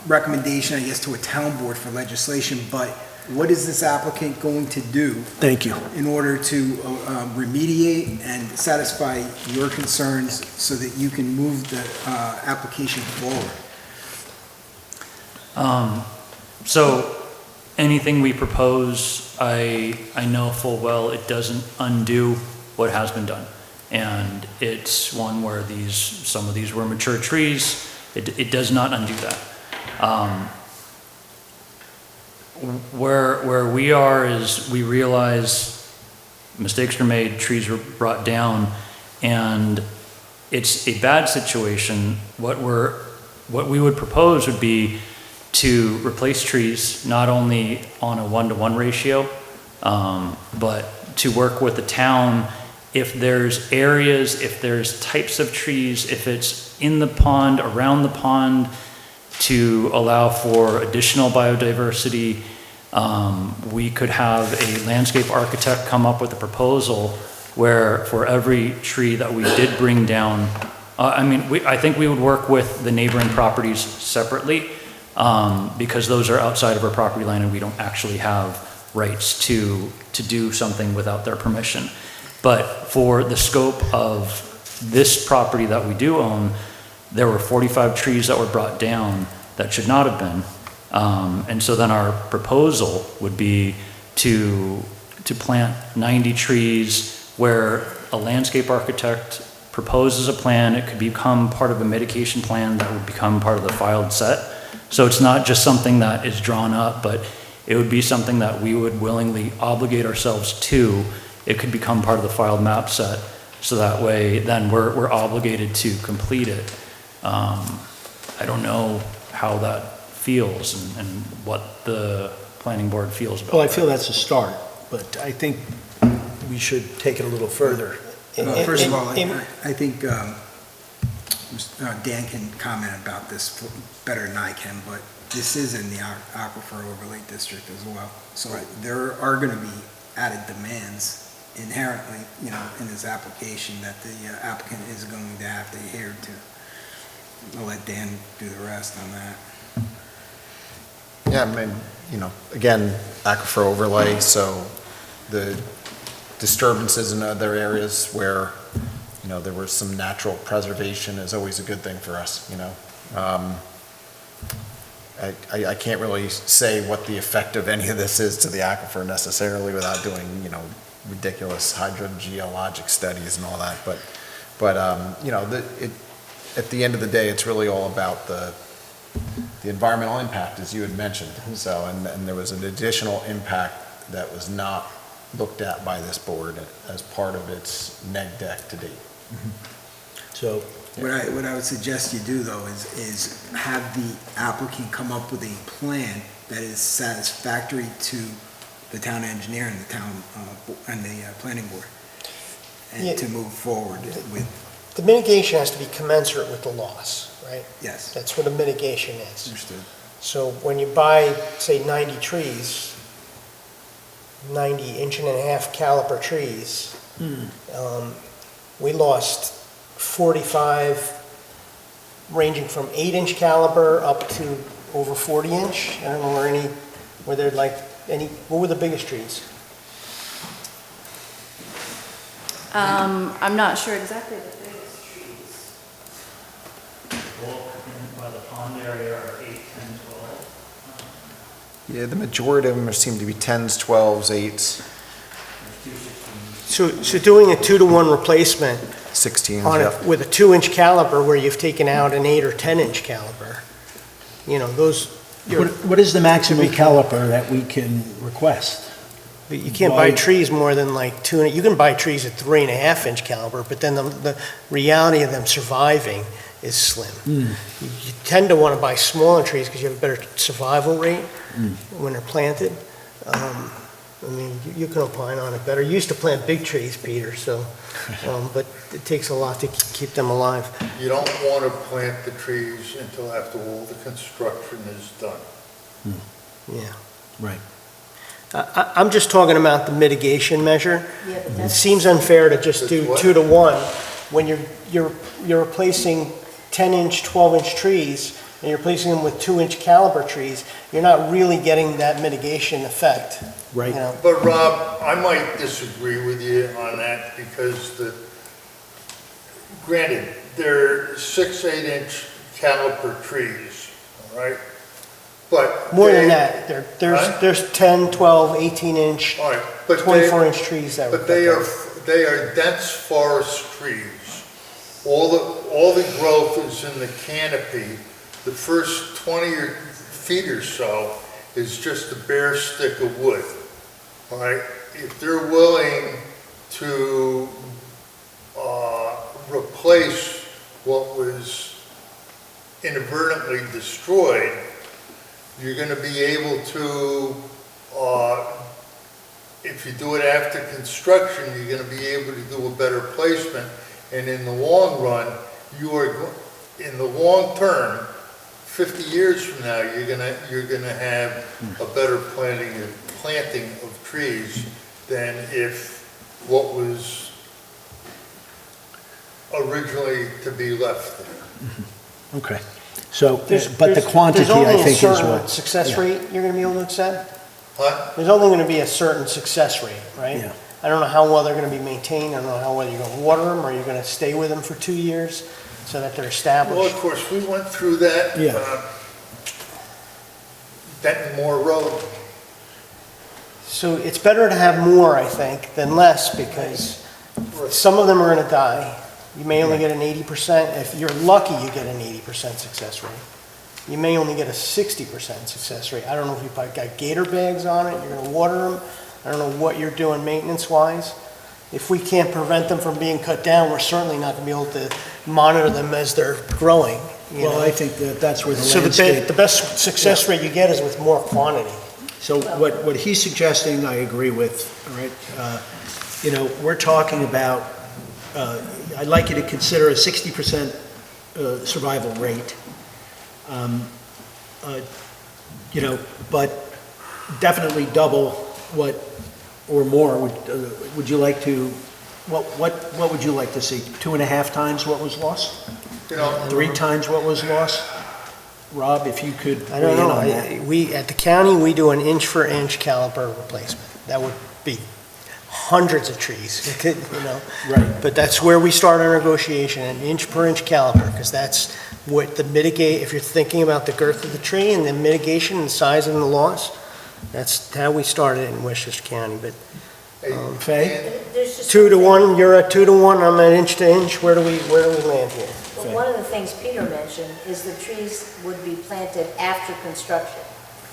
recommendation, I guess, to a town board for legislation, but what is this applicant going to do Thank you. in order to remediate and satisfy your concerns so that you can move the application forward? So anything we propose, I know full well it doesn't undo what has been done. And it's one where some of these were mature trees. It does not undo that. Where we are is we realize mistakes were made, trees were brought down, and it's a bad situation. What we would propose would be to replace trees, not only on a 1-to-1 ratio, but to work with the town. If there's areas, if there's types of trees, if it's in the pond, around the pond, to allow for additional biodiversity, we could have a landscape architect come up with a proposal where for every tree that we did bring down, I think we would work with the neighboring properties separately, because those are outside of our property line and we don't actually have rights to do something without their permission. But for the scope of this property that we do own, there were 45 trees that were brought down that should not have been. And so then our proposal would be to plant 90 trees where a landscape architect proposes a plan. It could become part of a mitigation plan that would become part of the filed set. So it's not just something that is drawn up, but it would be something that we would willingly obligate ourselves to. It could become part of the filed map set. So that way, then we're obligated to complete it. I don't know how that feels and what the planning board feels about Well, I that. feel that's a start, but I think we should take it a little further. First of all, I think Dan can comment about this better than I can, but this is in the Aquifer Overlay District as well. So there are going to be added demands inherently, in this application that the applicant is going to have to adhere to. I'll let Dan do the rest on that. Yeah, I mean, again, aquifer overlay, so the disturbances in other areas where, there was some natural preservation is always a good thing for us, I can't really say what the effect of any of this is to the aquifer necessarily without doing, ridiculous hydrogeologic studies and all that, but at the end of the day, it's really all about the environmental impact, as you had mentioned. So, and there was an additional impact that was not looked at by this board as part of its neg deck to date. So, what I would suggest you do though is have the applicant come up with a plan that is satisfactory to the town engineer and the town and the planning board, and to move forward with. The mitigation has to be commensurate with the loss, right? Yes. That's what a mitigation is. Understood. So when you buy, say, 90 trees, 90 1.5-inch caliper trees, we lost 45 ranging from 8-inch caliber up to over 40-inch. I don't know what were the biggest trees? I'm not sure exactly the biggest trees. By the pond area are 8, 10, 12. Yeah, the majority of them seem to be 10s, 12s, 8s. So doing a 2-to-1 replacement 16, on yep. it with a 2-inch caliper where you've taken out an 8 or 10-inch caliper, you know, those. What is the maximum caliper that we can request? You can't buy trees more than like 2, you can buy trees at 3.5-inch caliber, but then the reality of them surviving is slim. You tend to want to buy smaller trees because you have a better survival rate when they're planted. I mean, you can opine on it better. You used to plant big trees, Peter, so, but it takes a lot to keep them alive. You don't want to plant the trees until after all the construction is done. Yeah. Right. I'm just talking about the mitigation measure. Yeah, but It that's- seems unfair to just do That's what? 2-to-1 when you're replacing 10-inch, 12-inch trees, and you're replacing them with 2-inch caliber trees. You're not really getting that mitigation effect. Right. You know? But Rob, I might disagree with you on that because granted, they're 6, 8-inch caliper trees, all right? But More than that, there's 10, 12, 18-inch, All right, but 24-inch trees that were But cut they down. are dense forest trees. All the growth is in the canopy. The first 20 feet or so is just a bare stick of wood. All right, if they're willing to replace what was inadvertently destroyed, you're going to be able to, if you do it after construction, you're going to be able to do a better placement. And in the long run, in the long term, 50 years from now, you're gonna have a better planting of trees than if what was originally to be left there. Okay. So, but the quantity, I think, is There's only a certain what? success yeah. rate you're gonna be able to accept? What? There's only gonna be a certain success rate, right? Yeah. I don't know how well they're gonna be maintained, I don't know how well you're gonna water them, or you're gonna stay with them for 2 years so that they're Well, established. of course, we went through that. Yeah. Benton Moore Road. So it's better to have more, I think, than less, because some of them are gonna die. You may only get an 80%, if you're lucky, you get an 80% success rate. You may only get a 60% success rate. I don't know if you've got gator bags on it, you're gonna water them. I don't know what you're doing maintenance-wise. If we can't prevent them from being cut down, we're certainly not gonna be able to monitor them as they're growing, you Well, know? I think that's where the So landscape. the best success rate you get is with more quantity. So what he's suggesting, I agree with, all right? You know, we're talking about, I'd like you to consider a 60% survival rate. You know, but definitely double what, or more, would you like to, what would you like to see? 2.5 times what was lost? You know, 3 times what was lost? Rob, if you could I weigh don't in know, on that. at the county, we do an inch-for-inch caliper replacement. That would be hundreds of trees, you know? Right. But that's where we start our negotiation, an inch-per-inch caliper, because that's what the mitigate, if you're thinking about the girth of the tree and the mitigation and size and the loss, that's how we started in Westchester County, but, Fay? There's just 2-to-1, you're at 2-to-1, I'm at inch-to-inch, where do we land here? Well, one of the things Peter mentioned is the trees would be planted after construction.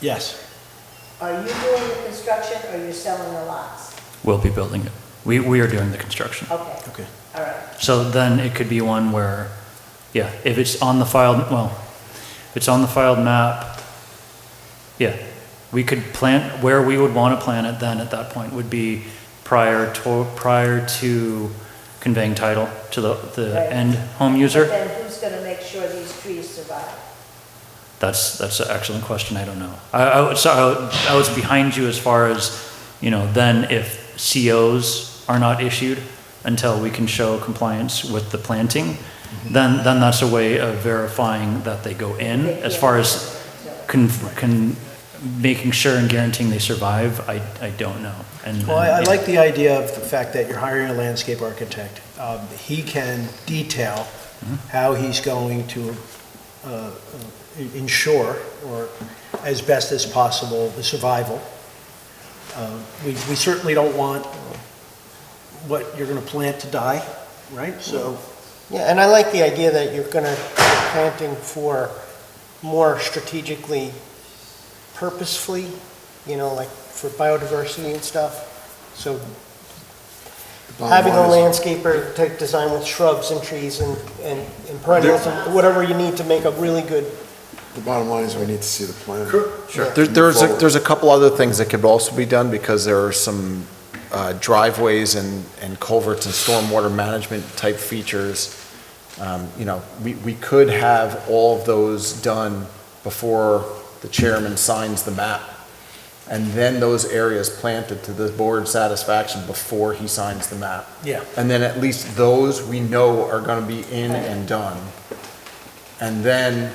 Yes. Are you doing the construction or you're selling the lots? We'll be building it. We are doing the construction. Okay. Okay. All right. So then it could be one where, yeah, if it's on the filed, well, if it's on the filed map, yeah, we could plant, where we would want to plant it then at that point would be prior to conveying title to the Right. end home user. But then who's going to make sure these trees survive? That's an excellent question, I don't know. I was behind you as far as, you know, then if COs are not issued until we can show compliance with the planting, then that's a way of verifying that they go in. As far as making sure and guaranteeing they survive, I don't know. Well, I like the idea of the fact that you're hiring a landscape architect. He can detail how he's going to ensure, or as best as possible, the survival. We certainly don't want what you're going to plant to die, right? So, Yeah, and I like the idea that you're planting for more strategically, purposefully, like for biodiversity and stuff. So having a landscaper type design with shrubs and trees and perennials and whatever you need to make a really good. The bottom line is we need to see the plan. Sure. Yeah. There's a couple other things that could also be done because there are some driveways and culverts and stormwater management type features. We could have all of those done before the chairman signs the map. And then those areas planted to the board's satisfaction before he signs the map. Yeah. And then at least those we know are gonna be in and done. And then,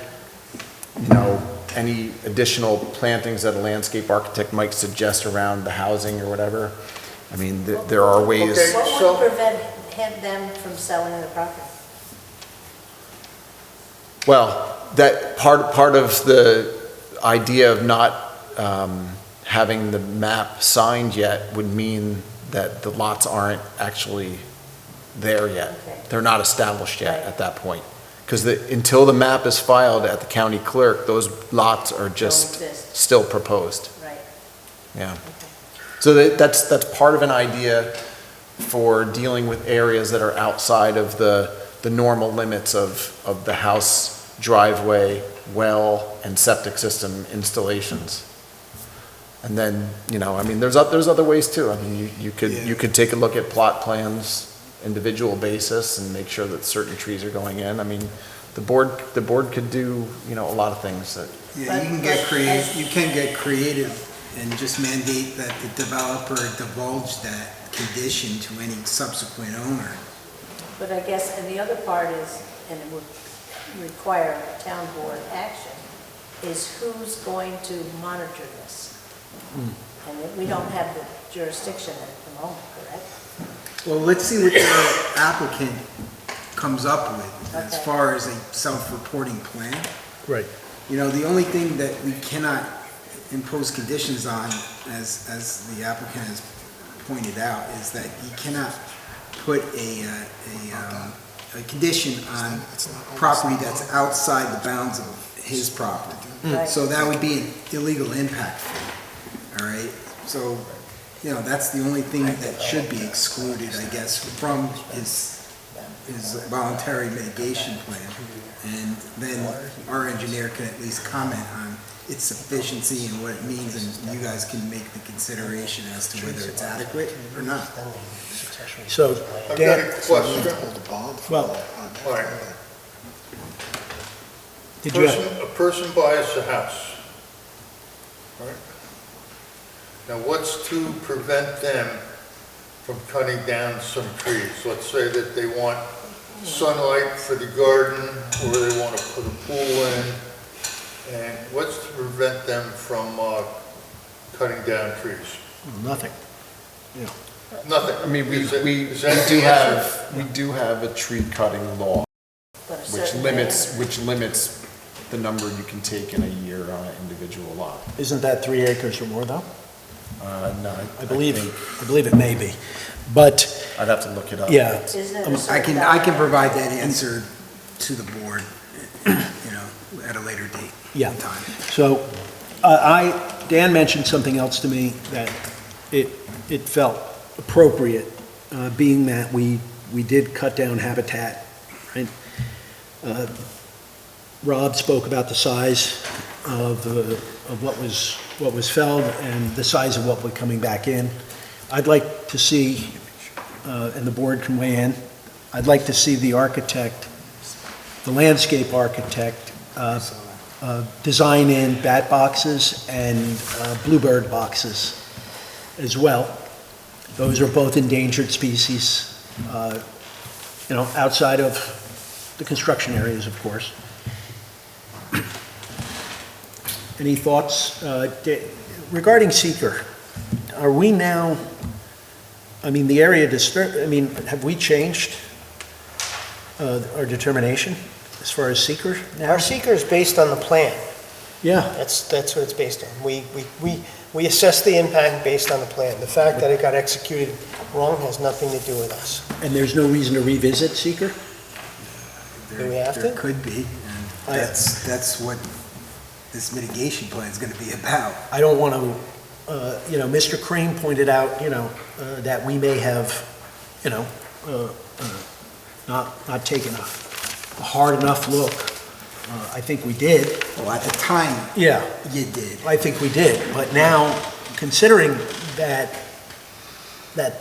any additional plantings that a landscape architect might suggest around the housing or whatever. I mean, there are ways. Okay. What So- would prevent them from selling the property? Well, that part of the idea of not having the map signed yet would mean that the lots aren't actually there yet. Okay. They're not established yet at that point. Because until the map is filed at the county clerk, those lots are just Don't exist. still proposed. Right. Yeah. So that's part of an idea for dealing with areas that are outside of the normal limits of the house driveway, well, and septic system installations. And then, there's other ways too. I mean, you could take a look at plot plans, individual basis, and make sure that certain trees are going in. I mean, the board could do, a lot of things that. Yeah, you can get creative and just mandate that the developer divulge that condition to any subsequent owner. But I guess, and the other part is, and it would require town board action, is who's going to monitor this? And we don't have the jurisdiction at the moment, correct? Well, let's see what the applicant comes up with as Okay. far as a self-reporting plan. right. The only thing that we cannot impose conditions on, as the applicant has pointed out, is that you cannot put a condition on property that's outside the bounds of his property. Right. So that would be an illegal impact fee, all right? So, that's the only thing that should be excluded, I guess, from his voluntary mitigation plan. And then our engineer can at least comment on its sufficiency and what it means, and you guys can make the consideration as to whether it's adequate or not. So, I've got Dan, a question. well, All right. did you have, A person buys a house, right? Now, what's to prevent them from cutting down some trees? Let's say that they want sunlight for the garden, or they want to put a pool in, and what's to prevent them from cutting down trees? nothing. Nothing. I mean, we Is that do the answer? have a tree cutting law, But a which certain limits the number you can take in a year on an individual lot. Isn't that 3 acres or more, though? No, I believe it may be, but, I'd have to look it up. yeah. Isn't it a I certain can dollar? provide that answer to the board, at a later date. Yeah. and time. So, Dan mentioned something else to me that it felt appropriate, being that we did cut down habitat, right? Rob spoke about the size of what was felled and the size of what was coming back in. I'd like to see, and the board can weigh in, I'd like to see the architect, the landscape architect, design in bat boxes and bluebird boxes as well. Those are both endangered species, outside of the construction areas, of course. Any thoughts? Regarding seeker, are we now, the area have we changed our determination as far as seeker? Our seeker is based on the plan. Yeah. That's what it's based on. We assess the impact based on the plan. The fact that it got executed Wrong has nothing to do with us. And there's no reason to revisit seeker? Do we have There to? could be, and that's what this mitigation plan is going to be about. I don't want to, Mr. Crane pointed out, that we may have, not taken a hard enough look. I think we did. Well, at the time, Yeah, you did. I think we did. But now, considering that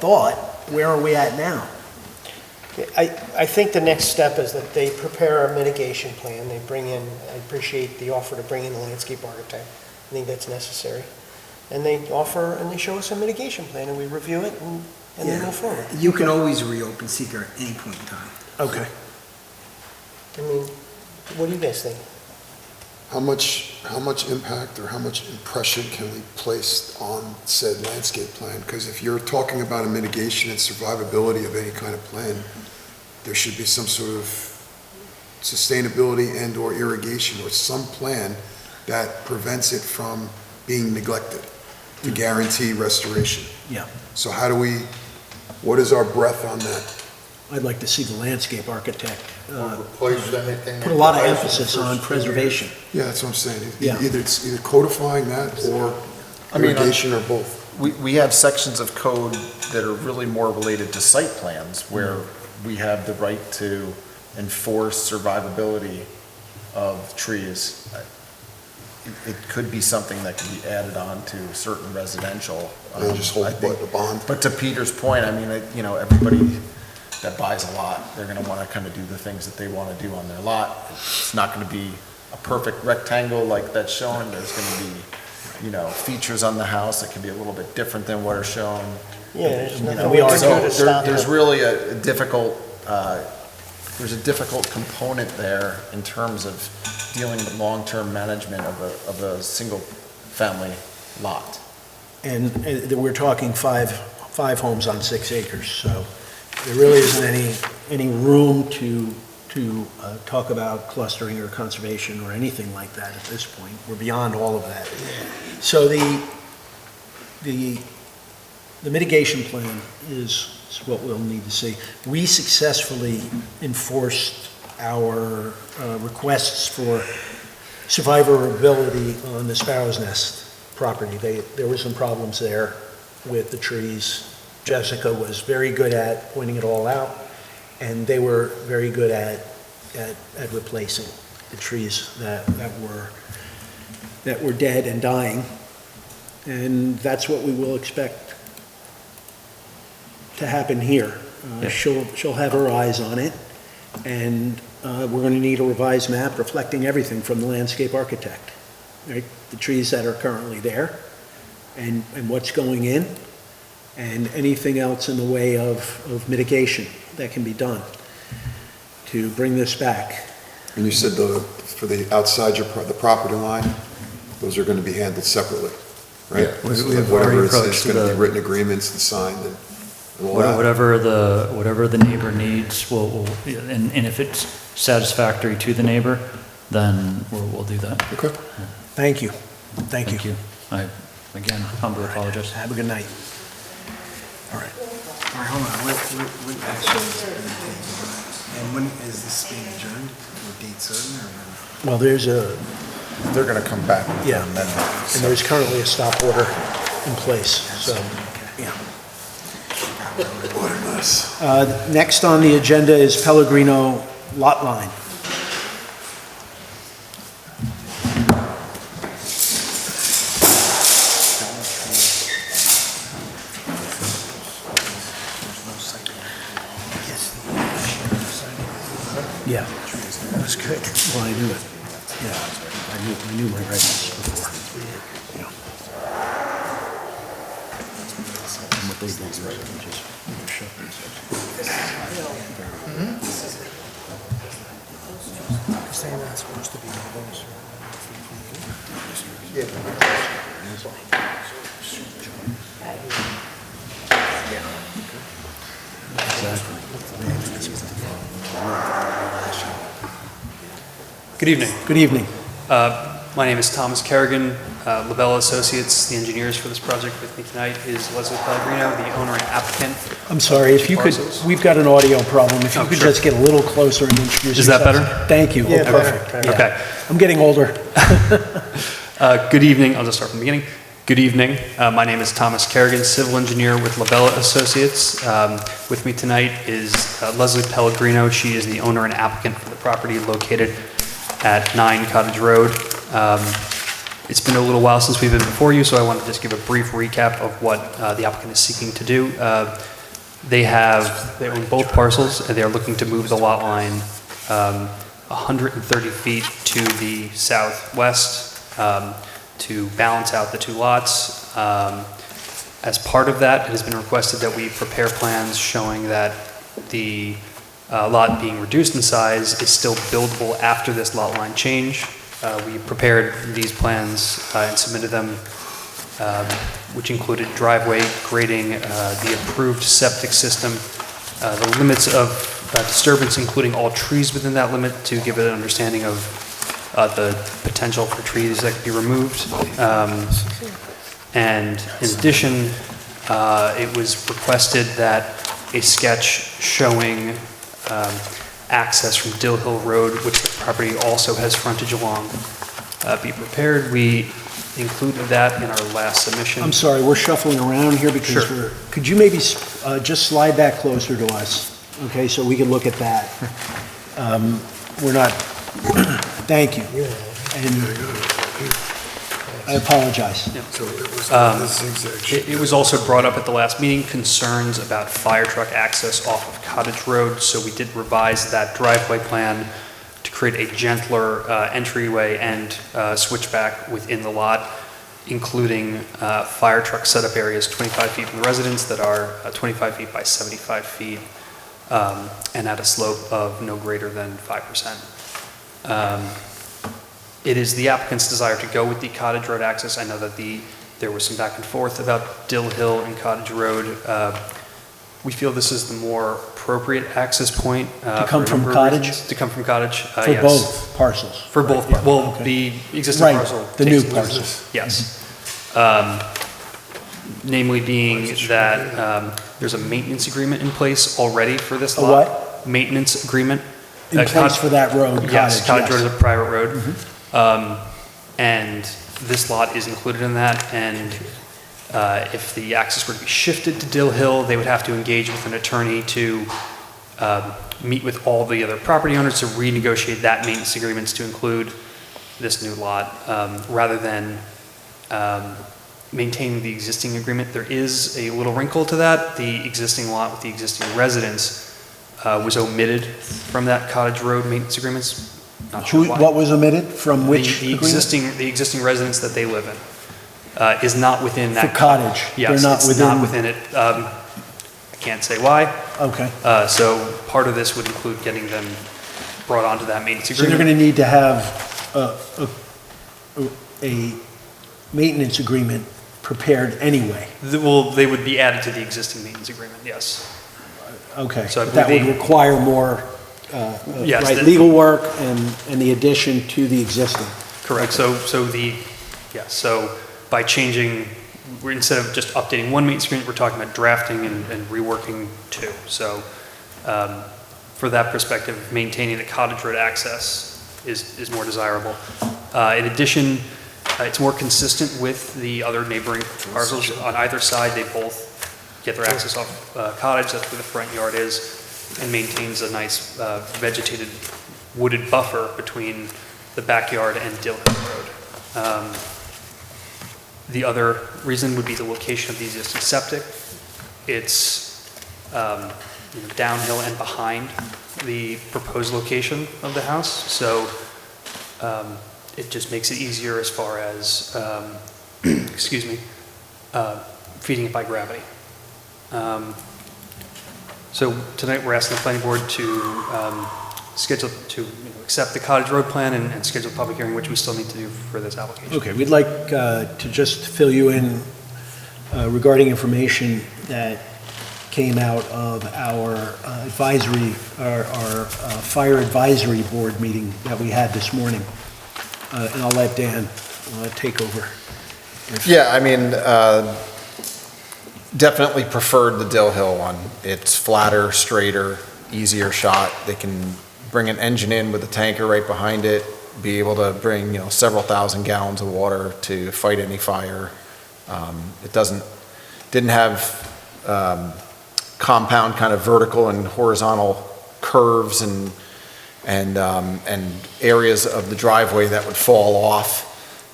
thought, where are we at now? I think the next step is that they prepare a mitigation plan. They bring in, I appreciate the offer to bring in the landscape architect. I think that's necessary. And they offer, and they show us a mitigation plan, and we review it, and then move forward. You can always reopen seeker at any point in time. Okay. I mean, what do you guys think? How much impact or how much impression can we place on said landscape plan? Because if you're talking about a mitigation and survivability of any kind of plan, there should be some sort of sustainability and/or irrigation or some plan that prevents it from being neglected to guarantee restoration. Yeah. So what is our breadth on that? I'd like to see the landscape architect Replace anything. put a lot of emphasis on preservation. Yeah, that's what I'm saying. Yeah. It's either codifying that or irrigation or both. We have sections of code that are really more related to site plans, where we have the right to enforce survivability of trees. It could be something that could be added on to certain residential. And just hold the bond. But to Peter's point, I mean, everybody that buys a lot, they're gonna wanna kind of do the things that they wanna do on their lot. It's not gonna be a perfect rectangle like that's shown. There's gonna be, features on the house that can be a little bit different than what are shown. Yeah, there's You know, nothing we can do so to stop there's it. really a difficult, there's a difficult component there in terms of dealing with long-term management of a single-family lot. And we're talking five homes on 6 acres, so there really isn't any room to talk about clustering or conservation or anything like that at this point. We're beyond all of that. So the mitigation plan is what we'll need to see. We successfully enforced our requests for survivability on the Sparrow's Nest property. There were some problems there with the trees. Jessica was very good at pointing it all out, and they were very good at replacing the trees that were dead and dying. And that's what we will expect to happen here. She'll have her eyes on it, and we're going to need a revised map reflecting everything from the landscape architect, right? The trees that are currently there, and what's going in, and anything else in the way of mitigation that can be done to bring this back. And you said for the outside the property line, those are going to be handled separately, right? Yeah, we've So already whatever it's approached going to the- be written agreements and signed and all that. Whatever the neighbor needs, and if it's satisfactory to the neighbor, then we'll do that. Okay. Thank you. Thank you. I, again, humbly apologize. Have a good night. All right, hold on. What action is going to take? And when is this being adjourned? Or date certain or? Well, They're gonna come back with yeah, an amendment. and there's currently a stop order in place, so, yeah. Next on the agenda is Pellegrino lot line. Yeah, that was good. Well, I knew it. Yeah, I knew my rights before. Yeah. And what they did was just shut these. Saying that's supposed to be those. Good evening. Good evening. My name is Thomas Kerrigan, Labella Associates, the engineers for this project. With me tonight is Leslie Pellegrino, the owner and applicant. I'm sorry, if you could, we've got an audio problem. If you could just get a little closer and introduce Is yourself. that better? Thank you. Yeah, Perfect. better. Okay. I'm getting older. Good evening. I'll just start from the beginning. Good evening. My name is Thomas Kerrigan, civil engineer with Labella Associates. With me tonight is Leslie Pellegrino. She is the owner and applicant for the property located at 9 Cottage Road. It's been a little while since we've been before you, so I want to just give a brief recap of what the applicant is seeking to do. They own both parcels, and they are looking to move the lot line 130 feet to the southwest to balance out the two lots. As part of that, it has been requested that we prepare plans showing that the lot being reduced in size is still buildable after this lot line change. We prepared these plans and submitted them, which included driveway grading, the approved septic system, the limits of disturbance, including all trees within that limit, to give it an understanding of the potential for trees that could be removed. And in addition, it was requested that a sketch showing access from Dill Hill Road, which the property also has frontage along, be prepared. We included that in our last submission. I'm sorry, we're shuffling around here because could you maybe just slide that closer to us? Okay, so we can look at that. We're not, thank you. And I apologize. It was also brought up at the last meeting, concerns about fire truck access off of Cottage Road, so we did revise that driveway plan to create a gentler entryway and switchback within the lot, including fire truck setup areas 25 feet from the residence that are 25 feet by 75 feet and at a slope of no greater than 5%. It is the applicant's desire to go with the Cottage Road access. I know that there was some back and forth about Dill Hill and Cottage Road. We feel this is the more appropriate access point. To come from Cottage? To come from Cottage, For yes. both parcels? For both, well, the existing parcel. The new takes parcel. Yes. Namely being that there's a maintenance agreement in place already for this lot. What? Maintenance agreement. In place for that road, Yes, Cottage, Cottage Road is a private road. And this lot is included in that, and if the access were to be shifted to Dill Hill, they would have to engage with an attorney to meet with all the other property owners to renegotiate that maintenance agreements to include this new lot, rather than maintaining the existing agreement. There is a little wrinkle to that. The existing lot with the existing residence was omitted from that Cottage Road maintenance agreements. Not sure why. What was omitted from which the agreement? the existing residence that they live in is not within that. For Cottage? Yes, They're not it's within- not within it. I can't say why. Okay. So part of this would include getting them brought onto that maintenance So agreement. they're going to need to have a maintenance agreement prepared anyway. Well, they would be added to the existing maintenance agreement, yes. Okay, So I but that would believe require more Yes, right, the- legal work and the addition to the existing. Correct. So by changing, instead of just updating one maintenance agreement, we're talking about drafting and reworking two. So for that perspective, maintaining the Cottage Road access is more desirable. In addition, it's more consistent with the other neighboring parcels. On either side, they both get their access off Cottage, that's where the front yard is, and maintains a nice vegetated wooded buffer between the backyard and Dill Hill Road. The other reason would be the location of the existing septic. It's downhill and behind the proposed location of the house, so it just makes it easier as far as, excuse me, feeding it by gravity. So tonight we're asking the planning board to schedule, to accept the Cottage Road plan and schedule a public hearing, which we still need to do for this application. Okay, we'd like to just fill you in regarding information that came out of our advisory, our fire advisory board meeting that we had this morning. and I'll let Dan take over. Yeah, I mean, definitely preferred the Dill Hill one. It's flatter, straighter, easier shot. They can bring an engine in with a tanker right behind it, be able to bring, several thousand gallons of water to fight any fire. It didn't have compound kind of vertical and horizontal curves and areas of the driveway that would fall off.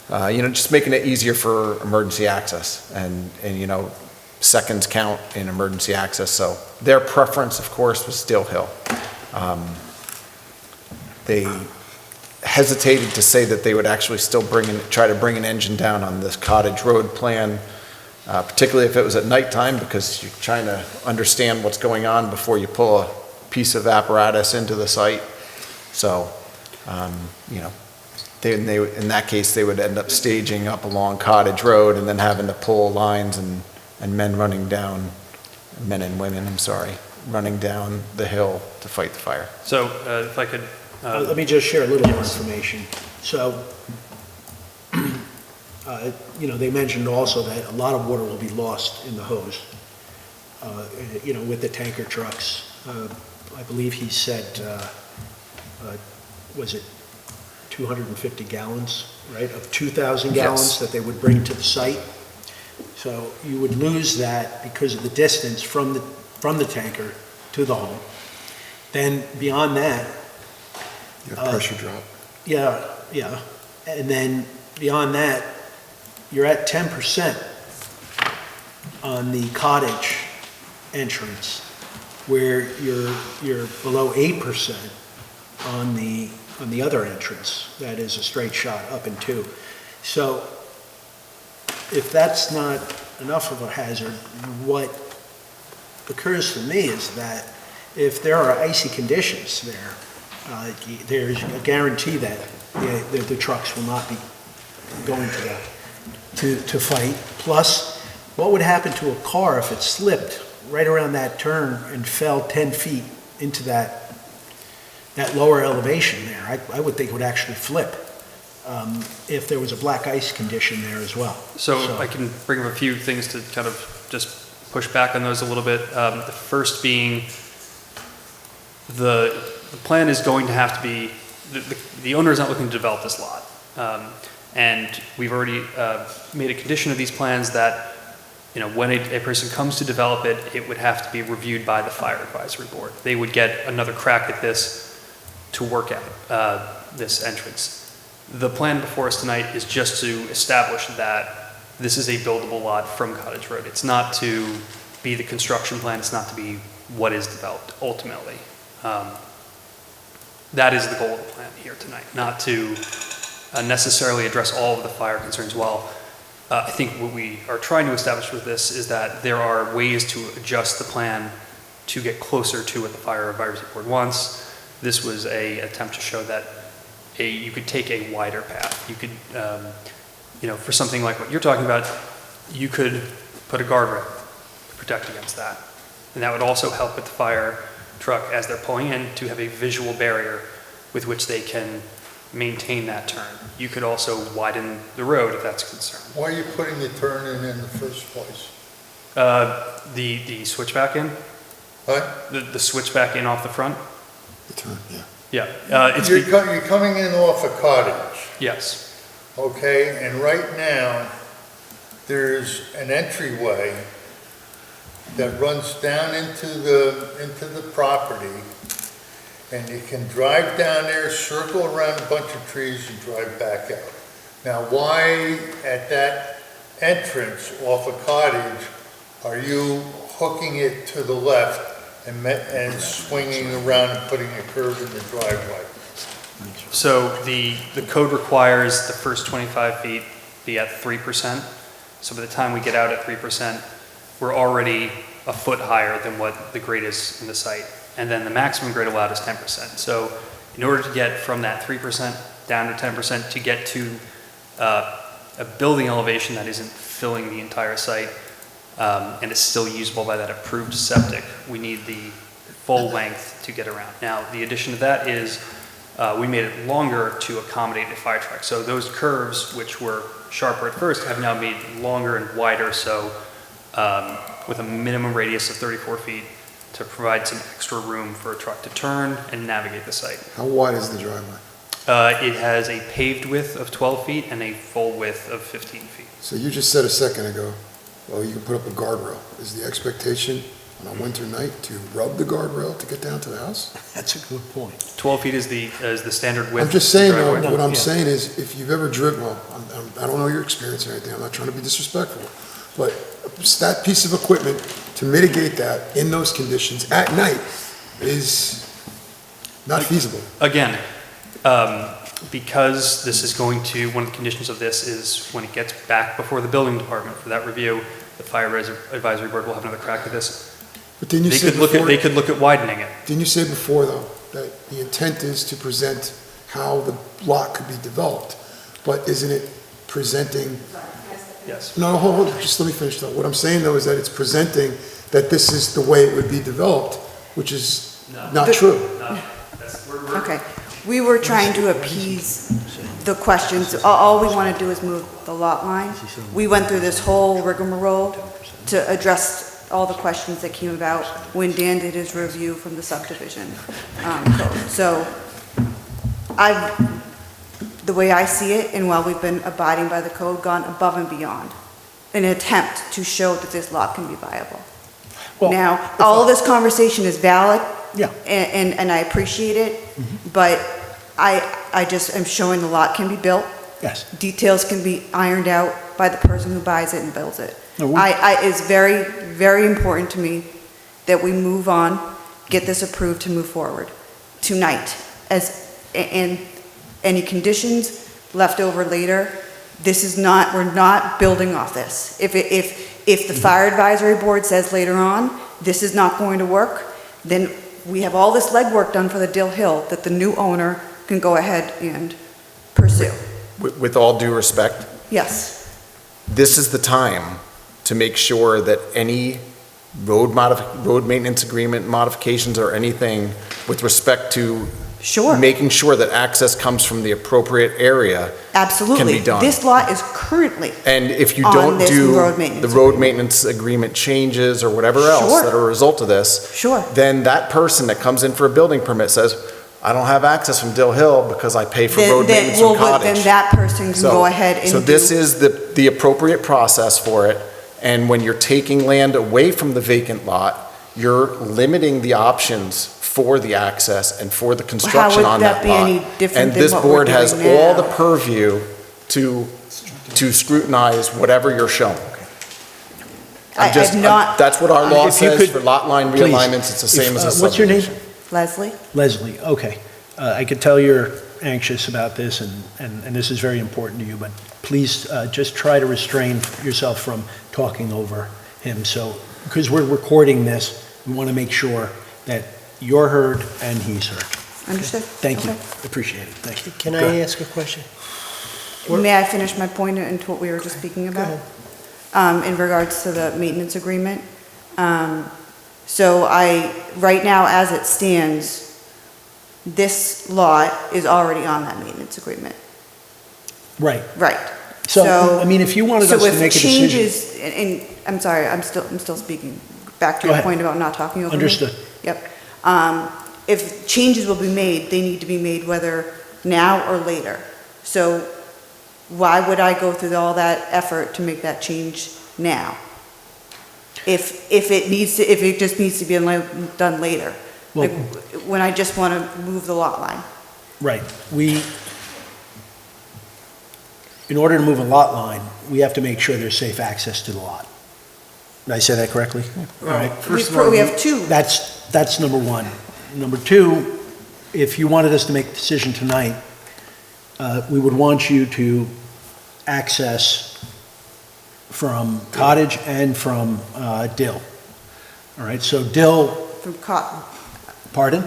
Just making it easier for emergency access and seconds count in emergency access. So their preference, of course, was Still Hill. They hesitated to say that they would actually still try to bring an engine down on this Cottage Road plan, particularly if it was at nighttime, because you're trying to understand what's going on before you pull a piece of apparatus into the site. So, in that case, they would end up staging up along Cottage Road and then having to pull lines and men and women, running down the hill to fight the fire. So if I could... Let me just share a little more information. So, they mentioned also that a lot of water will be lost in the hose, with the tanker trucks. I believe he said, was it 250 gallons, right, of 2,000 gallons Yes. that they would bring to the site? So you would lose that because of the distance from the tanker to the home. Then beyond that, You have pressure drop. yeah. And then beyond that, you're at 10% on the cottage entrance, where you're below 8% on the other entrance. That is a straight shot up and two. So if that's not enough of a hazard, what occurs for me is that if there are icy conditions there, there's a guarantee that the trucks will not be going to fight. Plus, what would happen to a car if it slipped right around that turn and fell 10 feet into that lower elevation there? I would think it would actually flip if there was a black ice condition there as well. So I can bring up a few things to kind of just push back on those a little bit. The first being the plan is going to have to be, the owner is not looking to develop this lot. And we've already made a condition of these plans that, when a person comes to develop it, it would have to be reviewed by the fire advisory board. They would get another crack at this to work out this entrance. The plan before us tonight is just to establish that this is a buildable lot from Cottage Road. It's not to be the construction plan. It's not to be what is developed ultimately. That is the goal of the plan here tonight, not to necessarily address all of the fire concerns. While I think what we are trying to establish with this is that there are ways to adjust the plan to get closer to what the fire advisory board wants. This was an attempt to show that you could take a wider path. You could, for something like what you're talking about, you could put a guardrail to protect against that. And that would also help with the fire truck as they're pulling in to have a visual barrier with which they can maintain that turn. You could also widen the road if that's a concern. Why are you putting the turn in the first place? The switchback in? What? The switchback in off the front? The turn, yeah. Yeah. You're coming in off a Cottage. Yes. Okay, and right now, there's an entryway that runs down into the property, and you can drive down there, circle around a bunch of trees, and drive back out. Now, why at that entrance off a Cottage are you hooking it to the left and swinging around and putting a curve in the driveway? So the code requires the first 25 feet be at 3%. So by the time we get out at 3%, we're already a foot higher than what the grade is in the site. And then the maximum grade allowed is 10%. So in order to get from that 3% down to 10% to get to a building elevation that isn't filling the entire site and is still usable by that approved septic, we need the full length to get around. Now, the addition to that is we made it longer to accommodate a fire truck. So those curves, which were sharper at first, have now made longer and wider, so with a minimum radius of 34 feet to provide some extra room for a truck to turn and navigate the site. How wide is the driveway? It has a paved width of 12 feet and a full width of 15 feet. So you just said a second ago, well, you can put up a guardrail. Is the expectation on a winter night to rub the guardrail to get down to the house? That's a good point. 12 feet is the standard width. I'm just saying, though, driveway. what I'm saying is, if you've ever driven, well, I don't know your experience or anything, I'm not trying to be disrespectful, but that piece of equipment to mitigate that in those conditions at night is not feasible. Again, because this is going to, one of the conditions of this is when it gets back before the building department for that review, the fire advisory board will have another crack at this. But didn't you They say could look before? they could look at widening it. Didn't you say before, though, that the intent is to present how the lot could be developed? But isn't it presenting? Yes. No, hold on, just let me finish though. What I'm saying though is that it's presenting that this is the way it would be developed, which is not true. Okay, we were trying to appease the questions. All we want to do is move the lot line. We went through this whole rigmarole to address all the questions that came about when Dan did his review from the subdivision code. So the way I see it, and while we've been abiding by the code, gone above and beyond in an attempt to show that this lot can be viable. Now, all of this conversation is valid. Yeah. And I appreciate it, but I just am showing the lot can be built. Yes. Details can be ironed out by the person who buys it and builds it. No, It's very, very important to me that we move on, get this approved to move forward tonight. And any conditions left over later, we're not building off this. If the fire advisory board says later on, this is not going to work, then we have all this legwork done for the Dill Hill that the new owner can go ahead and pursue. With all due respect, Yes. this is the time to make sure that any road maintenance agreement modifications or anything with respect to making sure that access comes from the appropriate area Absolutely. can be done. This lot is currently And if you on don't this do road maintenance the road maintenance agreement changes or whatever else Sure. that are a result of this, then that person that comes in for a building permit says, I don't have access from Dill Hill because I pay for road maintenance from Cottage. Then that person can go ahead and So this is the appropriate process for it, and when you're taking land away from the vacant lot, you're limiting the options for the access and for the construction on that lot. How would that be any different And than this what we're board has doing all now? the purview to scrutinize whatever you're showing. That's what our law If you says could- for lot line please, realignments, it's the same as a What's your name? subdivision. Leslie? Leslie, okay. I could tell you're anxious about this, and this is very important to you, but please just try to restrain yourself from talking over him. So, because we're recording this, we want to make sure that you're heard and he's heard. Understood. Thank you. Okay. Appreciate it. Thank you. Can Go I ahead. ask a question? May I finish my point into what we were just speaking about? In regards to the maintenance agreement. So right now, as it stands, this lot is already on that maintenance agreement. Right. Right. So, I mean, if you wanted us to make a decision. So if changes, and I'm sorry, I'm still speaking, back to Go your ahead. point about not talking over me. Understood. Yep. If changes will be made, they need to be made whether now or later. So why would I go through all that effort to make that change now? If it just needs to be done later, Well- like when I just want to move the lot line. Right. In order to move a lot line, we have to make sure there's safe access to the lot. Did I say that correctly? All right. We have two. That's number one. Number two, if you wanted us to make the decision tonight, we would want you to access from Cottage and from Dill. All right, so Dill, From Cotton. pardon?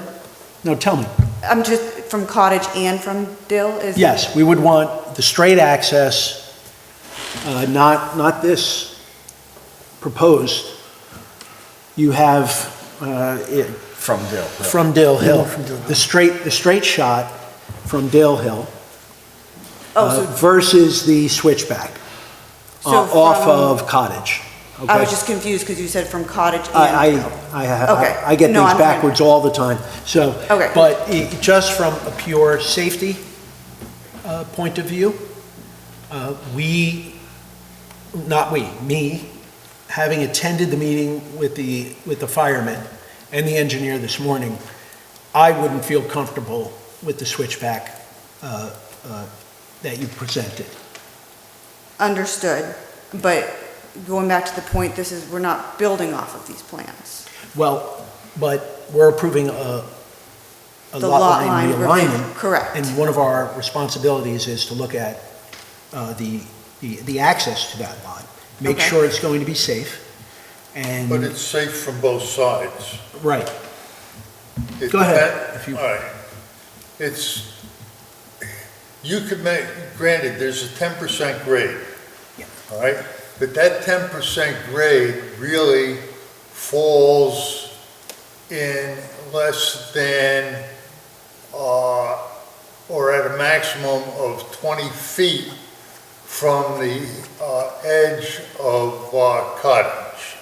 No, tell me. I'm just, from Cottage and from Dill is? Yes, we would want the straight access, not this proposed. You have From Dill. from Dill Hill. The straight shot from Dale Hill Oh, so- versus the switchback So off from- of Cottage. I okay? was just confused because you said from Cottage and I Hill. Okay. I get No, things I'm fine. backwards all the time, so. Okay. But just from a pure safety point of view, me, having attended the meeting with the firemen and the engineer this morning, I wouldn't feel comfortable with the switchback that you presented. Understood, but going back to the point, we're not building off of these plans. Well, but we're approving a The lot line review, realignment. correct. And one of our responsibilities is to look at the access to that lot. Make Okay. sure it's going to be safe, and. But it's safe from both sides. Right. It Go ahead, depend- if you- All right. You could make, granted, there's a 10% grade. All right? But that 10% grade really falls in less than, or at a maximum of 20 feet from the edge of Cottage.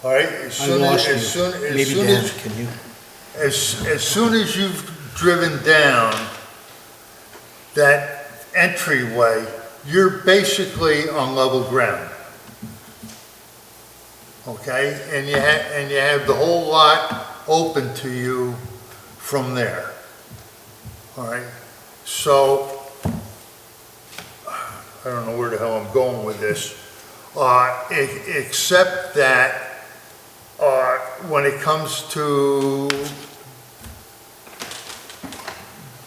All right? I lost you. Maybe Dan, can you? As soon as you've driven down that entryway, you're basically on level ground. Okay? And you have the whole lot open to you from there. All right? So, I don't know where the hell I'm going with this, except that when it comes to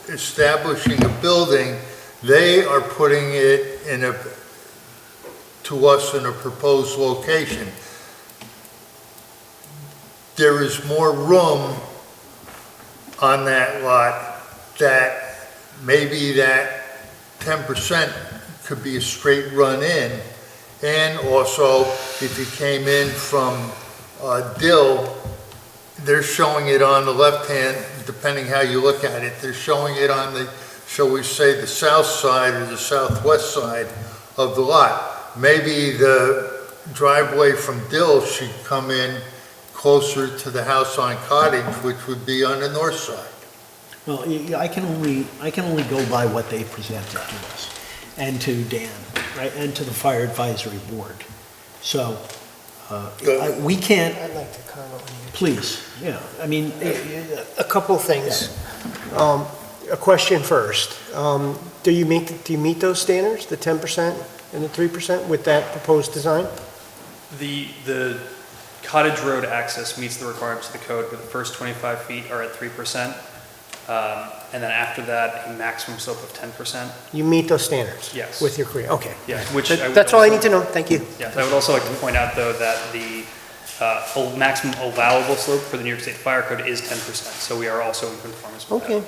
establishing a building, they are putting it to us in a proposed location. There is more room on that lot that maybe that 10% could be a straight run in. And also, if you came in from Dill, they're showing it on the left hand, depending how you look at it, they're showing it on the, shall we say, the south side or the southwest side of the lot. Maybe the driveway from Dill should come in closer to the house on Cottage, which would be on the north side. Well, I can only go by what they presented to us, and to Dan, right, and to the Fire Advisory Board. So, we can't. I'd like to comment. Please, yeah, I mean. A couple of things. A question first. Do you meet those standards, the 10% and the 3% with that proposed design? The Cottage Road access meets the requirements of the code, where the first 25 feet are at 3%, and then after that, a maximum slope of 10%. You meet those standards? Yes. With your career, okay. Yeah, which I would That's all I also- need to know, thank you. Yes, I would also like to point out, though, that the maximum allowable slope for the New York State Fire Code is 10%, so we are also in conformance with that. Okay.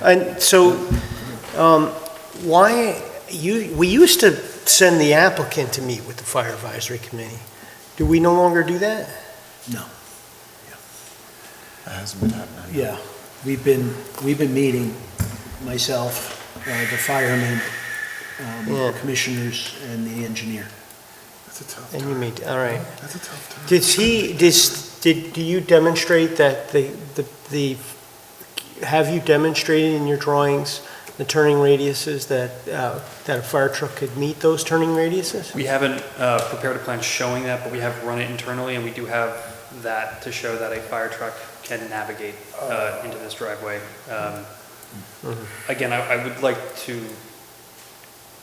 And so, we used to send the applicant to meet with the Fire Advisory Committee. Do we no longer do that? No. That hasn't been happening. Yeah, we've been meeting, myself, the firemen, Yeah. commissioners, and the engineer. That's a tough And you meet, all right. That's a tough time. Do you demonstrate that have you demonstrated in your drawings the turning radiuses that a fire truck could meet those turning radiuses? We haven't prepared a plan showing that, but we have run it internally, and we do have that to show that a fire truck can navigate into this driveway. Again, I would like to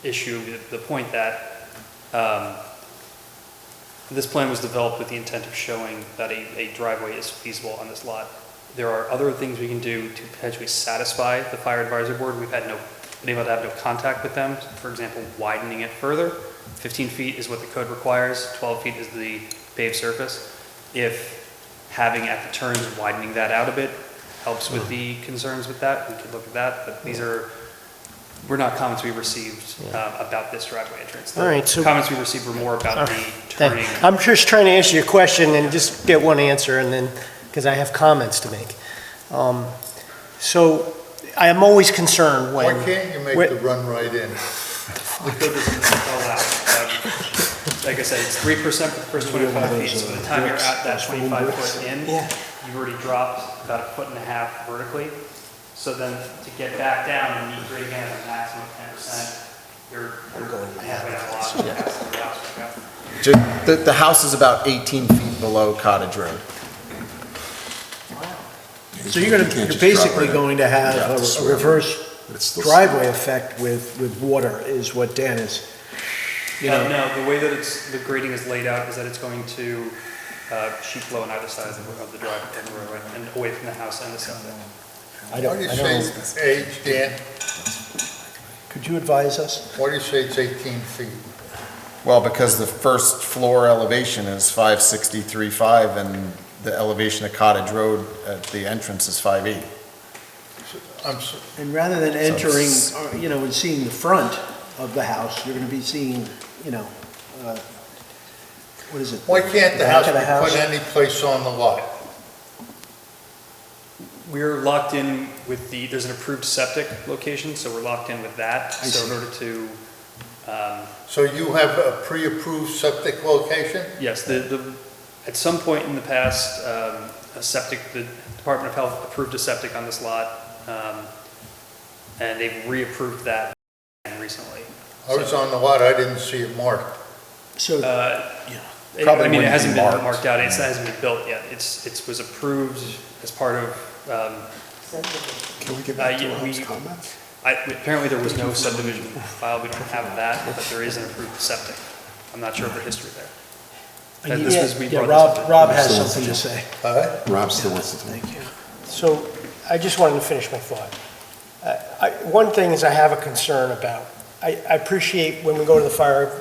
issue the point that this plan was developed with the intent of showing that a driveway is feasible on this lot. There are other things we can do to potentially satisfy the Fire Advisory Board. We've been able to have no contact with them. For example, widening it further. 15 feet is what the code requires. 12 feet is the paved surface. If having at the turns, widening that out a bit helps with the concerns with that, we could look at that. But these were not comments we received about this driveway entrance. All right, so- Comments we received were more about the turning. I'm just trying to answer your question and just get one answer and then, because I have comments to make. So I am always concerned when. Why can't you make when- the run right in? The code doesn't spell out. Like I said, it's 3% for the first 25 feet, so by the time you're at that 25 foot in, you've already dropped about 1.5 feet vertically. So then to get back down and meet grade again at a maximum of 10%, you're halfway down the lot. The house is about 18 feet below Cottage Road. So you're basically going to have a reverse driveway effect with water, is what Dan is, No, the way that the grading is laid out is that it's going to sheet flow on either side of the roadway and away from the house and the septic. Why do you say it's age, Dan? Could you advise us? Why do you say it's 18 feet? Well, because the first floor elevation is 563.5 and the elevation of Cottage Road at the entrance is 5'8". And rather than entering, and seeing the front of the house, you're going to be seeing, what is it? Why can't the back house of be put any place on the lot? We're locked in with there's an approved septic location, so we're locked in with that. So in order to... So you have a pre-approved septic location? Yes, at some point in the past, the Department of Health approved a septic on this lot, and they've reapproved that recently. I was on the lot, I didn't see it marked. So, it hasn't been marked out, it hasn't been built yet. It was approved as part of... Can we get back to Rob's comments? Apparently there was no subdivision file, we don't have that, but there is an approved septic. I'm not sure of the history there. Rob has something to say. Rob still wants to talk. Thank you. So I just wanted to finish my thought. One thing is I have a concern about. I appreciate when we go to the fire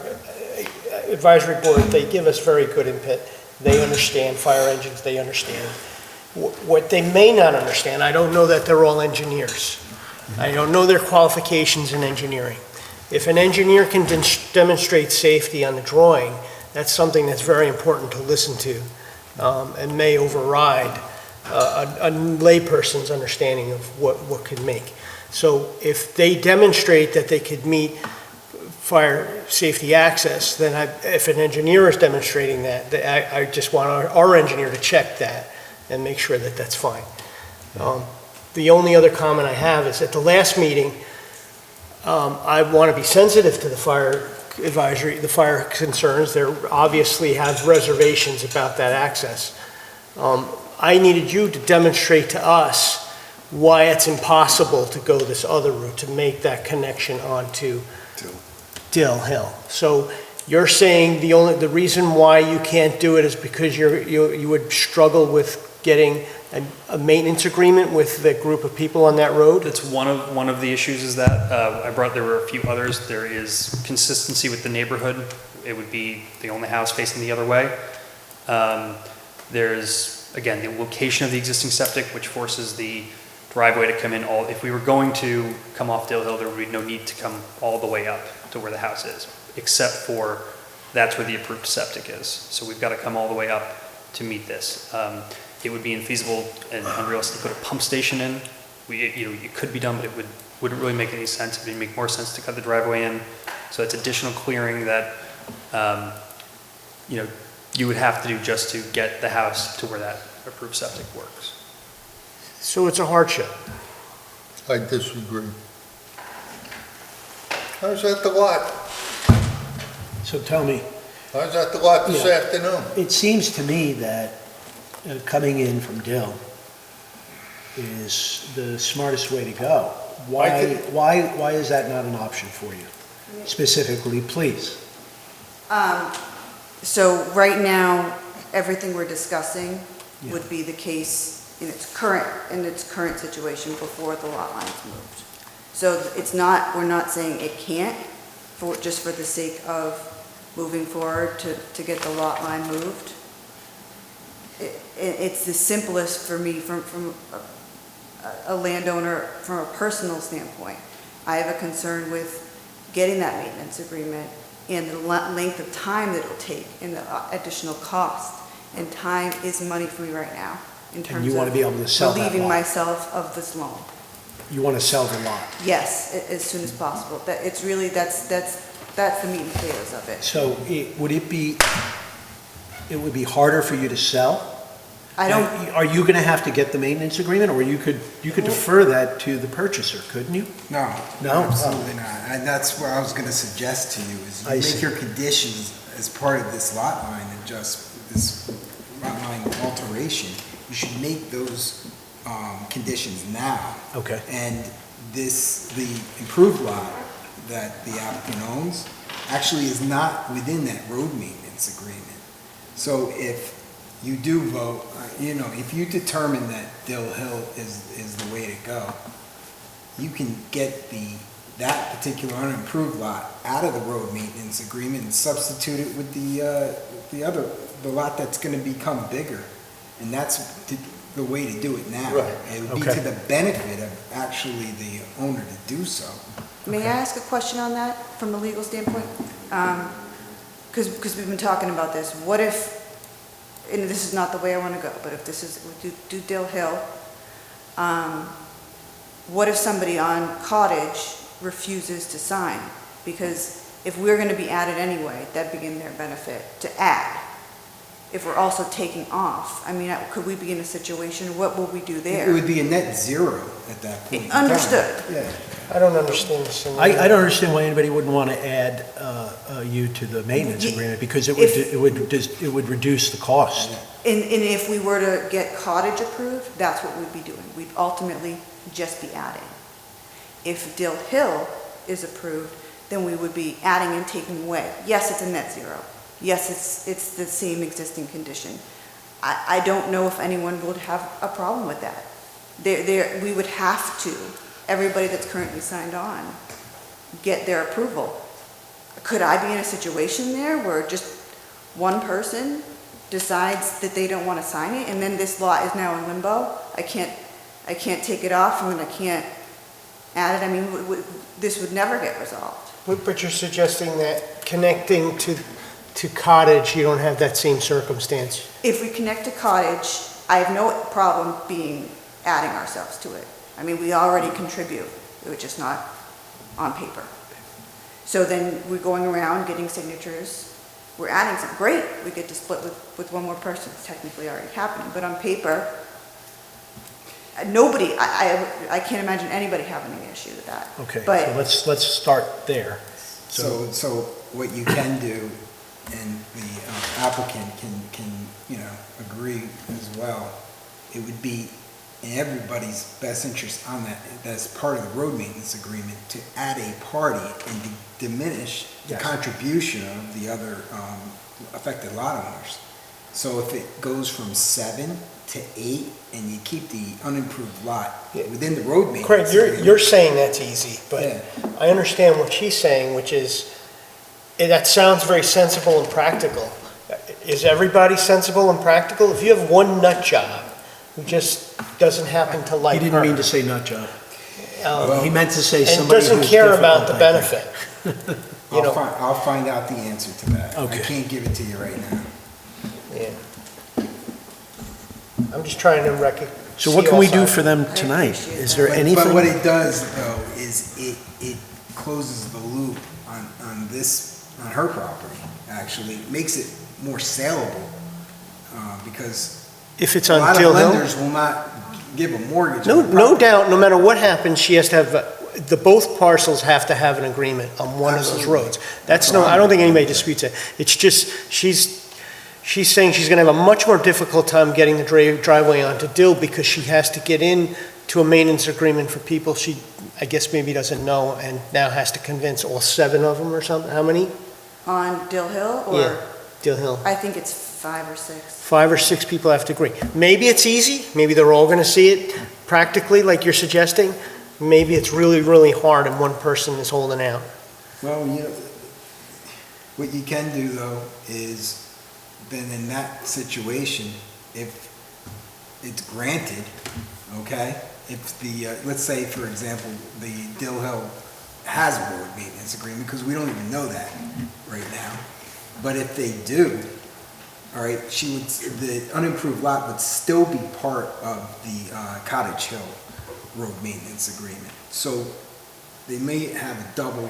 advisory board, they give us very good input. They understand fire engines, they understand. What they may not understand, I don't know that they're all engineers. I don't know their qualifications in engineering. If an engineer can demonstrate safety on the drawing, that's something that's very important to listen to and may override a layperson's understanding of what could make. So if they demonstrate that they could meet fire safety access, then if an engineer is demonstrating that, I just want our engineer to check that and make sure that that's fine. The only other comment I have is at the last meeting, I want to be sensitive to the fire advisory, the fire concerns. They obviously have reservations about that access. I needed you to demonstrate to us why it's impossible to go this other route, to make that connection onto Dill Hill. So you're saying the reason why you can't do it is because you would struggle with getting a maintenance agreement with the group of people on that road? That's one of the issues is that there were a few others. There is consistency with the neighborhood. It would be the only house facing the other way. There's, again, the location of the existing septic, which forces the driveway to come in if we were going to come off Dill Hill, there would be no need to come all the way up to where the house is, except for that's where the approved septic is. So we've got to come all the way up to meet this. It would be infeasible and unrealistic to put a pump station in. It could be done, but it wouldn't really make any sense. It would make more sense to cut the driveway in. So it's additional clearing that you would have to do just to get the house to where that approved septic works. So it's a hardship. I disagree. I was at the lot. So tell me. I was at the lot this afternoon. It seems to me that coming in from Dill is the smartest way to go. Why is that not an option for you? Specifically, please. So right now, everything we're discussing would be the case in its current situation before the lot line's moved. So we're not saying it can't, just for the sake of moving forward to get the lot line moved. It's the simplest for me from a landowner, from a personal standpoint. I have a concern with getting that maintenance agreement and the length of time that it'll take and the additional cost. And time is money for me right now in terms you want to be able to sell that relieving lot. myself of this loan. You want to sell the lot. Yes, as soon as possible. That, it's really, that's the meat and potatoes of it. So it would be harder for you to sell? I don't, Are you going to have to get the maintenance agreement, or you could defer that to the purchaser, couldn't you? No. No? Absolutely not. And that's what I was gonna suggest to you, is you I make see. your conditions as part of this lot line this lot line alteration. You should make those, conditions now. Okay. And the improved lot that the applicant owns actually is not within that road maintenance agreement. So if you do vote, if you determine that Dill Hill is the way to go, you can get that particular unimproved lot out of the road maintenance agreement and substitute it with the lot that's gonna become bigger. And that's the way to do it now. Right. It would be Okay. to the benefit of actually the owner to do so. may I ask a question on that from a legal standpoint? Because we've been talking about this. What if, and this is not the way I want to go, but if this is, do Dill Hill, what if somebody on Cottage refuses to sign? Because if we're going to be added anyway, that'd be in their benefit to add. If we're also taking off, I mean, could we be in a situation, what will we do there? It would be a net zero at that point. in time. Understood. Yeah. I don't understand the scenario. I don't understand why anybody wouldn't want to add you to the maintenance agreement, because it would reduce the cost. And if we were to get Cottage approved, that's what we'd be doing. We'd ultimately just be adding. If Dill Hill is approved, then we would be adding and taking away. Yes, it's a net zero. Yes, it's the same existing condition. I don't know if anyone would have a problem with that. We would have to, everybody that's currently signed on, get their approval. Could I be in a situation there where just one person decides that they don't want to sign it, and then this lot is now in limbo? I can't take it off, and then I can't add it. I mean, this would never get resolved. But you're suggesting that connecting to Cottage, you don't have that same circumstance? If we connect to Cottage, I have no problem adding ourselves to it. I mean, we already contribute, it was just not on paper. So then we're going around getting signatures, we're adding some, great, we get to split with one more person, it's technically already happening, but on paper, nobody, I can't imagine anybody having an issue with that. Okay, But so let's start there. So what you can do, and the applicant can agree as well, it would be in everybody's best interest on that, as part of the road maintenance agreement, to add a party and to diminish the contribution of the other affected lot owners. So if it goes from 7 to 8, and you keep the unimproved lot within the road maintenance. Craig, you're saying that's easy, but I understand what she's saying, which is, that sounds very sensible and practical. Is everybody sensible and practical? If you have one nut job who just doesn't happen to like her. He didn't mean to say nut job. He meant to say and somebody doesn't who's care about the difficult, benefit. I'll find out the answer to that. Okay. I can't give it to you right now. Yeah. I'm just trying to recognize. So what can we do for them tonight? Is there anything? But what it does, though, is it closes the loop on her property, actually. It makes it more saleable, because If it's a on lot of Dill Hill? lenders will not give a mortgage. No doubt, no matter what happens, she has to have, both parcels have to have an agreement on one of those roads. I don't think anybody disputes it. It's just, she's saying she's gonna have a much more difficult time getting the driveway onto Dill, because she has to get in to a maintenance agreement for people she, I guess, maybe doesn't know, and now has to convince all 7 of them or something. How many? on Dill Hill, or? Yeah, Dill Hill. I think it's 5 or 6. 5 or 6 people have to agree. Maybe it's easy, maybe they're all gonna see it practically like you're suggesting. Maybe it's really, really hard and one person is holding out. Well, what you can do, though, is then in that situation, if it's granted, okay, if let's say, for example, the Dill Hill has a road maintenance agreement, because we don't even know that right now, but if they do, all right, the unimproved lot would still be part of the Cottage Hill road maintenance agreement. So they may have a double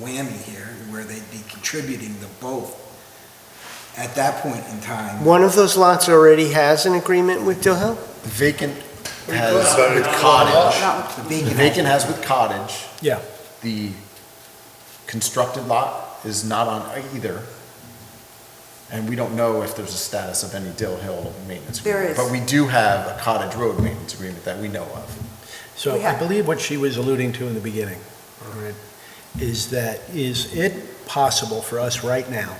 whammy here where they'd be contributing to both. At that point in time, One of those lots already has an agreement with Dill Hill? The vacant you has talking about? with It's cottage. Not with- The vacant has with cottage. Yeah. The constructed lot is not on either. And we don't know if there's a status of any Dill Hill maintenance There agreement. is. But we do have a cottage road maintenance agreement that we know of. So We I have- believe what she was alluding to in the beginning, all right, is it possible for us right now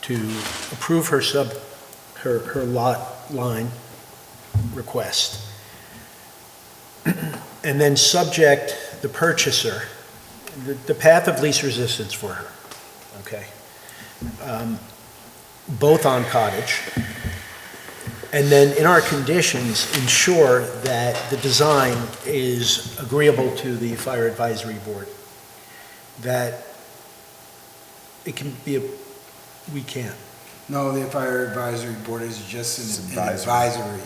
to approve her lot line request, and then subject the purchaser, the path of least resistance for her, okay? Both on cottage, and then in our conditions, ensure that the design is agreeable to the fire advisory board, that it can be, we can't. no, the fire advisory board is just It's an advisory.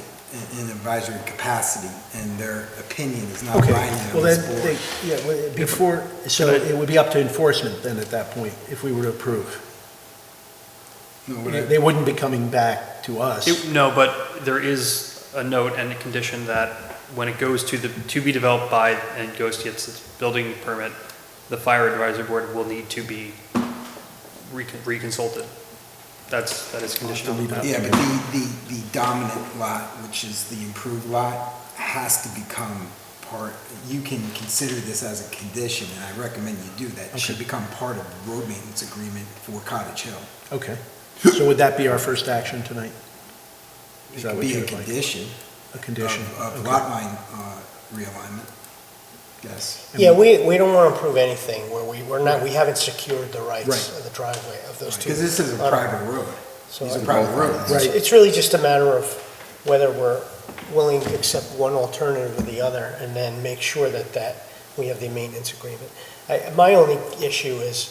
in advisory capacity, and their opinion is not Okay, binding on well this then, board. before, so it would be up to enforcement then at that point, if we were to approve. No, what I- They wouldn't be coming back to us. No, but there is a note and a condition that when it goes to be developed by and goes to its building permit, the fire advisory board will need to be reconsulted. That is conditional. Yeah, but the dominant lot, which is the improved lot, has to become part, you can consider this as a condition, and I recommend you do that. It should become part of the road maintenance agreement for Cottage Hill. Okay, so would that be our first action tonight? It Is that could what be you a would like? condition A condition? of Okay. lot line realignment, yes. Yeah, we don't want to approve anything where we haven't secured the rights Right. of the driveway of those two. Because this is a on our- private road. So These are private roads. Right, it's really just a matter of whether we're willing to accept one alternative or the other, and then make sure that we have the maintenance agreement. My only issue is,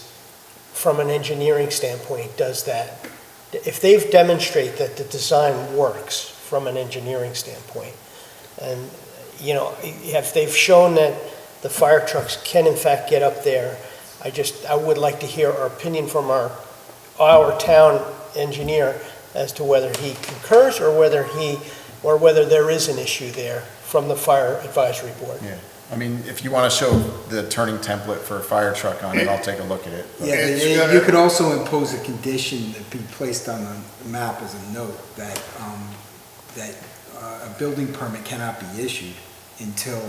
from an engineering standpoint, if they've demonstrated that the design works from an engineering standpoint, and, if they've shown that the fire trucks can in fact get up there, I would like to hear our opinion from our town engineer as to whether he concurs or whether there is an issue there from the fire advisory board. Yeah, I mean, if you want to show the turning template for a fire truck on it, I'll take a look at it. but- Yeah, you could also impose a condition that be placed on the map as a note that, a building permit cannot be issued until,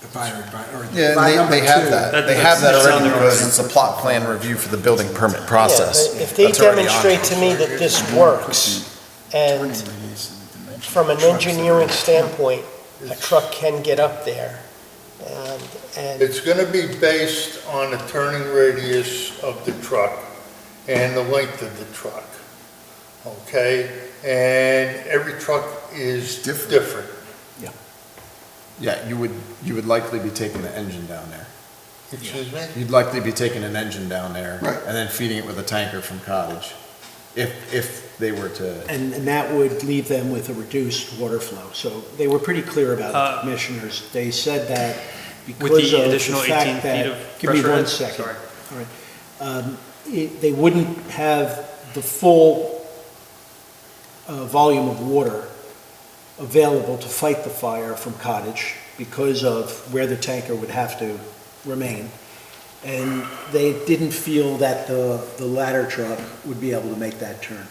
the fire or. Yeah, number they have two. that. They have that already because it's a plot plan review for the building permit process. Yeah, if they That's already on demonstrate to me that this works, and from an engineering standpoint, a truck can get up there, and It's gonna be based on the turning radius of the truck and the length of the truck, okay? And every truck is different. Yeah, you would likely be taking the engine down there. Excuse me? You'd likely be taking an engine down there Right. and then feeding it with a tanker from Cottage, if they were to. And that would leave them with a reduced water flow. So they were pretty clear about it, commissioners. They said that because With the of additional the fact 18 feet that- of Give me pressure one head? second. Sorry. All right. They wouldn't have the full volume of water available to fight the fire from Cottage because of where the tanker would have to remain. And they didn't feel that the ladder truck would be able to make that turn.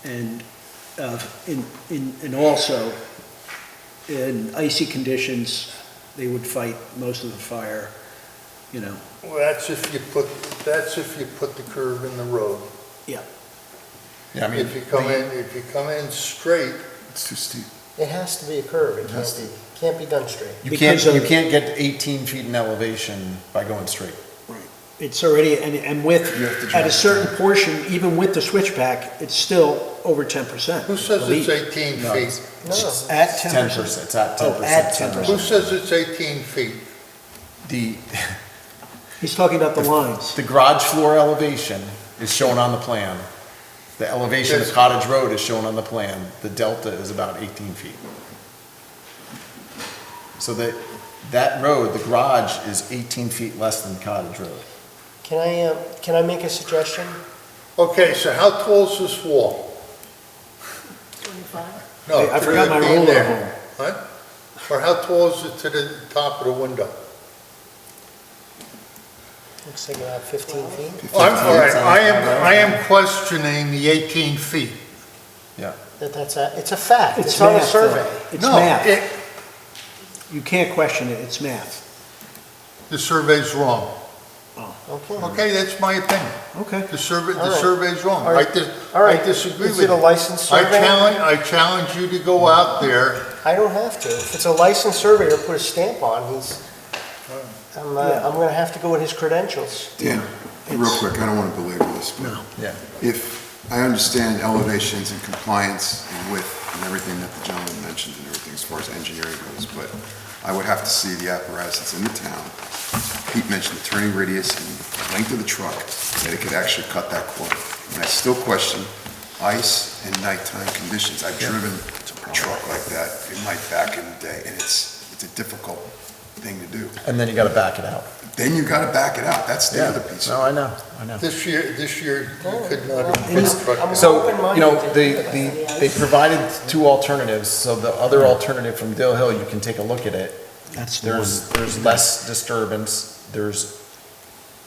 And and also, in icy conditions, they would fight most of the fire, Well, that's if you put the curve in the road. Yeah. Yeah, I mean, If you come in straight, It's too steep. it has to be a curve, it can't be done straight. You can't get 18 feet in elevation by going straight. It's already, and with, at a certain portion, even with the switchback, it's still over 10%. who says it's 18 No, feet? No, At 10%, 10%. it's at 10%. Oh, at 10%. Who says it's 18 feet? He's talking about the lines. The garage floor elevation is shown on the plan The elevation of Cottage Road is shown on the plan. The delta is about 18 feet. So that road, the garage is 18 feet less than Cottage Road. Can I make a suggestion? Okay, so how tall is this wall? 25? No, I forgot my being ruler there. at home. What? Or how tall is it to the top of the window? Looks like about 15 feet. All right, I am questioning the 18 feet. Yeah. It's a fact. It's on a math, survey. though. It's No, math. You can't question it, it's math. The survey's wrong. Okay. Okay, that's my opinion. Okay. The All right. survey's wrong. All right. I All right. disagree Is with it a you. licensed survey? I challenge you to go out there. I don't have to. If it's a licensed surveyor, put a stamp on, I'm gonna have to go with his credentials. Dan, real quick, I don't want to belabor this, but Yeah. if I understand elevations and compliance and width and everything that the gentleman mentioned and everything as far as engineering goes, but I would have to see the apparatus that's in the town. Pete mentioned the turning radius and length of the truck, that it could actually cut that corner. And I still question ice and nighttime conditions. I've driven a truck like that in my back in the day, and it's a difficult thing to do. And then you gotta back it out. Then you gotta back it out. That's the other piece. No, I know. This year, you could not have put a truck. So, you know, they provided two alternatives, so the other alternative from Dill Hill, you can take a look at it. That's the There's less disturbance, there's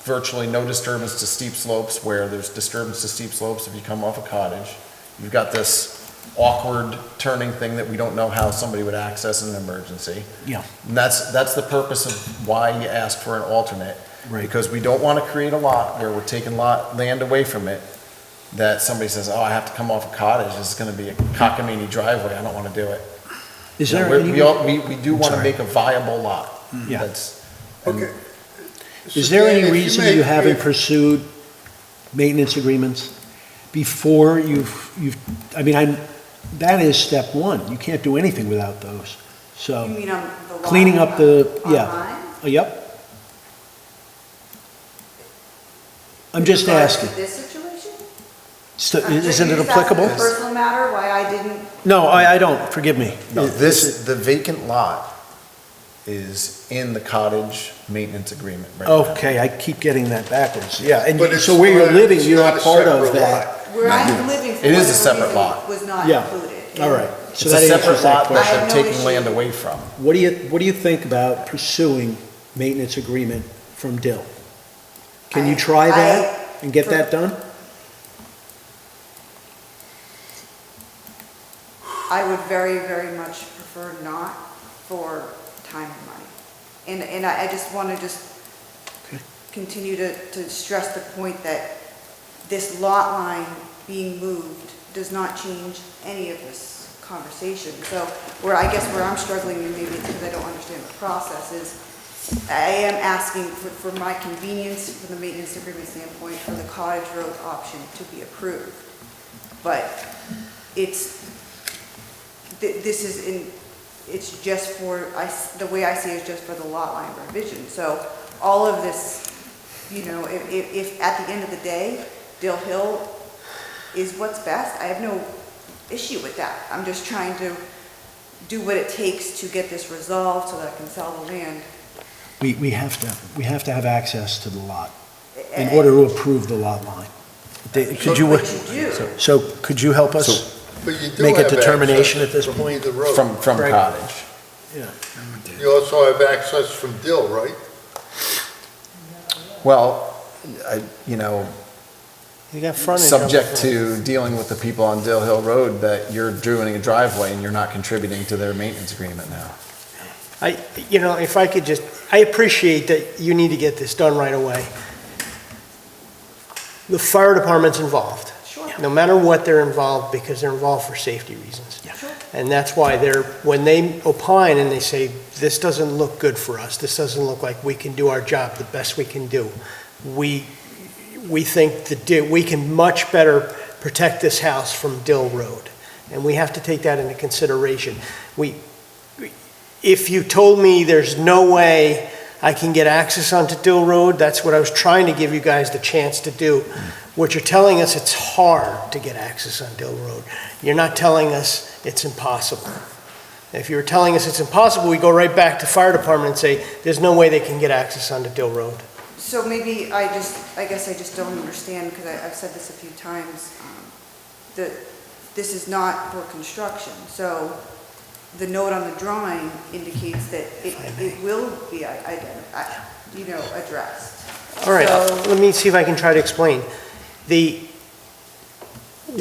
virtually no disturbance to steep slopes, where there's disturbance to steep slopes if you come off a Cottage. You've got this awkward turning thing that we don't know how somebody would access in an emergency. Yeah. And that's the purpose of why you ask for an alternate. Right. Because we don't want to create a lot where we're taking land away from it, that somebody says, oh, I have to come off a Cottage, this is gonna be a cockamamie driveway, I don't want to do it. Is You know, there we do want to sorry. make a viable lot. Yeah. Okay. Is there Dan, any if you reason make- you haven't if- pursued maintenance agreements before that is step one. You can't do anything without those. So, You mean on the lot? cleaning up Online? Yep. I'm just In regards asking. to this situation? Isn't it Is that applicable? a personal matter, why I didn't? No, I don't, forgive me. No, the vacant lot is in the Cottage maintenance agreement right now. Okay, I keep getting that backwards. Yeah, and But it's so where you're not- living, it's you're not not a part of separate that. lot. Where I'm living for It is a whatever separate reason lot. was not Yeah. included. All right. So It's that a answers separate that lot question. I that have they're no taking issue. land away from. What do you think about pursuing maintenance agreement from Dill? Can you try that and get that done? I would very, very much prefer not for time and money. And I just want to continue to stress the point that this lot line being moved does not change any of this conversation. So where I'm struggling, and maybe it's because I don't understand the process, is I am asking for my convenience, from the maintenance agreement standpoint, for the Cottage Road option to be approved. But it's just for, the way I see it is just for the lot line revision. So all of this, if at the end of the day, Dill Hill is what's best, I have no issue with that. I'm just trying to do what it takes to get this resolved so that I can sell the land. We have to have access to the lot in order to approve the lot line. Could you, But you do. so could you help us But you do make a have determination access at this from point? either road. From Right. Cottage. Yeah. You also have access from Dill, right? Well, You got frontage. subject to dealing with the people on Dill Hill Road, that you're doing a driveway and you're not contributing to their maintenance agreement now. If I could I appreciate that you need to get this done right away. The fire department's involved. Sure. No matter what, they're involved because they're involved for safety reasons. Sure. And that's why when they opine and they say, this doesn't look good for us, this doesn't look like we can do our job the best we can do, we think that we can much better protect this house from Dill Road. And we have to take that into consideration. If you told me there's no way I can get access onto Dill Road. That's what I was trying to give you guys the chance to do. What you're telling us, it's hard to get access on Dill Road. You're not telling us it's impossible. If you were telling us it's impossible, we go right back to fire department and say, there's no way they can get access onto Dill Road. So maybe I guess I just don't understand, because I've said this a few times, that this is not for construction. So the note on the drawing indicates that it will be addressed. All right, So- let me see if I can try to explain.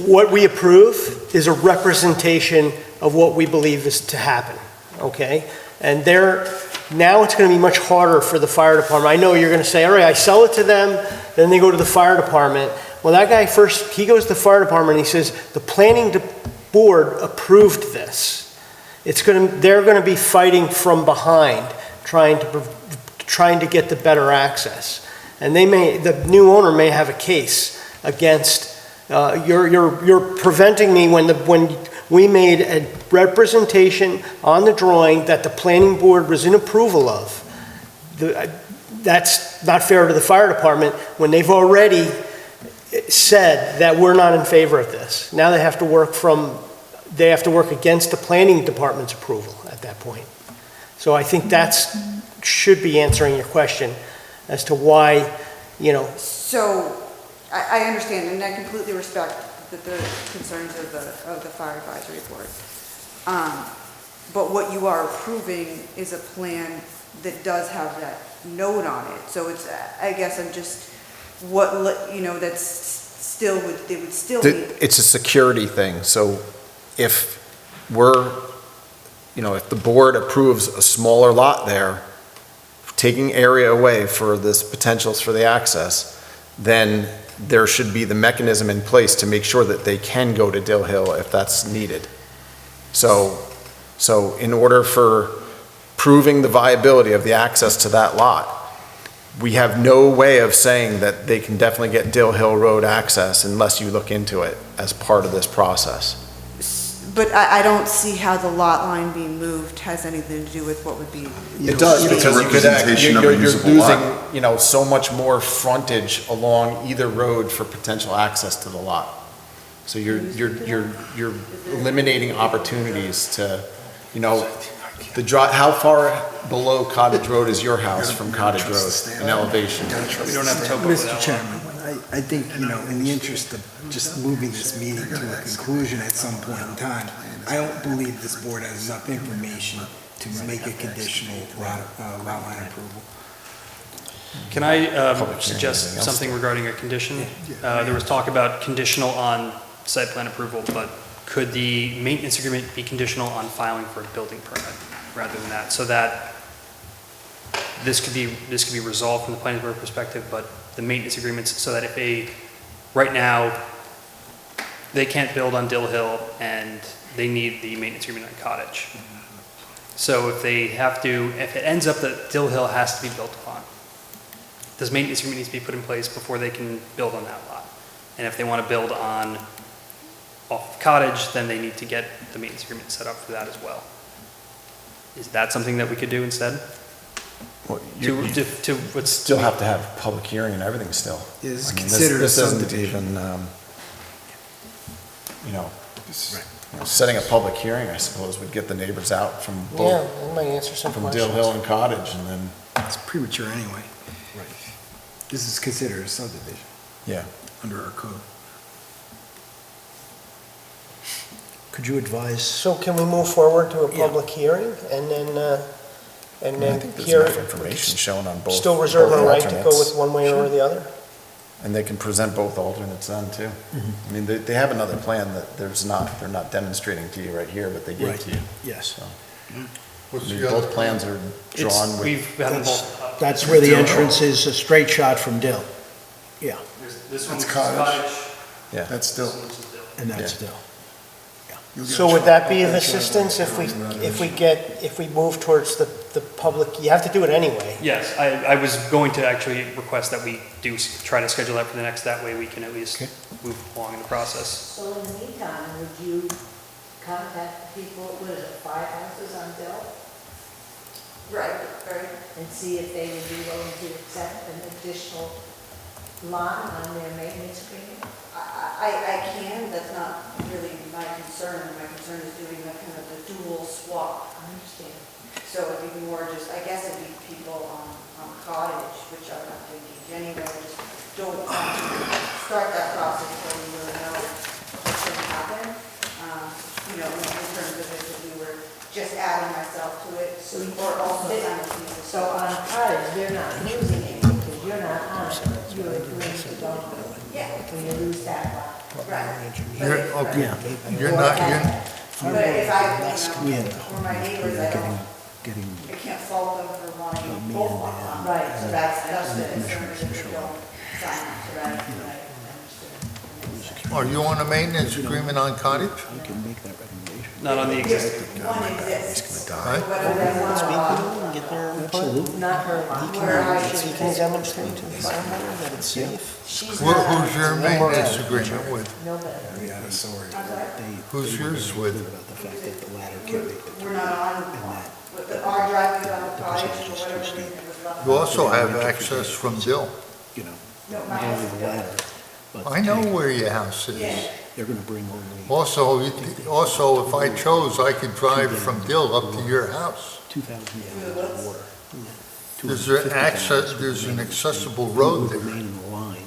What we approve is a representation of what we believe is to happen, okay? And now it's gonna be much harder for the fire department. I know you're gonna say, all right, I sell it to them, then they go to the fire department. Well, that guy first, he goes to the fire department and he says, the planning board approved this. They're gonna be fighting from behind, trying to get the better access. And the new owner may have a case against, you're preventing me when we made a representation on the drawing that the planning board was in approval of. That's not fair to the fire department when they've already said that we're not in favor of this. Now they have to work against the planning department's approval at that point. So I think should be answering your question as to why, So, I understand, and I completely respect the concerns of the fire advisory board. But what you are approving is a plan that does have that note on it. So it's, I guess I'm just, that's still, they would still need. It's a security thing, so if if the board approves a smaller lot there, taking area away for this potentials for the access, then there should be the mechanism in place to make sure that they can go to Dill Hill if that's needed. So in order for proving the viability of the access to that lot, we have no way of saying that they can definitely get Dill Hill Road access unless you look into it as part of this process. But I don't see how the lot line being moved has anything to do with what would be. It does, It's a because representation of a you're usable lot. losing, so much more frontage along either road for potential access to the lot. So you're eliminating opportunities to, how far below Cottage Road is your house from Cottage Road in elevation? We don't have topo for Mr. that Chairman, I think, in the interest of just moving this meeting to a conclusion at some point in time, I don't believe this board has enough information to make a conditional lot line approval. Can I suggest something regarding a condition? There was talk about conditional on site plan approval, but could the maintenance agreement be conditional on filing for a building permit rather than that? So that this could be resolved from the planning board perspective, but the maintenance agreements, so that right now, they can't build on Dill Hill and they need the maintenance agreement on Cottage. So if it ends up that Dill Hill has to be built upon, this maintenance agreement needs to be put in place before they can build on that lot. And if they want to build off of Cottage, then they need to get the maintenance agreement set up for that as well. Is that something that we could do instead? Well, you still have to have public hearing and everything still. Is I mean, considered a this isn't subdivision. even, setting a public hearing, I suppose, would get the neighbors out from Yeah, both, that might answer some from questions. Dill Hill and Cottage, and then, It's premature anyway. Right. This is considered a subdivision yeah. under our code. Could you advise? So can we move forward to a Yeah. public hearing and then I think there's hear? enough information shown on both. Still reserve both a right to go alternates. with one way or the other? And they can present both alternates then, too. I mean, they have another plan that they're not demonstrating to you right here, but they gave Right. to you. Yes. So, What's I mean, the other both plans are drawn with. We've had them both up. That's where the entrance is, a straight shot from Dill. Yeah, This one's That's Cottage. Yeah. That's still. and that's Yeah. Dill. So would that be of assistance if we move towards the public, you have to do it anyway. Yes, I was going to actually request that we do try to schedule that for the next, that way we can at least move along in the process. So in the meantime, would you contact people, what is it, 5 houses on Dill? Right, right. and see if they would be willing to accept an additional lot on their maintenance agreement? I can, that's not really my concern. My concern is doing the kind of the dual swap. I understand. So it'd be more just, I guess it'd be people on cottage, which I'm not thinking anyway. I just don't want to start that process until we really know what's going to happen. You know, in terms of if we were just adding myself to it, or also simultaneously. So on cottage, they're not losing anything, because you're not on it, you're agreeing to go on it. Yeah. When you lose that lot. Right. You're, okay, you're not, But if I, you know, for my neighbors, I Getting can't fault them for wanting both lots. Right. So that's the concern, that they don't sign up to that. are you on a maintenance agreement on cottage? Not on the existing. One exists. Right? Whether they want to, Get their input. Not her lot. where I So you should. can demonstrate to the homeowner that it's safe. She's Who's not. your maintenance agreement with? Nobody. Yeah, sorry. Who's yours with? We're not on, with the, our driveway on the cottage, or whatever reason it was left. You also have access from Dill. No, my house is built. I know where your house is. Yeah. They're gonna bring only Also, if I chose, I could drive from Dill up to your house. 2,000 gallons of water. There's an accessible road there. Remain in the line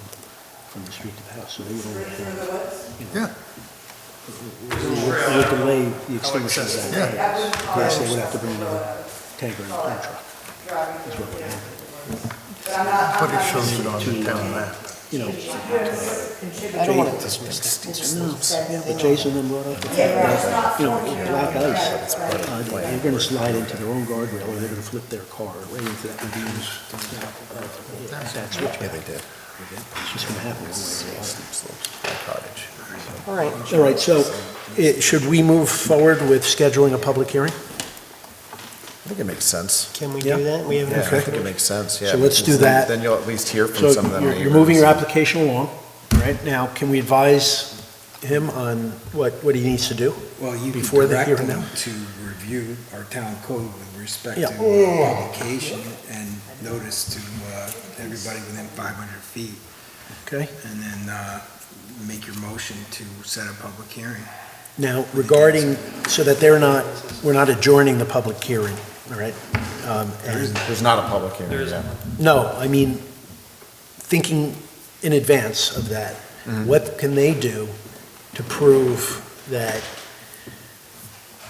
from the street to the house, so they would only have, Yeah, it would delay the extinguishing of that. yeah. Yes, they would have to bring another tanker and pump truck, is what would happen. But it shows it on the town map. You know, I don't want to dismiss that. no, but Jason then brought up, you know, black ice, they're gonna slide into their own guardrail, or they're gonna flip their car right into that ravine. That switch. Yeah, they did. It's just gonna happen one way or the other. All right, so, should we move forward with scheduling a public hearing? I think it makes sense. Can we Yeah. do that? We have Yeah, I enough. think it makes sense, yeah. So let's do because that. Then you'll at least hear from So some of them you're neighbors. moving your application along, right? Now, can we advise him on what he needs to do? Well, you can Before the direct hearing them now? to review our town code with respect Yeah. to publication and notice to everybody within 500 feet, Okay? and then make your motion to set a public hearing. Now, regarding, so that we're not adjourning the public hearing, all right? And There's not a public hearing yet. no, I mean, thinking in advance of that, what can they do to prove that,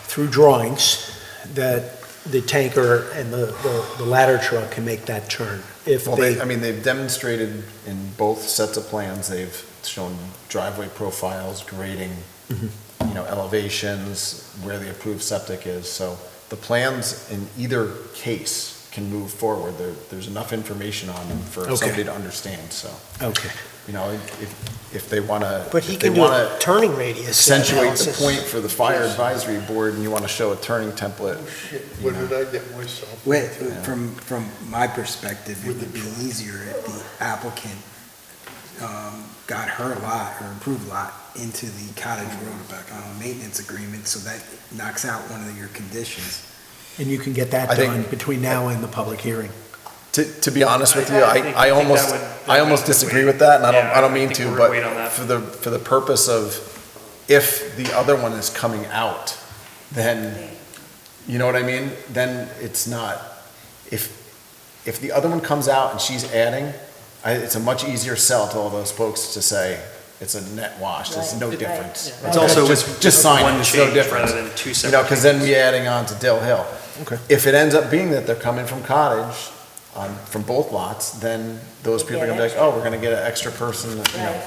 through drawings, that the tanker and the ladder truck can make that turn? If Well, they, I mean, they've demonstrated in both sets of plans, they've shown driveway profiles, grading, elevations, where the approved septic is, so the plans in either case can move forward. There's enough information on them for Okay. somebody to understand, so, okay. if they want to. But he can do a turning radius Accentuate the analysis. point for the fire advisory board, and you want to show a turning template. What did I get myself? Wait, from my perspective, it would be easier if the applicant got her lot, her improved lot, into the cottage road maintenance agreement, so that knocks out one of your conditions. And you can get that I think- done between now and the public hearing. To be honest with you, I think I that almost would disagree with that, and Yeah, I don't I mean think to, we're but wait on that. for the purpose of, if the other one is coming out, then, you know what I mean? Then it's not, if the other one comes out and she's adding, it's a much easier sell to all those folks to say, it's a net wash, there's no Right. difference. It's also Just sign one it, there's no change difference. rather than two You know, separate because then we adding on to Dill Hill. Okay. If it ends up being that they're coming from Cottage, from both lots, then those people are gonna be like, oh, we're gonna get an extra person, you know.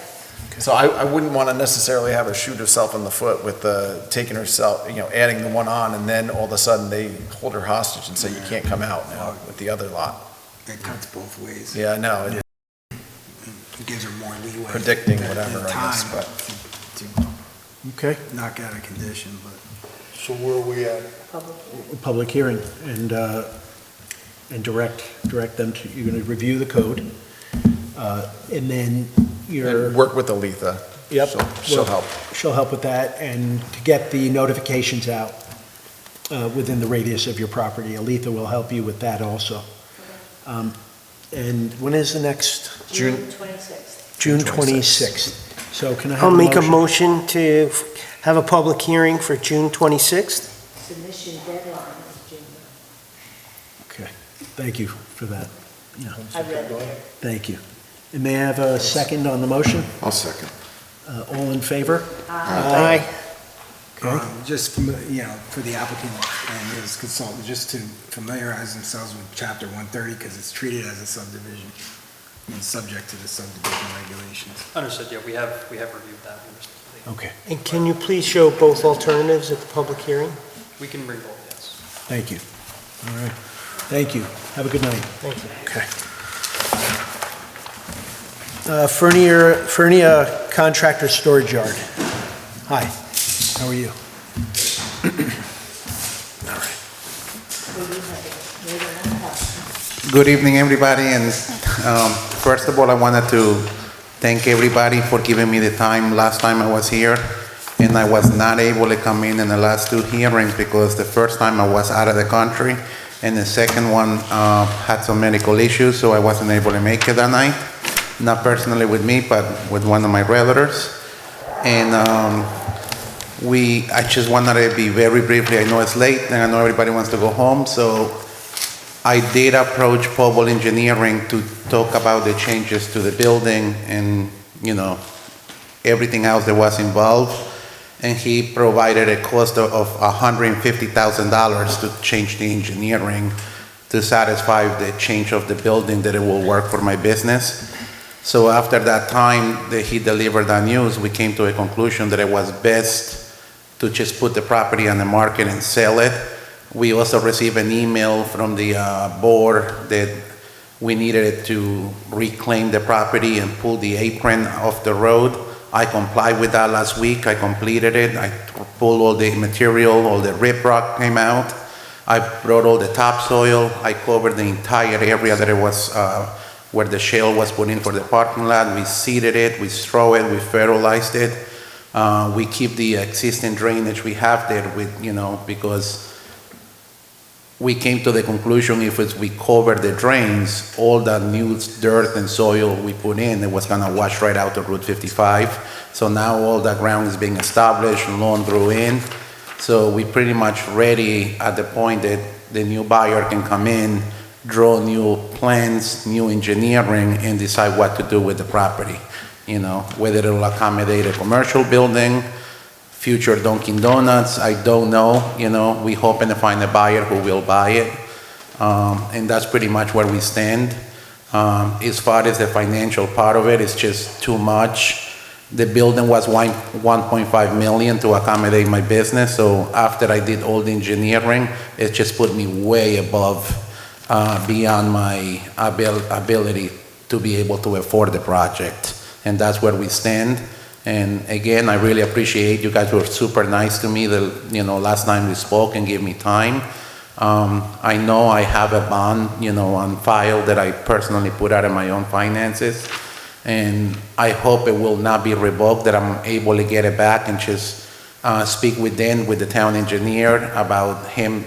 So I wouldn't wanna necessarily have her shoot herself in the foot with taking herself, adding the one on, and then all of a sudden they hold her hostage and say, you can't come out now with the other lot. It cuts both ways. Yeah, I know, It gives her more leeway. predicting and whatever, I guess, time but. to Okay? knock out a condition, but. So where are we at? Public hearing, and direct them to, you're gonna review the code, and then you're. And work with Aletha. Yep. She'll Well, help. She'll help with that, and to get the notifications out within the radius of your property. Aletha will help you with that also. And when is the next? June 26th. June 26th. So can I have I'll a make a motion? motion to have a public hearing for June 26th. Submission deadline is June. Okay, thank you for that. Yeah, I read it. thank you. And may I have a second on the motion? I'll second. All in favor? Aye. Okay. Just, for the applicant and his consultant, just to familiarize themselves with Chapter 130, because it's treated as a subdivision and subject to the subdivision regulations. Understood, yeah, we have reviewed that. Okay, And can you please show both alternatives at the public hearing? We can bring both, yes. thank you. All right, thank you. Have a good night. Thank you. Okay. Fernia Contractor Storage Yard. Hi, how are you? All right. Good evening, everybody, and first of all, I wanted to thank everybody for giving me the time last time I was here, and I was not able to come in the last two hearings because the first time I was out of the country, and the second one had some medical issues, so I wasn't able to make it that night. Not personally with me, but with one of my relatives. And I just wanted to be very briefly, I know it's late, and I know everybody wants to go home, so I did approach Pobble Engineering to talk about the changes to the building and, everything else that was involved. And he provided a cost of $150,000 to change the engineering to satisfy the change of the building, that it will work for my business. So after that time that he delivered that news, we came to a conclusion that it was best to just put the property on the market and sell it. We also received an email from the board that we needed to reclaim the property and pull the apron off the road. I complied with that last week. I completed it. I pulled all the material, all the riprap came out. I brought all the topsoil. I covered the entire area that it was where the shale was put in for the parking lot. We seeded it, we straw it, we fertilized it. We keep the existing drainage we have there with, because we came to the conclusion if we cover the drains, all that new dirt and soil we put in, it was gonna wash right out of Route 55. So now all that ground is being established, lawn grew in. So we pretty much ready at the point that the new buyer can come in, draw new plans, new engineering, and decide what to do with the property. Whether it will accommodate a commercial building, future Dunkin' Donuts, I don't know. We hoping to find a buyer who will buy it. And that's pretty much where we stand. As far as the financial part of it, it's just too much. The building was 1.5 million to accommodate my business. So after I did all the engineering, it just put me way above, beyond my ability to be able to afford the project. And that's where we stand. And again, I really appreciate you guys were super nice to me last time we spoke and gave me time. I know I have a bond, on file that I personally put out of my own finances. And I hope it will not be revoked, that I'm able to get it back and just speak with the town engineer about him,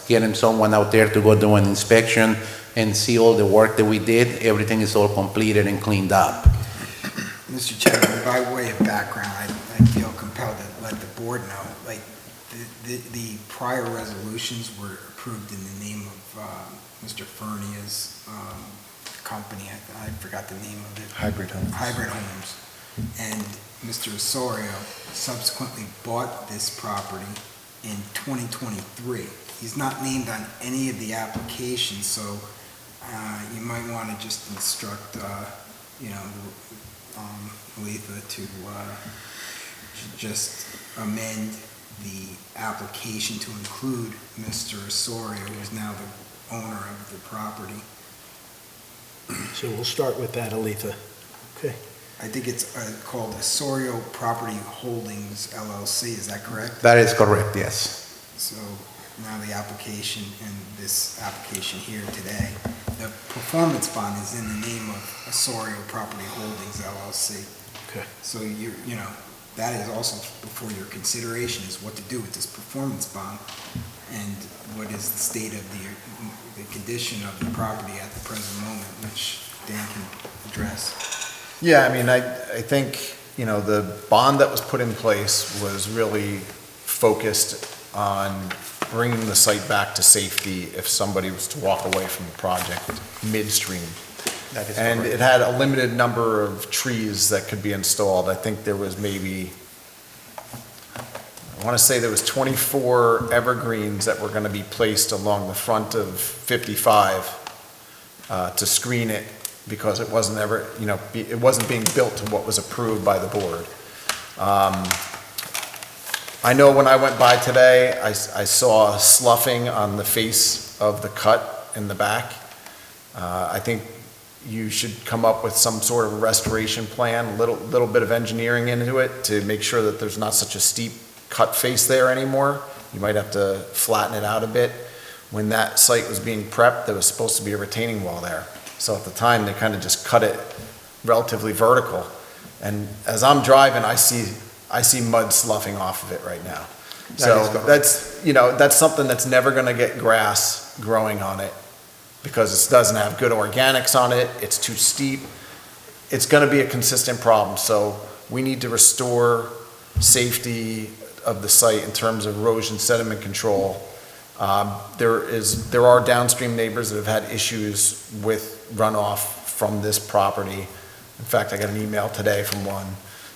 getting someone out there to go do an inspection and see all the work that we did. Everything is all completed and cleaned up. Mr. Chairman, by way of background, I feel compelled to let the board know, the prior resolutions were approved in the name of Mr. Fernia's company. I forgot the name of it. Hybrid Homes. Hybrid Homes. And Mr. Osorio subsequently bought this property in 2023. He's not named on any of the applications, so you might want to just instruct, Aletha to just amend the application to include Mr. Osorio, who is now the owner of the property. So we'll start with that, Aletha. Okay. I think it's called Osorio Property Holdings LLC, is that correct? That is correct, yes. So now the application and this application here today, the performance bond is in the name of Osorio Property Holdings LLC. Okay. So that is also before your consideration is what to do with this performance bond. and what is the state of the condition of the property at the present moment, which Dan can address. Yeah, I mean, I think, you know, the bond that was put in place was really focused on bringing the site back to safety if somebody was to walk away from the project midstream. That is And correct. it had a limited number of trees that could be installed. I think there was maybe, I want to say there was 24 evergreens that were going to be placed along the front of 55 to screen it, because it wasn't ever, you know, it wasn't being built to what was approved by the board. I know when I went by today, I saw sloughing on the face of the cut in the back. I think you should come up with some sort of restoration plan, a little bit of engineering into it to make sure that there's not such a steep cut face there anymore. You might have to flatten it out a bit. When that site was being prepped, there was supposed to be a retaining wall there. So at the time, they kind of just cut it relatively vertical. And as I'm driving, I see mud sloughing off of it right now. So that's, you know, that's something that's never going to get grass growing on it, because it doesn't have good organics on it. It's too steep. It's going to be a consistent problem. So we need to restore safety of the site in terms of erosion sediment control. There are downstream neighbors that have had issues with runoff from this property. In fact, I got an email today from one.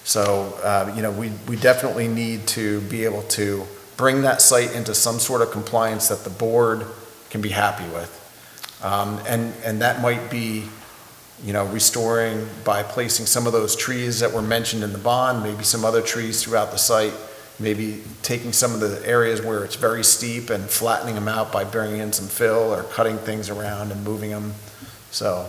So, you know, we definitely need to be able to bring that site into some sort of compliance that the board can be happy with. And that might be, you know, restoring by placing some of those trees that were mentioned in the bond, maybe some other trees throughout the site, maybe taking some of the areas where it's very steep and flattening them out by bringing in some fill or cutting things around and moving them. So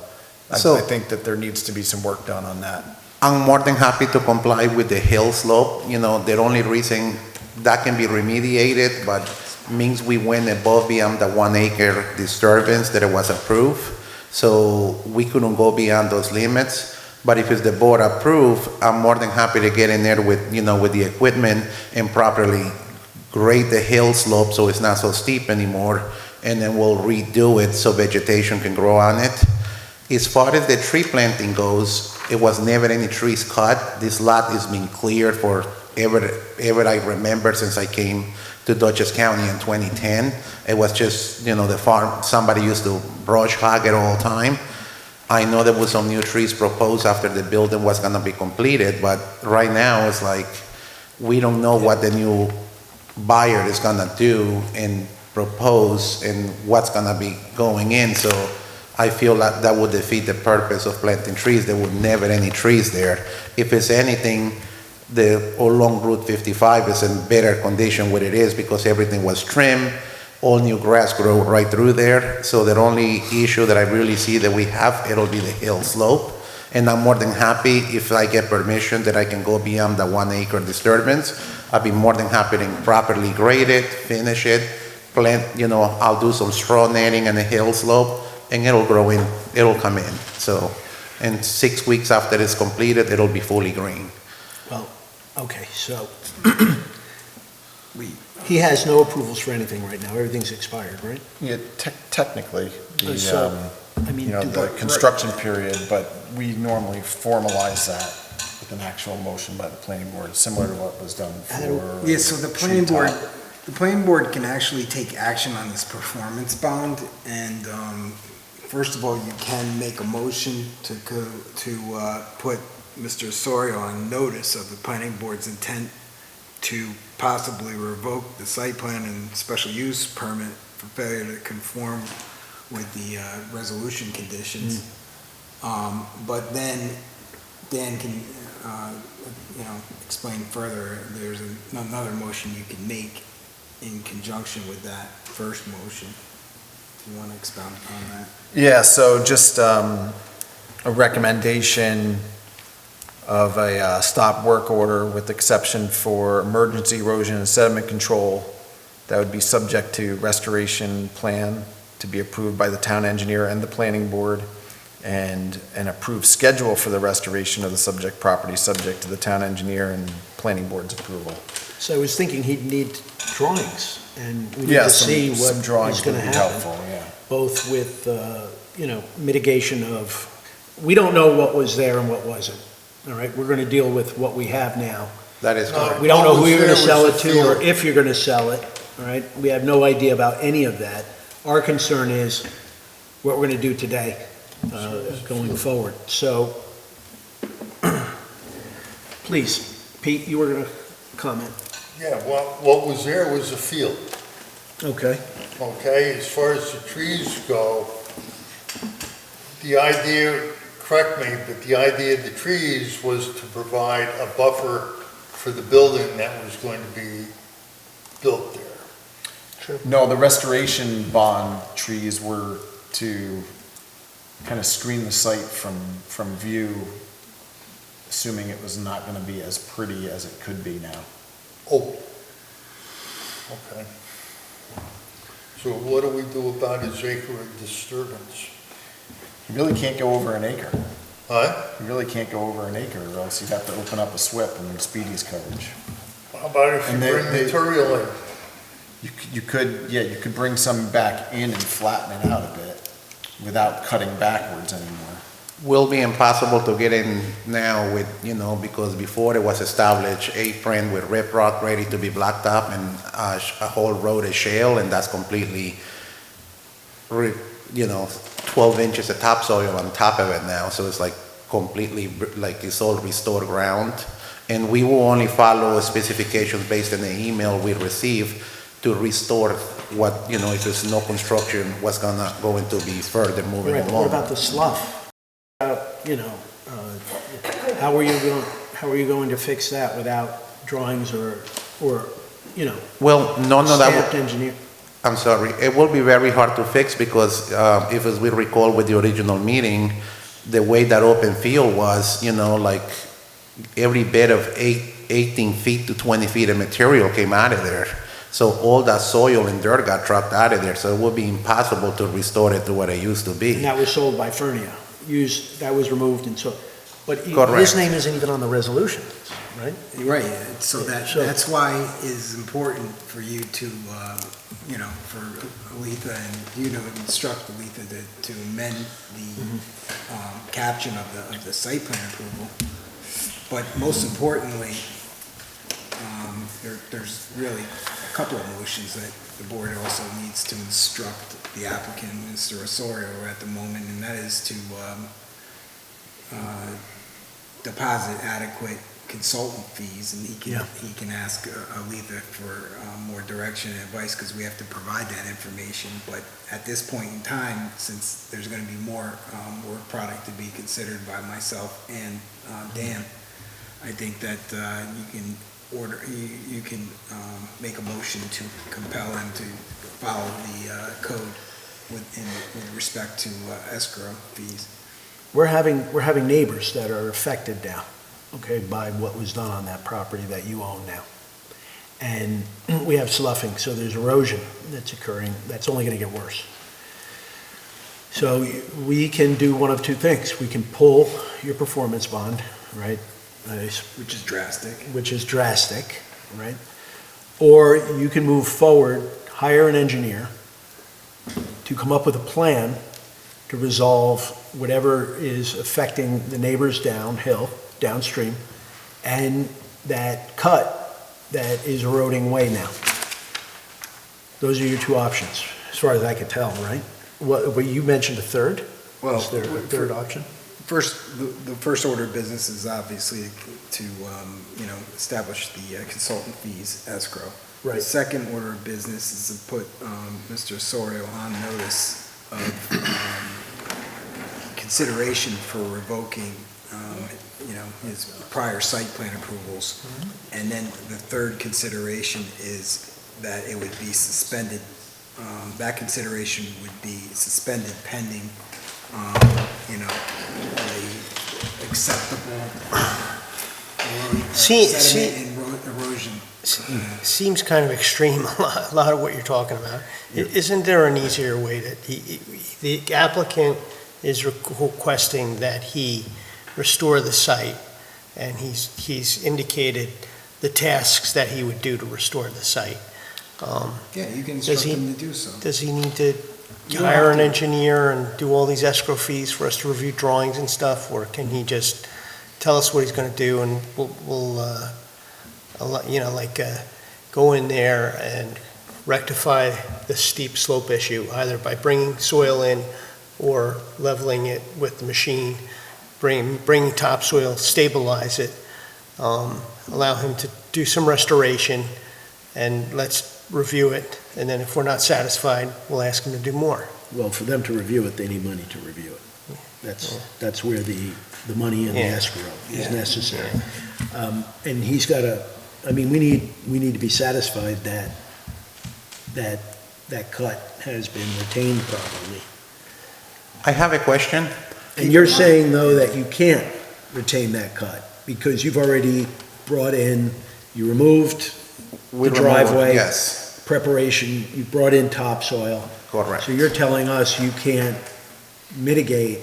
I think that there needs to be some work done on that. I'm more than happy to comply with the hill slope. You know, the only reason that can be remediated, but means we went above beyond the 1 acre disturbance that it was approved. So we couldn't go beyond those limits. But if it's the board approved, I'm more than happy to get in there with, you know, with the equipment and properly grade the hill slope so it's not so steep anymore. And then we'll redo it so vegetation can grow on it. As far as the tree planting goes, it was never any trees cut. This lot has been cleared for ever I remember since I came to Dutchess County in 2010. It was just, you know, the farm, somebody used to brush hog it all the time. I know there was some new trees proposed after the building was gonna be completed, but right now it's like, we don't know what the new buyer is gonna do and propose and what's gonna be going in, so I feel like that would defeat the purpose of planting trees. There would never any trees there. If it's anything, all along Route 55 is in better condition where it is because everything was trimmed, all new grass grow right through there. So the only issue that I really see that we have, it'll be the hill slope. And I'm more than happy if I get permission that I can go beyond the 1 acre disturbance. I'll be more than happy to properly grade it, finish it, plant, you know, I'll do some straw netting on the hill slope and it'll grow in, it'll come in. So, in 6 weeks after it's completed, it'll be fully green. Well, okay, so he has no approvals for anything right now. Everything's expired, right? Yeah, technically, So, I mean, you know, the construction period, but we normally formalize that with an actual motion by the planning board, similar to what was done for. Yeah, so the planning board can actually take action on this performance bond, and first of all, you can make a motion to put Mr. Osorio on notice of the planning board's intent to possibly revoke the site plan and special use permit for failure to conform with the resolution conditions. But then Dan can, you know, explain further. There's another motion you can make in conjunction with that first motion. Do you want to expound on that? Yeah, so just a recommendation of a stop work order with exception for emergency erosion and sediment control that would be subject to restoration plan to be approved by the town engineer and the planning board, and an approved schedule for the restoration of the subject property subject to the town engineer and planning board's approval. So I was thinking he'd need drawings, and we need Yeah, to see some what drawings is going would to be happen. helpful, yeah. Both with, mitigation of, we don't know what was there and what wasn't, all right? We're going to deal with what we have now. That is correct. We don't know who you're going to What was sell there it to was or the if you're going to sell it, all right? We have no idea about any of that. Our concern is what we're going to do today, going forward. So, please, Pete, you were going to comment. Yeah, what was there was a field. Okay. Okay, as far as the trees go, the idea, correct me, but the idea of the trees was to provide a buffer for the building that was going to be built there. No, the restoration bond trees were to kind of screen the site from view, assuming it was not going to be as pretty as it could be now. Oh, okay. So what do we do about his acre of disturbance? You really can't go over an acre. Huh? You really can't go over an acre, or else you'd have to open up a SWIP and Speedy's coverage. How about if you And bring material in? You could bring some back in and flatten it out a bit without cutting backwards anymore. Will be impossible to get in now with, because before it was established apron with riprap ready to be blacked up and a whole road is shale, and that's completely, 12 inches of topsoil on top of it now. So it's like completely, like it's all restored ground. And we will only follow specifications based on the email we receive to restore what, if there's no construction, what's going to be further moving Right, but along. what about the slough? How are you going to fix that without drawings or Well, no, that stamped would, engineer? I'm sorry. It will be very hard to fix because if as we recall with the original meeting, the way that open field was, like every bit of 18 feet to 20 feet of material came out of there. So all that soil and dirt got trucked out of there. So it would be impossible to restore it to what it used to be. And that was sold by Fernia. That was removed and so, but his Correct. name isn't even on the resolution, right? Right, so that's why it's important for you to, for Aletha and you to instruct Aletha to amend the caption of the site plan approval. But most importantly, there's really a couple of motions that the board also needs to instruct the applicant, Mr. Osorio, at the moment, and that is to deposit adequate consultant fees, and he can ask Aletha for more direction and advice, because we have to provide that information. But at this point in time, since there's going to be more work product to be considered by myself and Dan, I think that you can make a motion to compel him to follow the code with respect to escrow fees. We're having neighbors that are affected now, okay, by what was done on that property that you own now. And we have sloughing, so there's erosion that's occurring, that's only gonna get worse. So we can do one of two things. We can pull your performance bond, right? Which is drastic. Which is drastic, right? Or you can move forward, hire an engineer to come up with a plan to resolve whatever is affecting the neighbors downstream, and that cut that is eroding away now. Those are your two options, as far as I can tell, right? What you mentioned a third? Well, Is there a third option? The first order of business is obviously to, establish the consultant fees escrow. Right. The second order of business is to put Mr. Osorio on notice of consideration for revoking, his prior site plan approvals. And then the third consideration is that it would be suspended. That consideration would be suspended pending acceptable sediment and erosion. Seems kind of extreme, a lot of what you're talking about. Isn't there an easier way the applicant is requesting that he restore the site, and he's indicated the tasks that he would do to restore the site. Yeah, you can Does instruct he- them to do so. Does he need to You don't hire have an to. engineer and do all these escrow fees for us to review drawings and stuff, or can he just tell us what he's gonna do and go in there and rectify the steep slope issue, either by bringing soil in or leveling it with the machine, bringing topsoil, stabilize it, allow him to do some restoration, and let's review it, and then if we're not satisfied, we'll ask him to do more. Well, for them to review it, they need money to review it. That's where the money in the Yeah. escrow is Yeah. necessary. And he's got to, I mean, we need to be satisfied that cut has been retained properly. I have a question. And you're saying, though, that you can't retain that cut because you've already brought in, you removed We the remove it, driveway. yes. Preparation, you brought in topsoil. Correct. So you're telling us you can't mitigate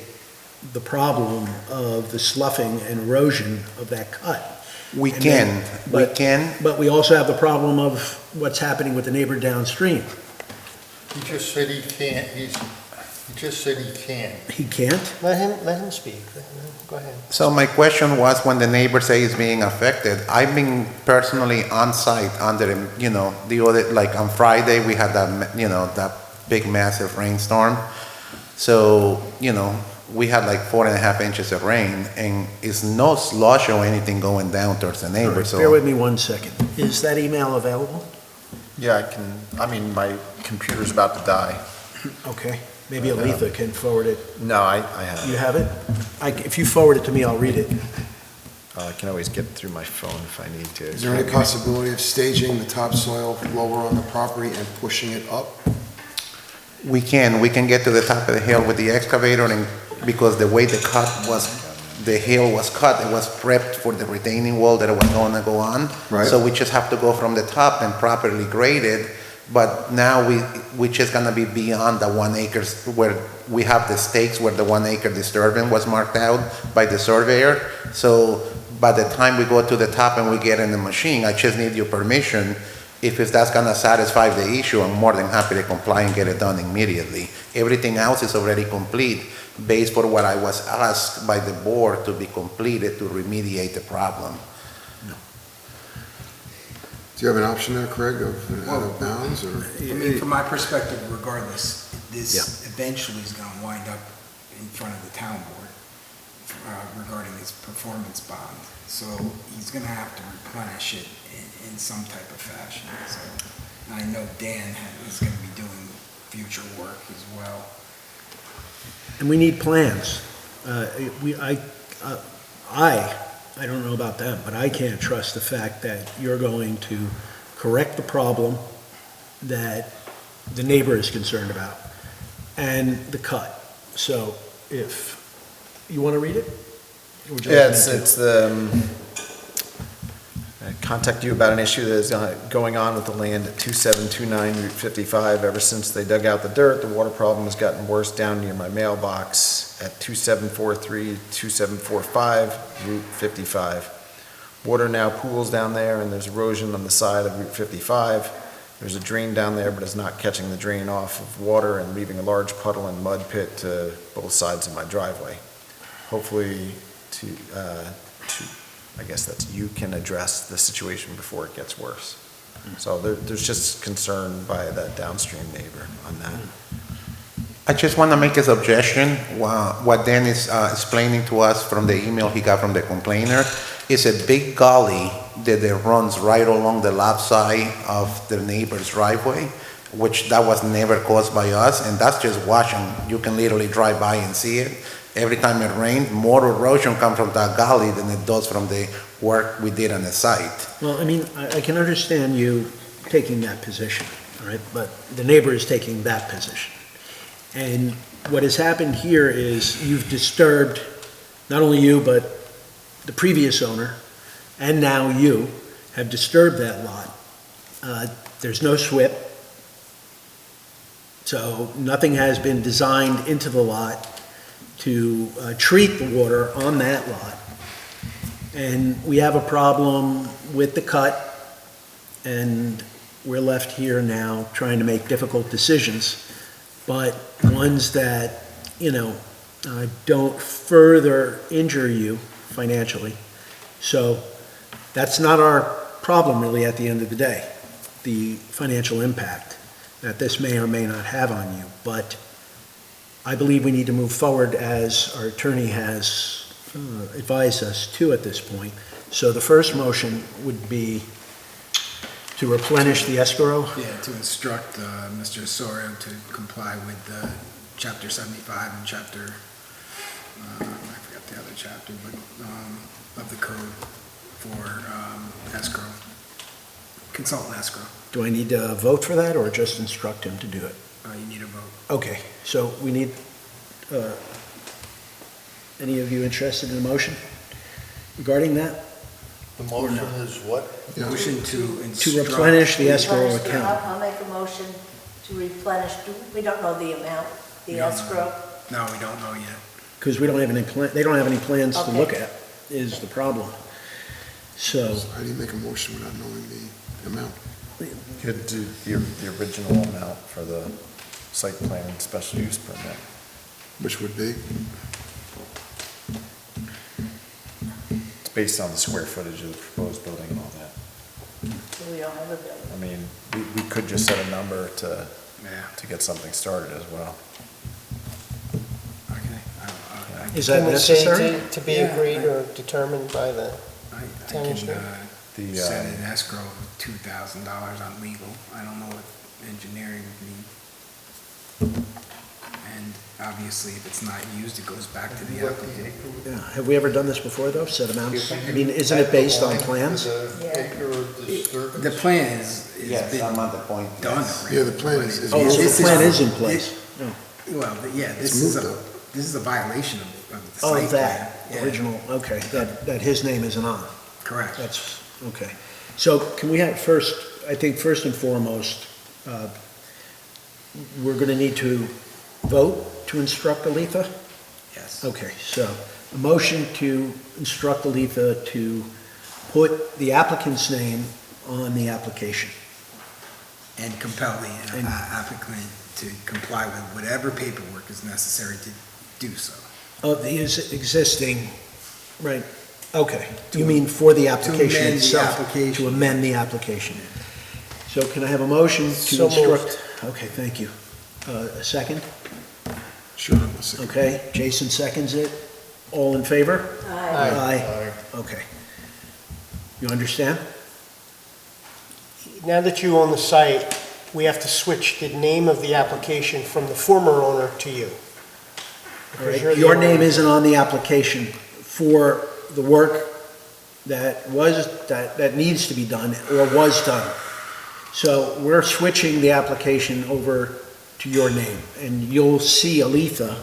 the problem of the sloughing and erosion of that cut? We And can, then- But we also have the problem of what's happening with the neighbor downstream. He just said he can't, he just said he can. He can't? Let him speak. Go ahead. So my question was, when the neighbor say is being affected, I've been personally on site under, the other, like on Friday, we had that big massive rainstorm. So, we had like 4.5 inches of rain, and it's no slush or anything going down towards the neighbor, so. Bear with me 1 second. Is that email available? Yeah, my computer's about to die. Okay, maybe Aletha can forward it. No, I have You it. have it? If you forward it to me, I'll read it. I can always get through my phone if I need to. Is there any possibility of staging the topsoil lower on the property and pushing it up? We can get to the top of the hill with the excavator, and because the way the hill was cut, it was prepped for the retaining wall that it was going to go on. Right. So we just have to go from the top and properly grade it, but now we just gonna be beyond the 1 acre, where we have the stakes where the 1 acre disturbance was marked out by the surveyor. So by the time we go to the top and we get in the machine, I just need your permission. If that's gonna satisfy the issue, I'm more than happy to comply and get it done immediately. Everything else is already complete, based for what I was asked by the board to be completed to remediate the problem. Do you have an option there, Craig, of out of bounds, or? I mean, from my perspective, regardless, this eventually is going to wind up in front of the town board regarding his performance bond. So he's going to have to replenish it in some type of fashion. So I know Dan is going to be doing future work as well. And we need plans. I don't know about them, but I can't trust the fact that you're going to correct the problem that the neighbor is concerned about and the cut. So if, you want to read it? Or would you Yeah, like me to? it's the, I contact you about an issue that is going on with the land at 2729 Route 55. Ever since they dug out the dirt, the water problem has gotten worse down near my mailbox at 2743, 2745 Route 55. Water now pools down there, and there's erosion on the side of Route 55. There's a drain down there, but it's not catching the drain off of water and leaving a large puddle and mud pit to both sides of my driveway. Hopefully, I guess that's, you can address the situation before it gets worse. So there's just concern by that downstream neighbor on that. I just want to make a suggestion. What Dan is explaining to us from the email he got from the complainer is a big gully that runs right along the left side of the neighbor's driveway, which that was never caused by us, and that's just washing. You can literally drive by and see it. Every time it rains, more erosion comes from that gully than it does from the work we did on the site. Well, I mean, I can understand you taking that position, all right? But the neighbor is taking that position. And what has happened here is you've disturbed, not only you, but the previous owner, and now you, have disturbed that lot. There's no SWIP, so nothing has been designed into the lot to treat the water on that lot. and we have a problem with the cut, and we're left here now trying to make difficult decisions, but ones that, don't further injure you financially. So that's not our problem really at the end of the day, the financial impact that this may or may not have on you. But I believe we need to move forward as our attorney has advised us to at this point. So the first motion would be to replenish the escrow. Yeah, to instruct Mr. Osorio to comply with Chapter 75 and Chapter, I forgot the other chapter, but of the code for escrow, consultant escrow. Do I need to vote for that or just instruct him to do it? You need a vote. Okay, so we need, any of you interested in a motion regarding that? The motion is what? Motion to To instruct. replenish the escrow Replenish the- account. I'll make a motion to replenish, we don't know the amount, the escrow. No, we don't know yet. Because we don't have any they don't have any plans to Okay. look at, is the problem. So, How do you make a motion without knowing the amount? Could do the original amount for the site plan and special use permit. Which would be? It's based on the square footage of the proposed building and all that. So we don't have a building. I mean, we could just set a number to get something started as well. is that Can we say necessary? to be agreed or determined by the I town can engineer? set an escrow of $2,000 on legal. I don't know what engineering would need. And obviously, if it's not used, it goes back to the applicant. Yeah, have we ever done this before, though, set amounts? I mean, isn't it based on plans? The plan is Yes, been I'm at the point. done yes. already. Yeah, the plan is. Oh, so This the plan is- is in place? Well, yeah, It's moved up. this is a violation of the Oh, site plan. that, Yeah, original, okay, that his name isn't on. Correct. That's, okay. So can we have first, I think first and foremost, we're going to need to vote to instruct Aletha? Yes. Okay, so a motion to instruct Aletha to put the applicant's name on the application. And compel the applicant to comply with whatever paperwork is necessary to do so. Of the existing, right, okay. You mean for the application amend the itself? application. To amend the application. So can I have a motion to So instruct? Okay, thank you. A second? Sure, I'll second. Okay, Jason seconds it. All in favor? Aye. Aye. Okay. You understand? Now that you own the site, we have to switch the name of the application from the former owner to you. All right, Because you're the your owner. name isn't on the application for the work that needs to be done or was done. So we're switching the application over to your name, and you'll see Aletha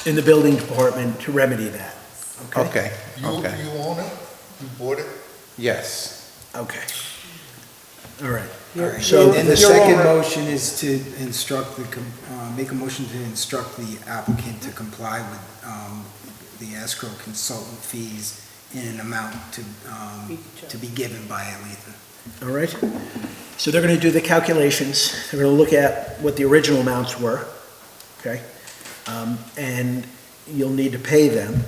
in the building department to remedy that. Okay, You okay. own it? You bought it? Yes. Okay. All right. All right, So and the your second owner- motion is to instruct make a motion to instruct the applicant to comply with the escrow consultant fees in an amount to be given by Aletha. All right. So they're going to do the calculations. They're going to look at what the original amounts were, okay? And you'll need to pay them.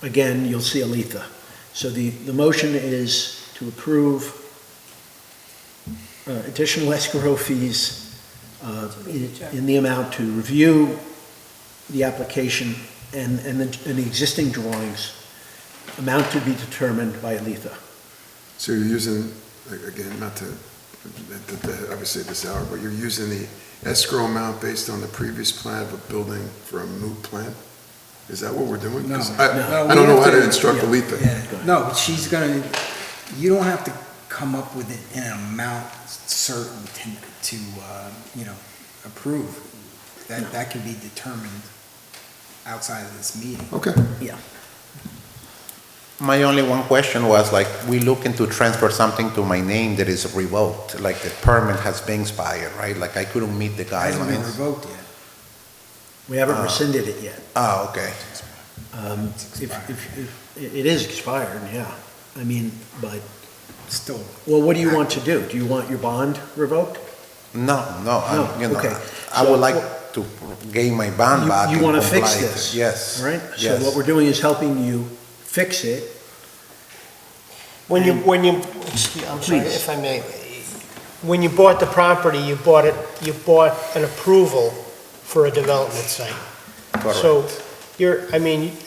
Again, you'll see Aletha. So the motion is to approve additional escrow fees in the amount to review the application and the existing drawings, amount to be determined by Aletha. So you're using, again, not to, obviously at this hour, but you're using the escrow amount based on the previous plan of a building for a moot plan? Is that what we're doing? 'Cause I don't know how to instruct Aletha. Yeah, no, but she's gonna, you don't have to come up with it in an amount certain to approve. That can be determined outside of this meeting. Okay. Yeah. My only one question was like, we looking to transfer something to my name that is revoked, like the permit has been expired, right? Like I couldn't meet the It hasn't been guidelines. revoked yet. We haven't rescinded it yet. Oh, okay. If It is expired, yeah. I mean, but, Still, well, what do you want to do? Do you want your bond revoked? No, No, okay. I So- would like to gain my bond back. You and want to fix comply. this? Yes. Right? So Yes. what we're doing is helping you fix it. When you, I'm sorry, Please. if I may, when you bought the property, you bought an approval for a development site. So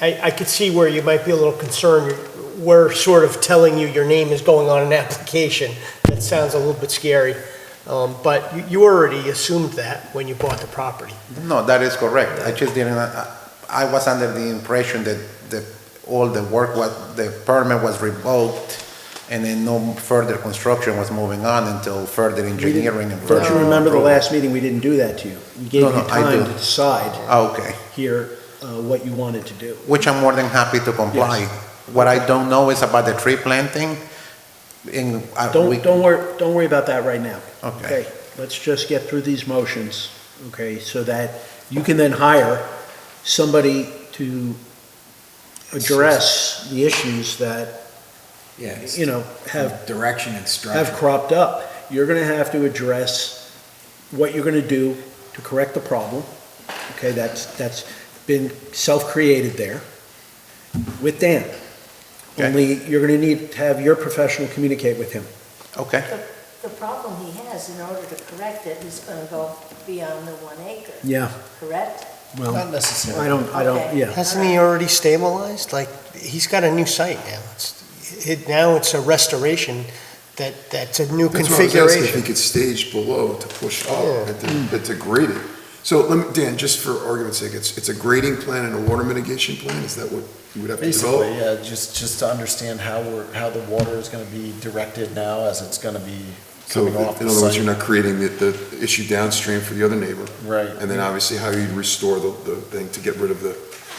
I could see where you might be a little concerned. We're sort of telling you your name is going on an application. That sounds a little bit scary. But you already assumed that when you bought the property. No, that is correct. I just didn't, I was under the impression that all the work the permit was revoked, and then no further construction was moving on until further engineering and further. Don't you remember the approval. last meeting, we didn't do that to you? We gave you No, I time do. to decide Okay, here what you wanted to do. which I'm more than happy to comply. Yes. What I don't know is about the tree planting. Don't worry about that right now. Okay. Let's just get through these motions, okay, so that you can then hire somebody to address the issues that, yeah, it's have direction and structure. have cropped up. You're gonna have to address what you're gonna do to correct the problem. Okay, that's been self-created there with Dan. Okay. Only you're gonna need to have your professional communicate with him. Okay, The problem he has, in order to correct it, is gonna go beyond the 1 acre, Yeah, correct? well, Not necessarily. I don't, Okay. yeah. Hasn't he already stabilized? Like, he's got a new site now. Now it's a restoration, that's a new That's what I was asking, if he configuration. could stage below to push up Yeah. and to grade it. So let me, Dan, just for argument's sake, it's a grading plan and a water mitigation plan? Is that what you would have to develop? Basically, yeah, just to understand how the water is gonna be directed now as it's gonna be So coming off in the other words, site. you're not creating the issue downstream for the other neighbor. Right. And then obviously how you'd restore the thing to get rid of the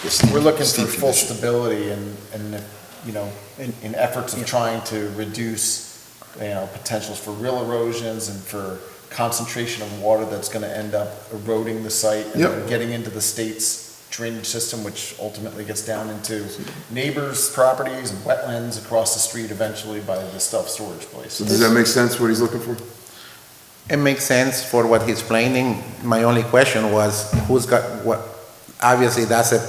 steep. We're looking for steep full condition. stability and, in efforts of trying to reduce, potentials for real erosions and for concentration of water that's gonna end up eroding the site and Yep. then getting into the state's drainage system, which ultimately gets down into neighbors' properties and wetlands across the street eventually by the self-storage place. So does that make sense, what he's looking for? it makes sense for what he's planning. My only question was, who's got what? Obviously, that's a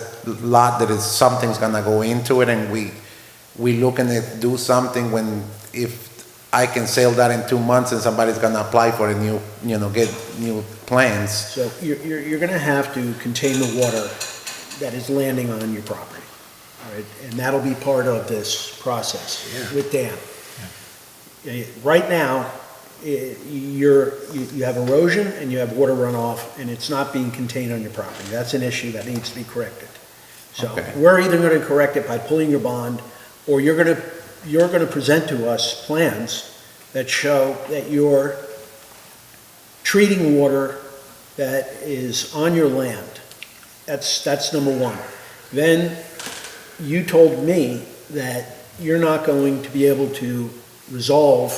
lot that is, something's gonna go into it, and we looking to do something when, if I can sell that in 2 months and somebody's gonna apply for a new, get new plans. So you're gonna have to contain the water that is landing on your property, all right? And that'll be part of this process with Dan. Right now, you have erosion and you have water runoff, and it's not being contained on your property. That's an issue that needs to be corrected. So Okay. we're either gonna correct it by pulling your bond, or you're gonna present to us plans that show that you're treating water that is on your land. That's number one. Then you told me that you're not going to be able to resolve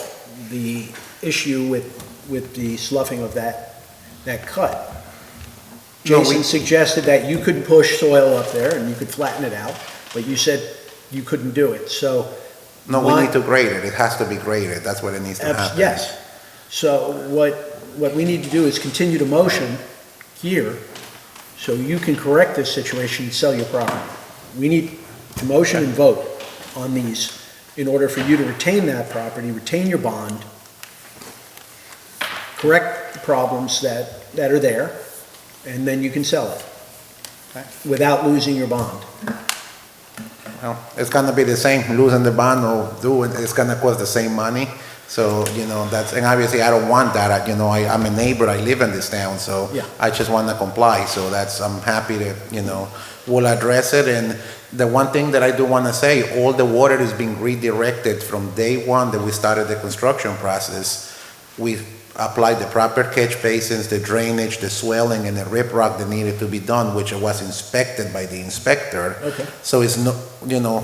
the issue with the sloughing of that cut. No, Jason suggested that you could push soil up there and you could flatten it out, but you said you couldn't do it, so. No, we why- need to grade it. It has to be graded. That's what it needs to happen. Yes. So what we need to do is continue to motion here, so you can correct this situation and sell your property. We need to motion and vote on these in order for you to retain that property, retain your bond, correct the problems that are there, and then you can sell it without losing your bond. Well, it's gonna be the same, losing the bond or doing, it's gonna cost the same money. So, that's, and obviously I don't want that. I'm a neighbor, I live in this town, so Yeah. I just wanna comply. So I'm happy to, we'll address it. And the one thing that I do wanna say, all the water is being redirected from day one that we started the construction process. We applied the proper catch basins, the drainage, the swelling, and the riprap that needed to be done, which was inspected by the inspector. Okay. So it's not,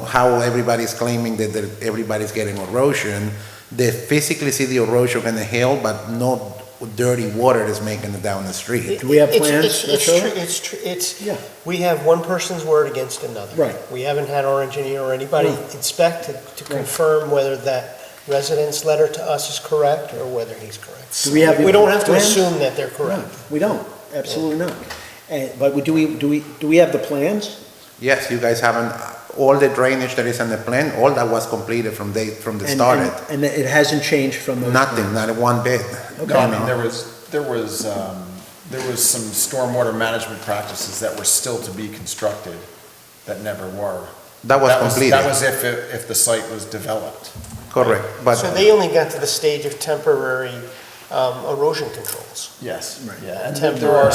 how everybody's claiming that everybody's getting erosion. They physically see the erosion in the hill, but not dirty water that's making it down the street. Do we have It's- plans it's- that It's show true, it? it's true, it's, Yeah. we have one person's word against another. Right. We haven't had our engineer or anybody Right. inspect to confirm whether that resident's letter to us is correct or whether he's correct. Do we have We don't have to plans? assume that they're correct. No, we don't, absolutely not. But do we have the plans? Yes, you guys haven't, all the drainage that is on the plan, all that was completed from the And- started. And it hasn't changed from those? Nothing, plans? not one bit. No, I mean, there was some stormwater management practices that were still to be constructed that never were. That was completed. That was if the site was developed. Correct, but. So they only got to the stage of temporary erosion controls. Yes, Right. yeah, and Temporary. there are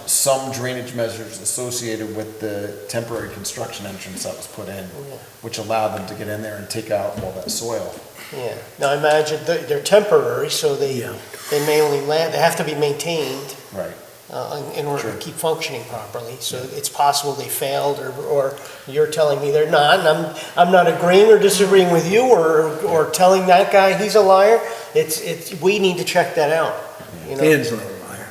some drainage measures associated with the temporary construction entrance that was put in, which allowed them to get in there and take out all that soil. Yeah, now I imagine they're temporary, so they may only they have to be maintained Right. In order to keep functioning properly. So it's possible they failed, or you're telling me they're not, and I'm not agreeing or disagreeing with you, or telling that guy he's a liar. We need to check that out, you know? Dan's not a liar.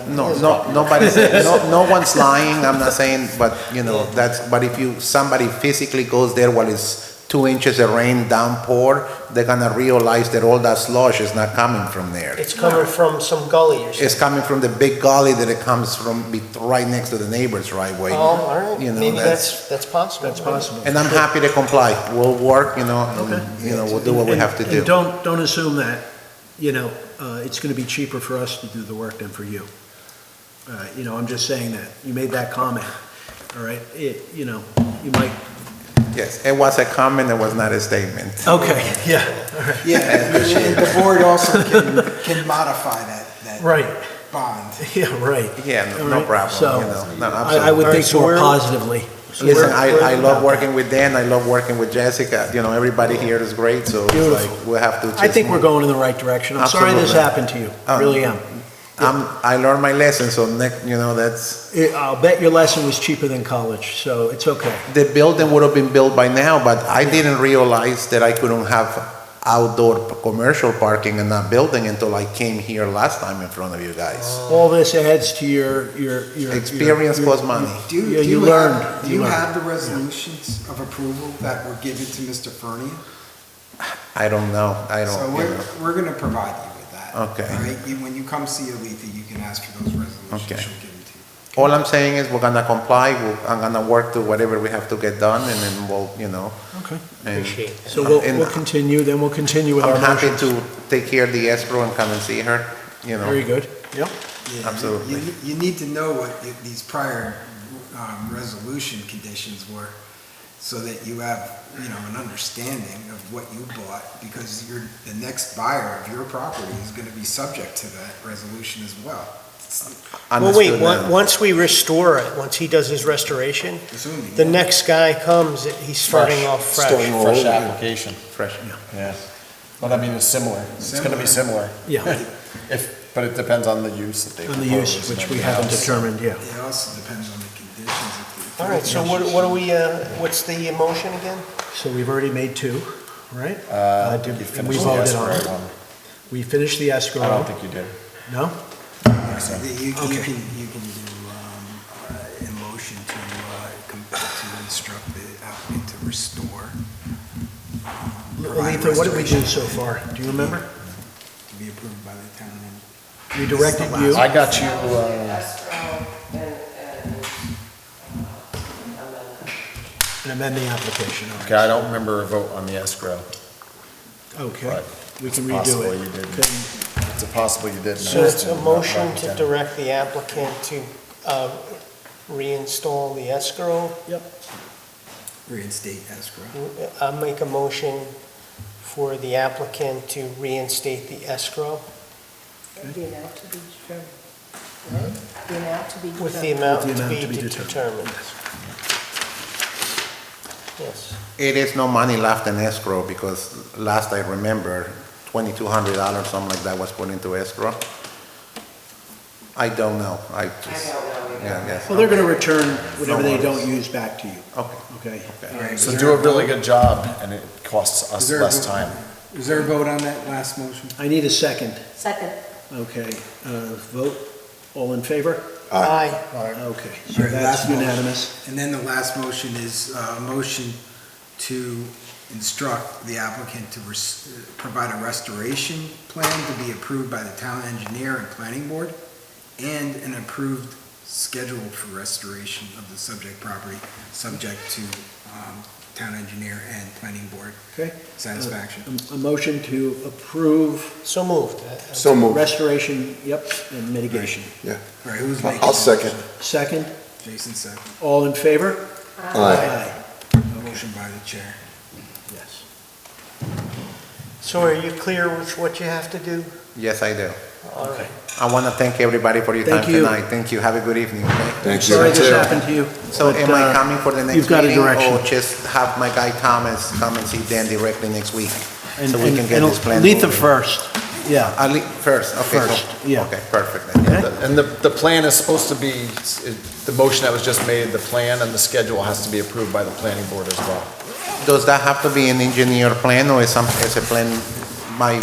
No one's lying, I'm not saying, but, you know, but if somebody physically goes there while it's 2 inches of rain downpour, they're gonna realize that all that slush is not coming from there. It's coming from some gully or something. It's coming from the big gully that it comes from, right next to the neighbor's driveway. Oh, all right, You know, maybe that's possible. That's possible. And I'm happy to comply. We'll work, you know, we'll do what we have to do. And don't assume that, it's gonna be cheaper for us to do the work than for you. I'm just saying that. You made that comment, all right? You might. Yes, it was a comment, it was not a statement. Okay, yeah, all right. Yeah, and the board also can modify that Right. bond. Yeah, right. Yeah, All no right, problem, so, you know. No, I would think more positively. So Listen, we're- I love working with Dan, I love working with Jessica, everybody here is great, so it's Beautiful. like, we'll have to just. I think we're going in the right direction. I'm sorry this Absolutely. happened to you, really am. I learned my lesson, so that's. I'll bet your lesson was cheaper than college, so it's okay. The building would have been built by now, but I didn't realize that I couldn't have outdoor commercial parking in that building until I came here last time in front of you guys. All this adds to your. Experience costs money. Yeah, you learned. Do you have the resolutions of approval that were given to Mr. Fernie? I don't know, So we're gonna provide you with that. Okay. All right, when you come see Aletha, you can ask for those resolutions, Okay. she'll give them to you. All I'm saying is we're gonna comply, I'm gonna work to whatever we have to get done, and then we'll, Okay. and. So we'll and continue, then we'll continue with our I'm happy motions. to take care of the escrow and come and see her, Very good, yep. Yeah, Absolutely. You need to know what these prior resolution conditions were, so that you have, an understanding of what you bought, because the next buyer of your property is gonna be subject to that resolution as well. Well, wait, Understood now. once we restore it, once he does his restoration, Assuming, the next guy comes, he's starting off fresh. Starting fresh application. Fresh. Yeah. But I mean, it's similar. It's gonna be similar. Yeah. But it depends on the use that they On the propose use, and which we everything haven't else. determined, yeah. It also depends on the conditions. All right, so what do we, what's the motion again? So we've already made two, right? I think you And we finished the voted on escrow it. one. We finished the escrow. I don't think you did. No? So you can Okay. do a motion to instruct the applicant to restore. provide Aletha, what did we do restoration. so far? Do you remember? To be approved by the town manager. We directed you. I got you, And amend the application, all okay, I don't remember a vote on the escrow. right. Okay, But we can it's redo possible it. you didn't. Then It's possible you didn't. So it's a motion to direct the applicant to reinstall the escrow. Yep. Reinstate escrow. I'll make a motion for the applicant to reinstate the escrow The amount to be determined, right? The amount to be determined. with the amount With the to amount to be be determined. Yes. It is no money left in escrow, because last I remember, $2,200, something like that was put into escrow. I don't know, yes. Well, they're gonna return whatever they don't use back to you, Okay. okay? So do a really good job, and it costs us Is there a less good- time. Is there a vote on that last motion? I need a second. Second. Okay, vote, all in favor? Aye. Okay, so All right, that's last motion. unanimous. And then the last motion is a motion to instruct the applicant to provide a restoration plan to be approved by the town engineer and planning board, and an approved schedule for restoration of the subject property, subject to town engineer and planning board Okay. satisfaction. A motion to approve. So moved. So moved. Restoration, yep, and mitigation. Yeah. All right, who's making? I'll the second. motion? Second, Jason second. all in favor? Aye. Motion by the chair. Yes. So are you clear with what you have to do? Yes, I do. All right. I want to thank everybody for your time Thank you. tonight. Thank you. Have a good evening, okay? Thank you. Sorry this happened to you. So but, am I coming for the next you've got a meeting, direction. or just have my guy Thomas come and see Dan directly next week? And- So we can get and this plan Letha moving? first, yeah. First, okay. First, yeah. Okay, perfect. then. And the plan is supposed to be, the motion that was just made, the plan and the schedule has to be approved by the planning board as well. Does that have to be an engineer plan, or is a plan my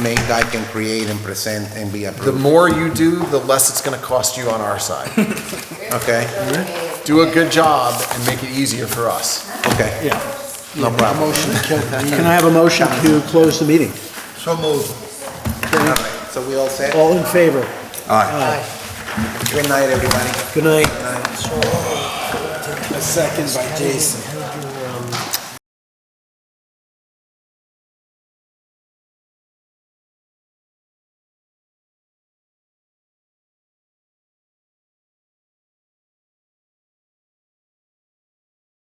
main guy can create and present and be The approved? more you do, the less it's gonna cost you on our side. Okay, Do a good job and make it easier for us. okay, Yeah. no problem. Can I have a motion to close the meeting? So moved. All right, so we all set? All in favor? Aye. Good night, everybody. Good night. A second by Jason.